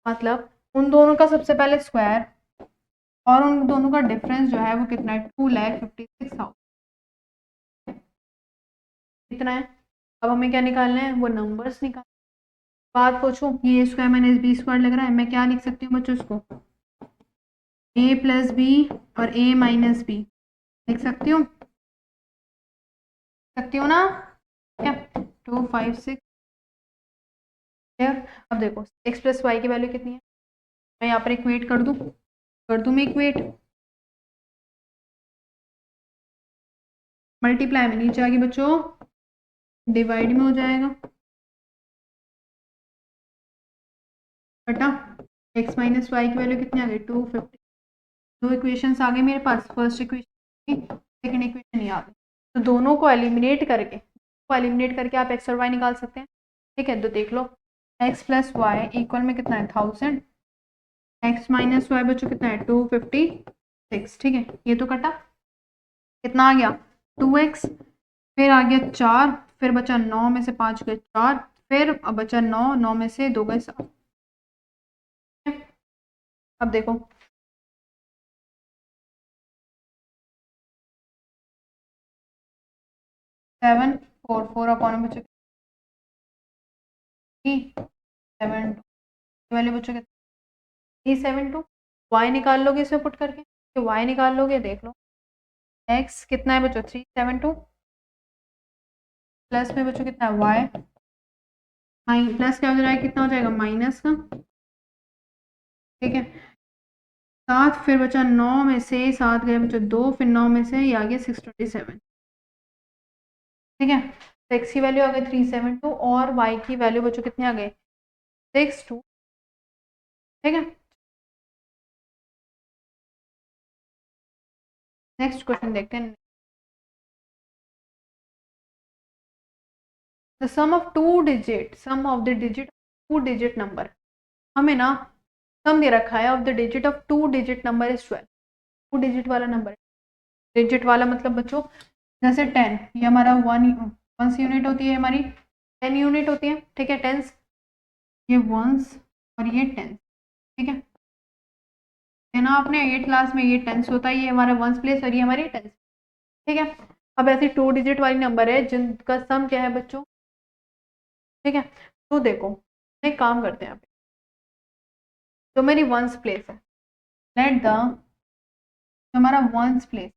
मतलब उन दोनों का सबसे पहले स्क्वायर और उन दोनों का डिफरेंस जो है वो कितना है, 2,56,000, कितना है। अब हमें क्या निकालना है, वो नंबर्स निकाल, बात पूछूं ये स्क्वायर माइनस बी स्क्वायर लग रहा है, मैं क्या लिख सकती हूँ बच्चों, इसको a प्लस बी और a माइनस बी लिख सकती हूँ, ना, क्या 256, अब देखो x प्लस वाई की वैल्यू कितनी है, मैं यहाँ पर इक्वेट कर दूँ मैं इक्वेट, मल्टीप्लाई में नीचे आ गई बच्चों, डिवाइड में हो जाएगा, बटा x माइनस वाई की वैल्यू कितनी आ गई, 250, दो इक्वेशंस आ गए मेरे पास, फर्स्ट इक्वेशन, सेकंड इक्वेशन ये आ गई, तो दोनों को एलिमिनेट करके आप x और y निकाल सकते हैं, ठीक है। तो देख लो x प्लस वाई इक्वल में कितना है, 1000, x माइनस वाई बच्चों कितना है, 256, ठीक है, ये तो कटा, कितना आ गया, 2x, फिर आ गया 4, फिर बचा 9 में से 5 गए 4, फिर अब बचा 9, 9 में से 2 गए 7। अब देखो 7 4 4 अपॉन बच्चों 3 7 वाले बच्चों के 3 7 2। वाई निकाल लोगे इसमें पुट करके, तो वाई निकाल लोगे, देख लो एक्स कितना है बच्चों 3 7 2, प्लस में बच्चों कितना है वाई, प्लस क्या हो जाएगा, कितना हो जाएगा माइनस का, ठीक है 7, फिर बचा 9 में से 7 गए बच्चों 2, फिर 9 में से ये आ गया 627, ठीक है। तो एक्स की वैल्यू आ गई 372 और वाई की वैल्यू बच्चों कितने आ गए 6 2, ठीक है। नेक्स्ट क्वेश्चन देखते हैं। The sum of two digit, sum of the digit two digit number, हमें ना सम दे रखा है of the digit of two digit number is 12। Two digit वाला नंबर, डिजिट वाला मतलब बच्चों जैसे 10, ये हमारा वंस यूनिट होती है, हमारी 10 यूनिट होती है, ठीक है। टेंस, ये वंस और ये टेंस, ठीक है ना। आपने 8 क्लास में ये टेंस होता है, ये हमारा वंस प्लेस और ये हमारी टेंस, ठीक है। अब ऐसी टू डिजिट वाली नंबर है जिनका सम क्या है बच्चों, ठीक है। तो देखो एक काम करते हैं, यहाँ पे तो मेरी वंस प्लेस है, लेट द, हमारा वंस प्लेस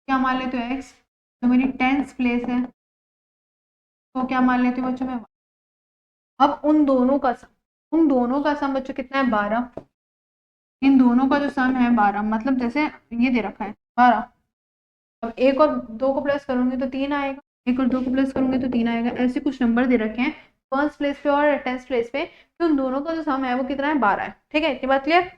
क्या मान लेते हो एक्स, तो मेरी टेंस प्लेस है तो क्या मान लेती हूँ बच्चों मैं। अब उन दोनों का सम, उन दोनों का सम बच्चों कितना है 12, इन दोनों का जो सम है 12, मतलब जैसे ये दे रखा है 12, अब एक और दो को प्लस करूंगी तो 3 आएगा, एक और दो को प्लस करूंगी तो 3 आएगा, ऐसे कुछ नंबर दे रखे हैं फर्स्ट प्लेस पे और टेंथ प्लेस पे, तो उन दोनों का जो सम है वो कितना है 12 है, ठीक है। इतनी बात क्लियर।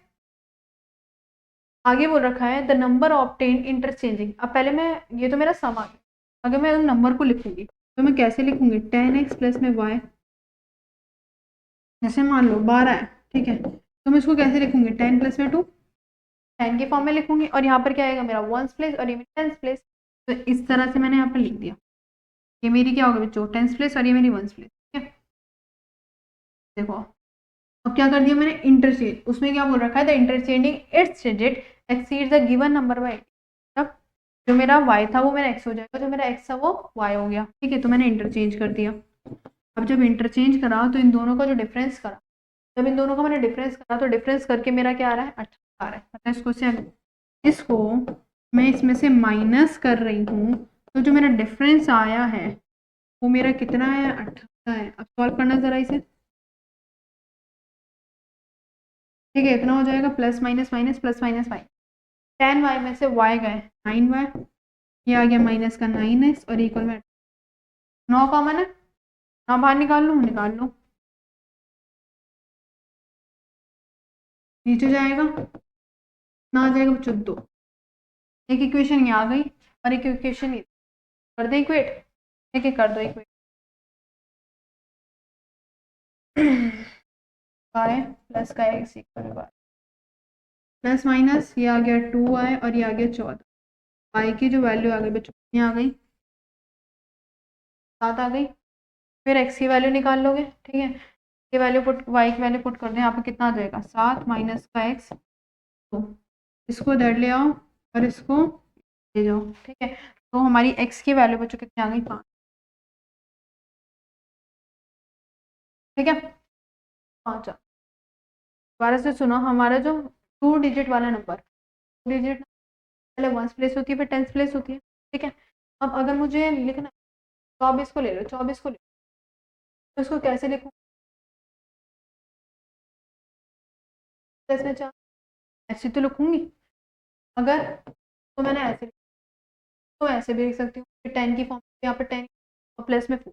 आगे बोल रखा है द नंबर ऑब्टेन इंटरचेंजिंग। अब पहले मैं, ये तो मेरा सम आ गया, अगर मैं उन नंबर को लिखूंगी तो मैं कैसे लिखूंगी, 10x प्लस में y, जैसे मान लो 12 है, ठीक है, तो मैं इसको कैसे लिखूंगी 10 प्लस में 2, 10 के फॉर्म में लिखूंगी, और यहाँ पर क्या आएगा मेरा वंस प्लेस और ये मेरी टेंस प्लेस, तो इस तरह से मैंने यहाँ पर लिख दिया, ये मेरी क्या होगी बच्चों टेंस प्लेस और ये मेरी वंस प्लेस, ठीक है। देखो अब क्या कर दिया मैंने इंटरचेंज, उसमें क्या बोल रखा है the interchanging it's digit exceed the given number by, तब जो मेरा y था वो मेरा x हो जाएगा, जो मेरा x था वो y हो गया, ठीक है। तो मैंने इंटरचेंज कर दिया। अब जब इंटरचेंज करा तो इन दोनों का जो डिफरेंस करा, जब इन दोनों का मैंने डिफरेंस करा तो डिफरेंस करके मेरा क्या आ रहा है 18 आ रहा है, मतलब इसको मैं इसमें से माइनस कर रही हूँ, तो जो मेरा डिफरेंस आया है वो मेरा कितना है 18 है। अब सॉल्व करना जरा इसे, ठीक है, इतना हो जाएगा plus minus minus plus minus minus, 10y में से y गए 9y, ये आ गया माइनस का 9x और इक्वल में 9 कॉमन है, 9 बाहर निकाल लो, निकाल लो, नीचे जाएगा ना, आ जाएगा 14, एक इक्वेशन ये आ गई और एक इक्वेशन ये कर दे इक्वेट, ठीक है कर दो इक्वेट, y प्लस का x इक्वल बार प्लस माइनस, ये आ गया 2y और ये आ गया 14, y की जो वैल्यू आ गई बच्चों ये आ गई 7 आ गई, फिर x की वैल्यू निकाल लोगे, ठीक है, ये वैल्यू पुट, y की वैल्यू पुट कर दें, यहाँ पे कितना आ जाएगा 7 माइनस का x, तो इसको इधर ले आओ और इसको ले जाओ, ठीक है। तो हमारी x की वैल्यू बच्चों कितनी आ गई 5, ठीक है 5। दोबारा से सुनो, हमारा जो टू डिजिट वाला नंबर, टू डिजिट पहले वंस प्लेस होती है फिर टेंस प्लेस होती है, ठीक है। अब अगर मुझे लिखना 24 को ले लो, 24 को ले लो, तो इसको कैसे लिखूँ, प्लस में 4, ऐसे तो लिखूंगी, अगर तो मैंने ऐसे, तो ऐसे भी लिख सकती हूँ, फिर 10 की फॉर्म यहाँ पर 10 और प्लस में 4,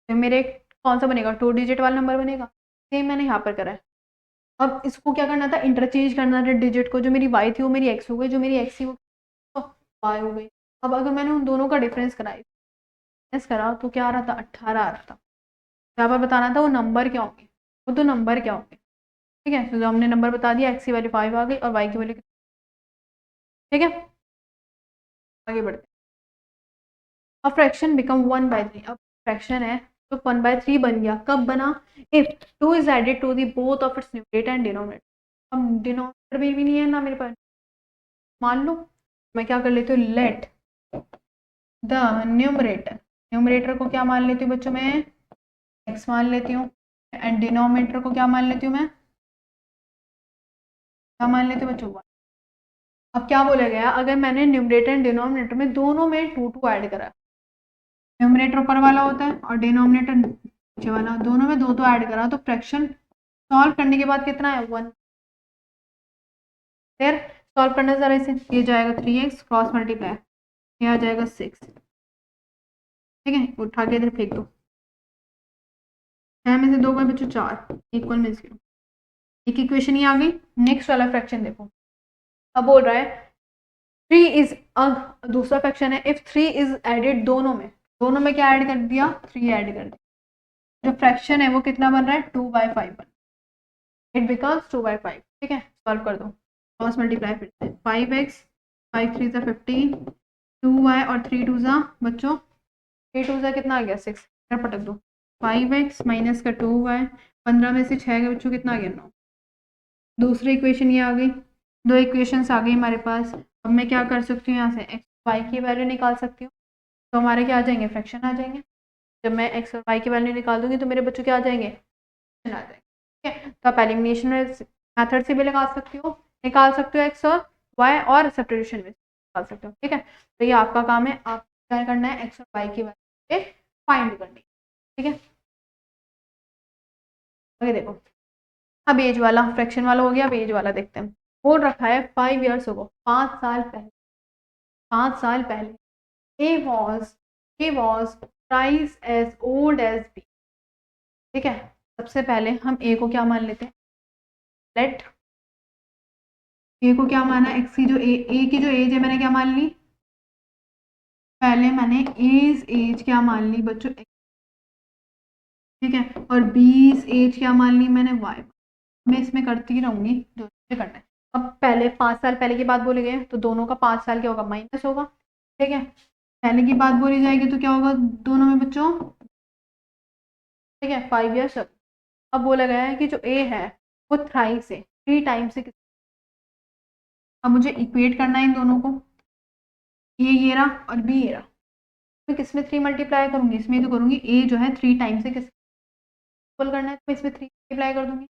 तो मेरे कौन सा बनेगा टू डिजिट वाला नंबर बनेगा, सेम मैंने यहाँ पर करा है। अब इसको क्या करना था इंटरचेंज करना था डिजिट को, जो मेरी वाई थी वो मेरी एक्स हो गई, जो मेरी एक्स थी वो वाई हो गई। अब अगर मैंने उन दोनों का डिफरेंस करा तो क्या आ रहा था 18 आ रहा था, यहाँ पर बताना था वो नंबर क्या होंगे, वो तो नंबर क्या होंगे, ठीक है। तो हमने नंबर बता दिया, एक्स की वैल्यू 5 आ गई और वाई की वैल्यू ठीक है, आगे बढ़ते हैं। अब फ्रैक्शन बिकम 1/3, अब फ्रैक्शन है तो 1/3 बन गया। कब बना? If 2 is added to the both of its numerator and denominator. अब डिनोमिनेटर में भी नहीं है ना मेरे पास, मान लो मैं क्या कर लेती हूँ, लेट द न्यूमरेटर, न्यूमरेटर को क्या मान लेती हूँ बच्चों मैं, x मान लेती हूँ, एंड डिनोमिनेटर को क्या मान लेती हूँ मैं, क्या मान लेती हूँ बच्चों? अब क्या बोला गया, अगर मैंने न्यूमरेटर एंड डिनोमिनेटर में दोनों में 2 ऐड करा, न्यूमरेटर ऊपर वाला होता है और डिनोमिनेटर नीचे वाला, दोनों में 2 ऐड करा, तो फ्रैक्शन सॉल्व करने के बाद कितना है, 1। फिर सॉल्व करने जरा इसे, ये जाएगा 3x क्रॉस मल्टीप्लाई, ये आ जाएगा 6, ठीक है, उठा के इधर फेंक दो, 6 में से 2 का बच्चों 4, इक्वल में 0। एक इक्वेशन ही आ गई। नेक्स्ट वाला फ्रैक्शन देखो, अब बोल रहा है 3 इज, अब दूसरा फ्रैक्शन है, इफ 3 इज एडेड, दोनों में क्या ऐड कर दिया, 3 ऐड कर दिया, जो फ्रैक्शन है वो कितना बन रहा है, 2/5 बन, इट बिकम्स 2/5, ठीक है, सॉल्व कर दो, क्रॉस मल्टीप्लाई फिर से, 5x 5 3 सा 15, 2y और 3 2 सा बच्चों, 3 2 सा कितना आ गया, 6, इधर पटक दो, 5x माइनस का 2y, 15 में से 6 का बच्चों कितना आ गया, 9। दूसरी इक्वेशन ये आ गई, 2 इक्वेशंस आ गई हमारे पास। अब मैं क्या कर सकती हूँ, यहाँ से एक्स वाई की वैल्यू निकाल सकती हूँ, तो हमारे क्या आ जाएंगे, फ्रैक्शन आ जाएंगे। जब मैं एक्स और वाई की वैल्यू निकाल दूंगी तो मेरे बच्चों क्या आ जाएंगे, फ्रैक्शन आ जाएंगे, ठीक है। तो आप एलिमिनेशन मेथड से भी निकाल सकते हो एक्स और वाई, और सब्स्टिट्यूशन में निकाल सकते हो, ठीक है। तो ये आपका काम है, आप क्या करना है, एक्स और वाई की वैल्यू फाइंड करनी, ठीक है। आगे देखो, अब एज वाला, फ्रैक्शन वाला हो गया, अब एज वाला देखते हैं। बोल रखा है 5 ईयर्स हो, 5 साल पहले he was thrice as old as B, ठीक है। सबसे पहले हम ए को क्या मान लेते हैं, लेट ए को क्या माना, एक्स की जो ए की जो एज है मैंने क्या मान ली, पहले मैंने एज क्या मान ली बच्चों, ठीक है, और 20 एज क्या मान ली मैंने, वाई। मैं इसमें करती रहूंगी जो करना है। अब पहले 5 साल पहले की बात बोले गए तो दोनों का 5 साल क्या होगा, माइनस होगा, ठीक है। पहले की बात बोली जाएगी तो क्या होगा दोनों में बच्चों, ठीक है, 5 ईयर्स। अब बोला गया है कि जो ए है वो थ्राइस है, 3 टाइम्स से। अब मुझे इक्वेट करना है इन दोनों को, ये रहा और बी ये रहा, मैं किस में 3 मल्टीप्लाई करूंगी, इसमें तो करूंगी, ए जो है 3 टाइम्स से किस करना है, तो मैं इसमें 3 मल्टीप्लाई कर दूंगी,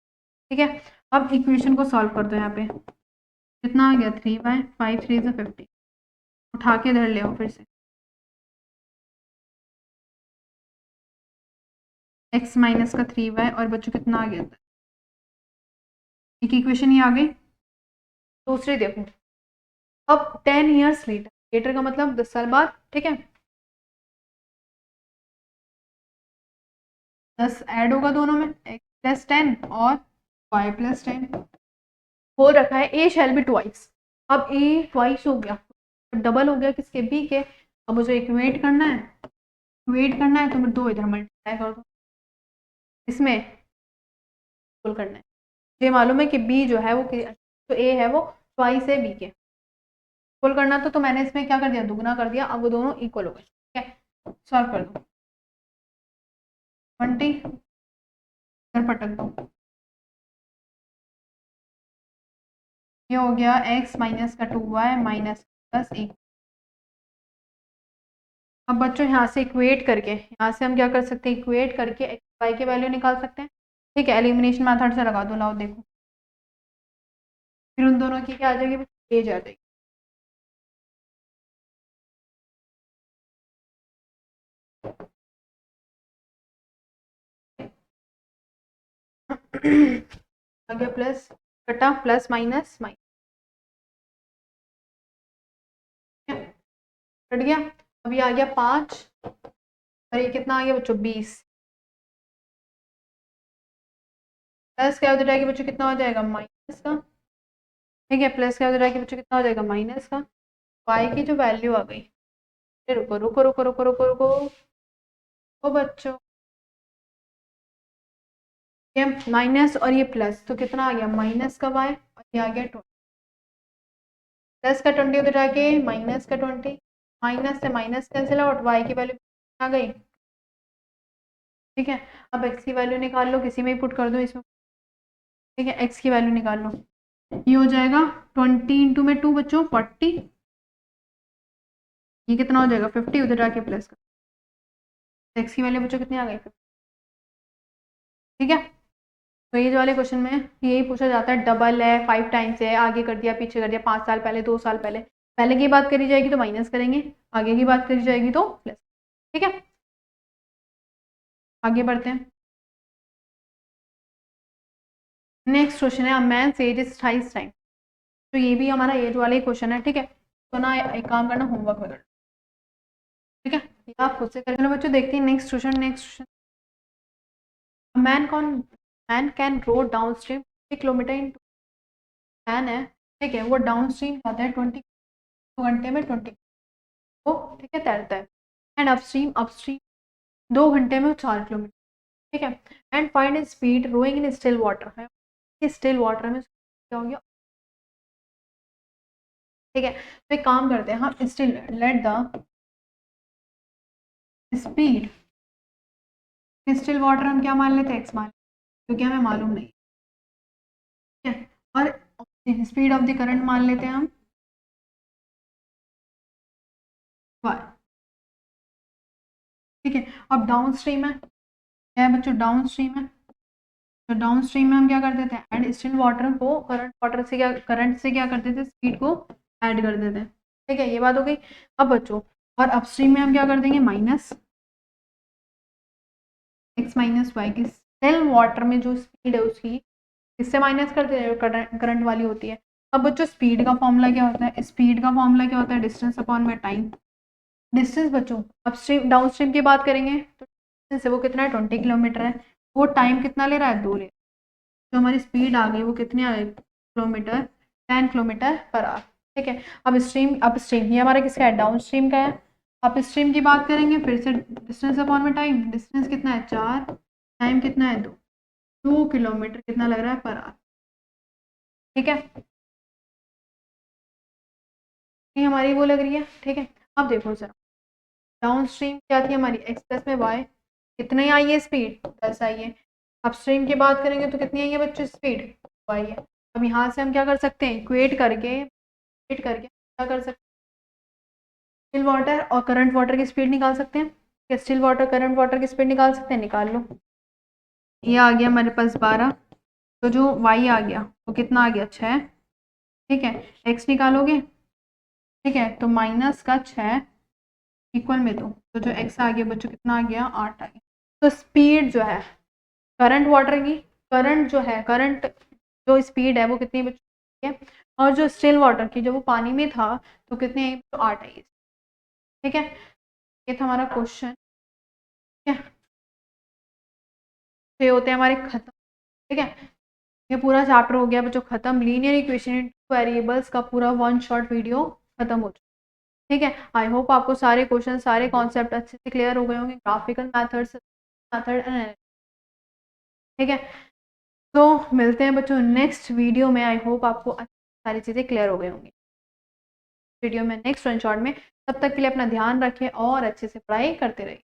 ठीक है। अब इक्वेशन को सॉल्व कर दो, यहाँ पे कितना आ गया, 3/5 3 से 50, उठा के इधर ले आओ फिर से, x माइनस का 3y, और बच्चों कितना आ गया, एक इक्वेशन ही आ गई। दूसरी देखो, अब 10 ईयर्स लेटर का मतलब 10 साल बाद, ठीक है, 10 ऐड होगा दोनों में, x+10 और y+10, हो रखा है ए शैल बी ट्वाइस। अब ए ट्वाइस हो गया, डबल हो गया किसके, बी के। अब मुझे इक्वेट करना है, तो मैं 2 इधर मल्टीप्लाई कर दूँ, इसमें इक्वल करना है। ये मालूम है कि बी जो है वो तो ए है वो ट्वाइस है बी के, इक्वल करना तो मैंने इसमें क्या कर दिया, दुगना कर दिया, अब वो दोनों इक्वल हो गए, ठीक है। सॉल्व कर दो, 20 इधर पटक दो, ये हो गया x माइनस का 2y माइनस +1। अब बच्चों यहाँ से इक्वेट करके, यहाँ से हम क्या कर सकते हैं, इक्वेट करके एक्स वाई की वैल्यू निकाल सकते हैं, ठीक है। एलिमिनेशन मेथड से लगा दो, लाओ देखो, फिर उन दोनों की क्या आ जाएगी, एज आ जाएगी। आ गया प्लस कटा प्लस माइनस माइनस, कट गया। अभी आ गया 5 और ये कितना आ गया बच्चों, 20, प्लस क्या हो जाएगा बच्चों, कितना हो जाएगा, माइनस का, ठीक है, प्लस क्या हो जाएगा बच्चों, कितना हो जाएगा, माइनस का। वाई की जो वैल्यू आ गई, रुको रुको रुको रुको रुको रुको, ओ बच्चों, ये माइनस और ये प्लस, तो कितना आ गया, माइनस का वाई, और ये आ गया 20। प्लस का 20 उधर जाके माइनस का 20, माइनस से माइनस कैंसिल आउट, वाई की वैल्यू आ गई। ठीक है, अब एक्स की वैल्यू निकाल लो, किसी में ही पुट कर दो इसमें। ठीक है, एक्स की वैल्यू निकाल लो, ये हो जाएगा 20 इंटू में 2 बच्चों 40, ये कितना हो जाएगा 50, उधर जाके प्लस का एक्स की वैल्यू बच्चों कितनी आ गई 50। ठीक है, तो ये जो वाले क्वेश्चन में यही पूछा जाता है, डबल है, 5 टाइम्स है, आगे कर दिया पीछे कर दिया, 5 साल पहले 2 साल पहले, पहले की बात करी जाएगी तो माइनस करेंगे, आगे की बात करी जाएगी तो प्लस। ठीक है, आगे बढ़ते हैं। नेक्स्ट क्वेश्चन है, अ मैन्स एज इज 28 टाइम। तो ये भी हमारा एज वाला ही क्वेश्चन है। ठीक है, तो ना एक काम करना, होमवर्क में करना। ठीक है, ये आप खुद से कर लो बच्चों। देखते हैं next question. Next question, man can row downstream 20 kilometre in, man है, ठीक है, वो डाउन स्ट्रीम जाता है 20 घंटे में 20, वो ठीक है तैरता है, एंड अपस्ट्रीम अपस्ट्रीम 2 घंटे में 4 किलोमीटर। ठीक है, and find in speed rowing in still water है, स्टिल वाटर में क्या हो गया। ठीक है, तो एक काम करते हैं हम, still let the speed, still water हम क्या मान लेते हैं, एक्स मान, क्योंकि हमें मालूम नहीं। ठीक है, और स्पीड ऑफ द करंट मान लेते हैं हम y। ठीक है, अब डाउन स्ट्रीम है, क्या है बच्चों, डाउन स्ट्रीम है, तो डाउन स्ट्रीम में हम क्या कर देते हैं, एंड स्टिल वाटर को करंट से क्या कर देते हैं, स्पीड को ऐड कर देते हैं। ठीक है, ये बात हो गई। अब बच्चों, और अपस्ट्रीम में हम क्या कर देंगे, माइनस एक्स माइनस वाई की, स्टिल वाटर में जो स्पीड है उसकी इससे माइनस कर दे, करंट वाली होती है। अब बच्चों स्पीड का फॉर्मूला क्या होता है, स्पीड का फॉर्मूला क्या होता है, डिस्टेंस अपॉन में टाइम। डिस्टेंस बच्चों अपस्ट्रीम डाउन स्ट्रीम की बात करेंगे तो डिस्टेंस है वो कितना है 20 किलोमीटर है, वो टाइम कितना ले रहा है 2 ले, जो हमारी स्पीड आ गई वो कितनी आ गई किलोमीटर, 10 किलोमीटर पर आवर। ठीक है, अब स्ट्रीम अप स्ट्रीम ये हमारा किसका है, डाउन स्ट्रीम का है। अप स्ट्रीम की बात करेंगे फिर से डिस्टेंस अपॉन में टाइम, डिस्टेंस कितना है 4, टाइम कितना है 2 किलोमीटर कितना लग रहा है पर आवर। ठीक है, ये हमारी वो लग रही है। ठीक है, अब देखो जरा, डाउन स्ट्रीम क्या थी हमारी, एक्स प्लस में वाई, कितनी आई है स्पीड 10 आई है। अपस्ट्रीम की बात करेंगे तो कितनी आई है बच्चों स्पीड, वाई है। अब यहाँ से हम क्या कर सकते हैं, इक्वेट करके क्या कर सकते हैं, स्टिल वाटर और करंट वाटर की स्पीड निकाल सकते हैं। क्या स्टिल वाटर करंट वाटर की स्पीड निकाल सकते हैं, निकाल लो। ये आ गया हमारे पास 12, तो जो वाई आ गया वो कितना आ गया 6। ठीक है, एक्स निकालोगे, ठीक है, तो माइनस का 6 इक्वल में तो जो एक्स आ गया बच्चों कितना आ गया 8 आ गया। तो स्पीड जो है करंट वाटर की, करंट जो है करंट जो स्पीड है वो कितनी बच्चों है, और जो स्टिल वाटर की जो वो पानी में था तो कितनी आई, तो 8 आई। ठीक है, ये था हमारा क्वेश्चन। ठीक है, तो ये होते हैं हमारे खत्म। ठीक है, ये पूरा चैप्टर हो गया बच्चों खत्म, लीनियर इक्वेशन इन वेरिएबल्स का पूरा 1 शॉर्ट वीडियो खत्म हो चुका। ठीक है, आई होप आपको सारे क्वेश्चन सारे कॉन्सेप्ट अच्छे से क्लियर हो गए होंगे, ग्राफिकल मेथड। ठीक है, तो मिलते हैं बच्चों नेक्स्ट वीडियो में, आई होप आपको सारी चीज़ें क्लियर हो गई होंगी वीडियो में नेक्स्ट वन शॉट में। तब तक के लिए अपना ध्यान रखें और अच्छे से पढ़ाई करते रहिए।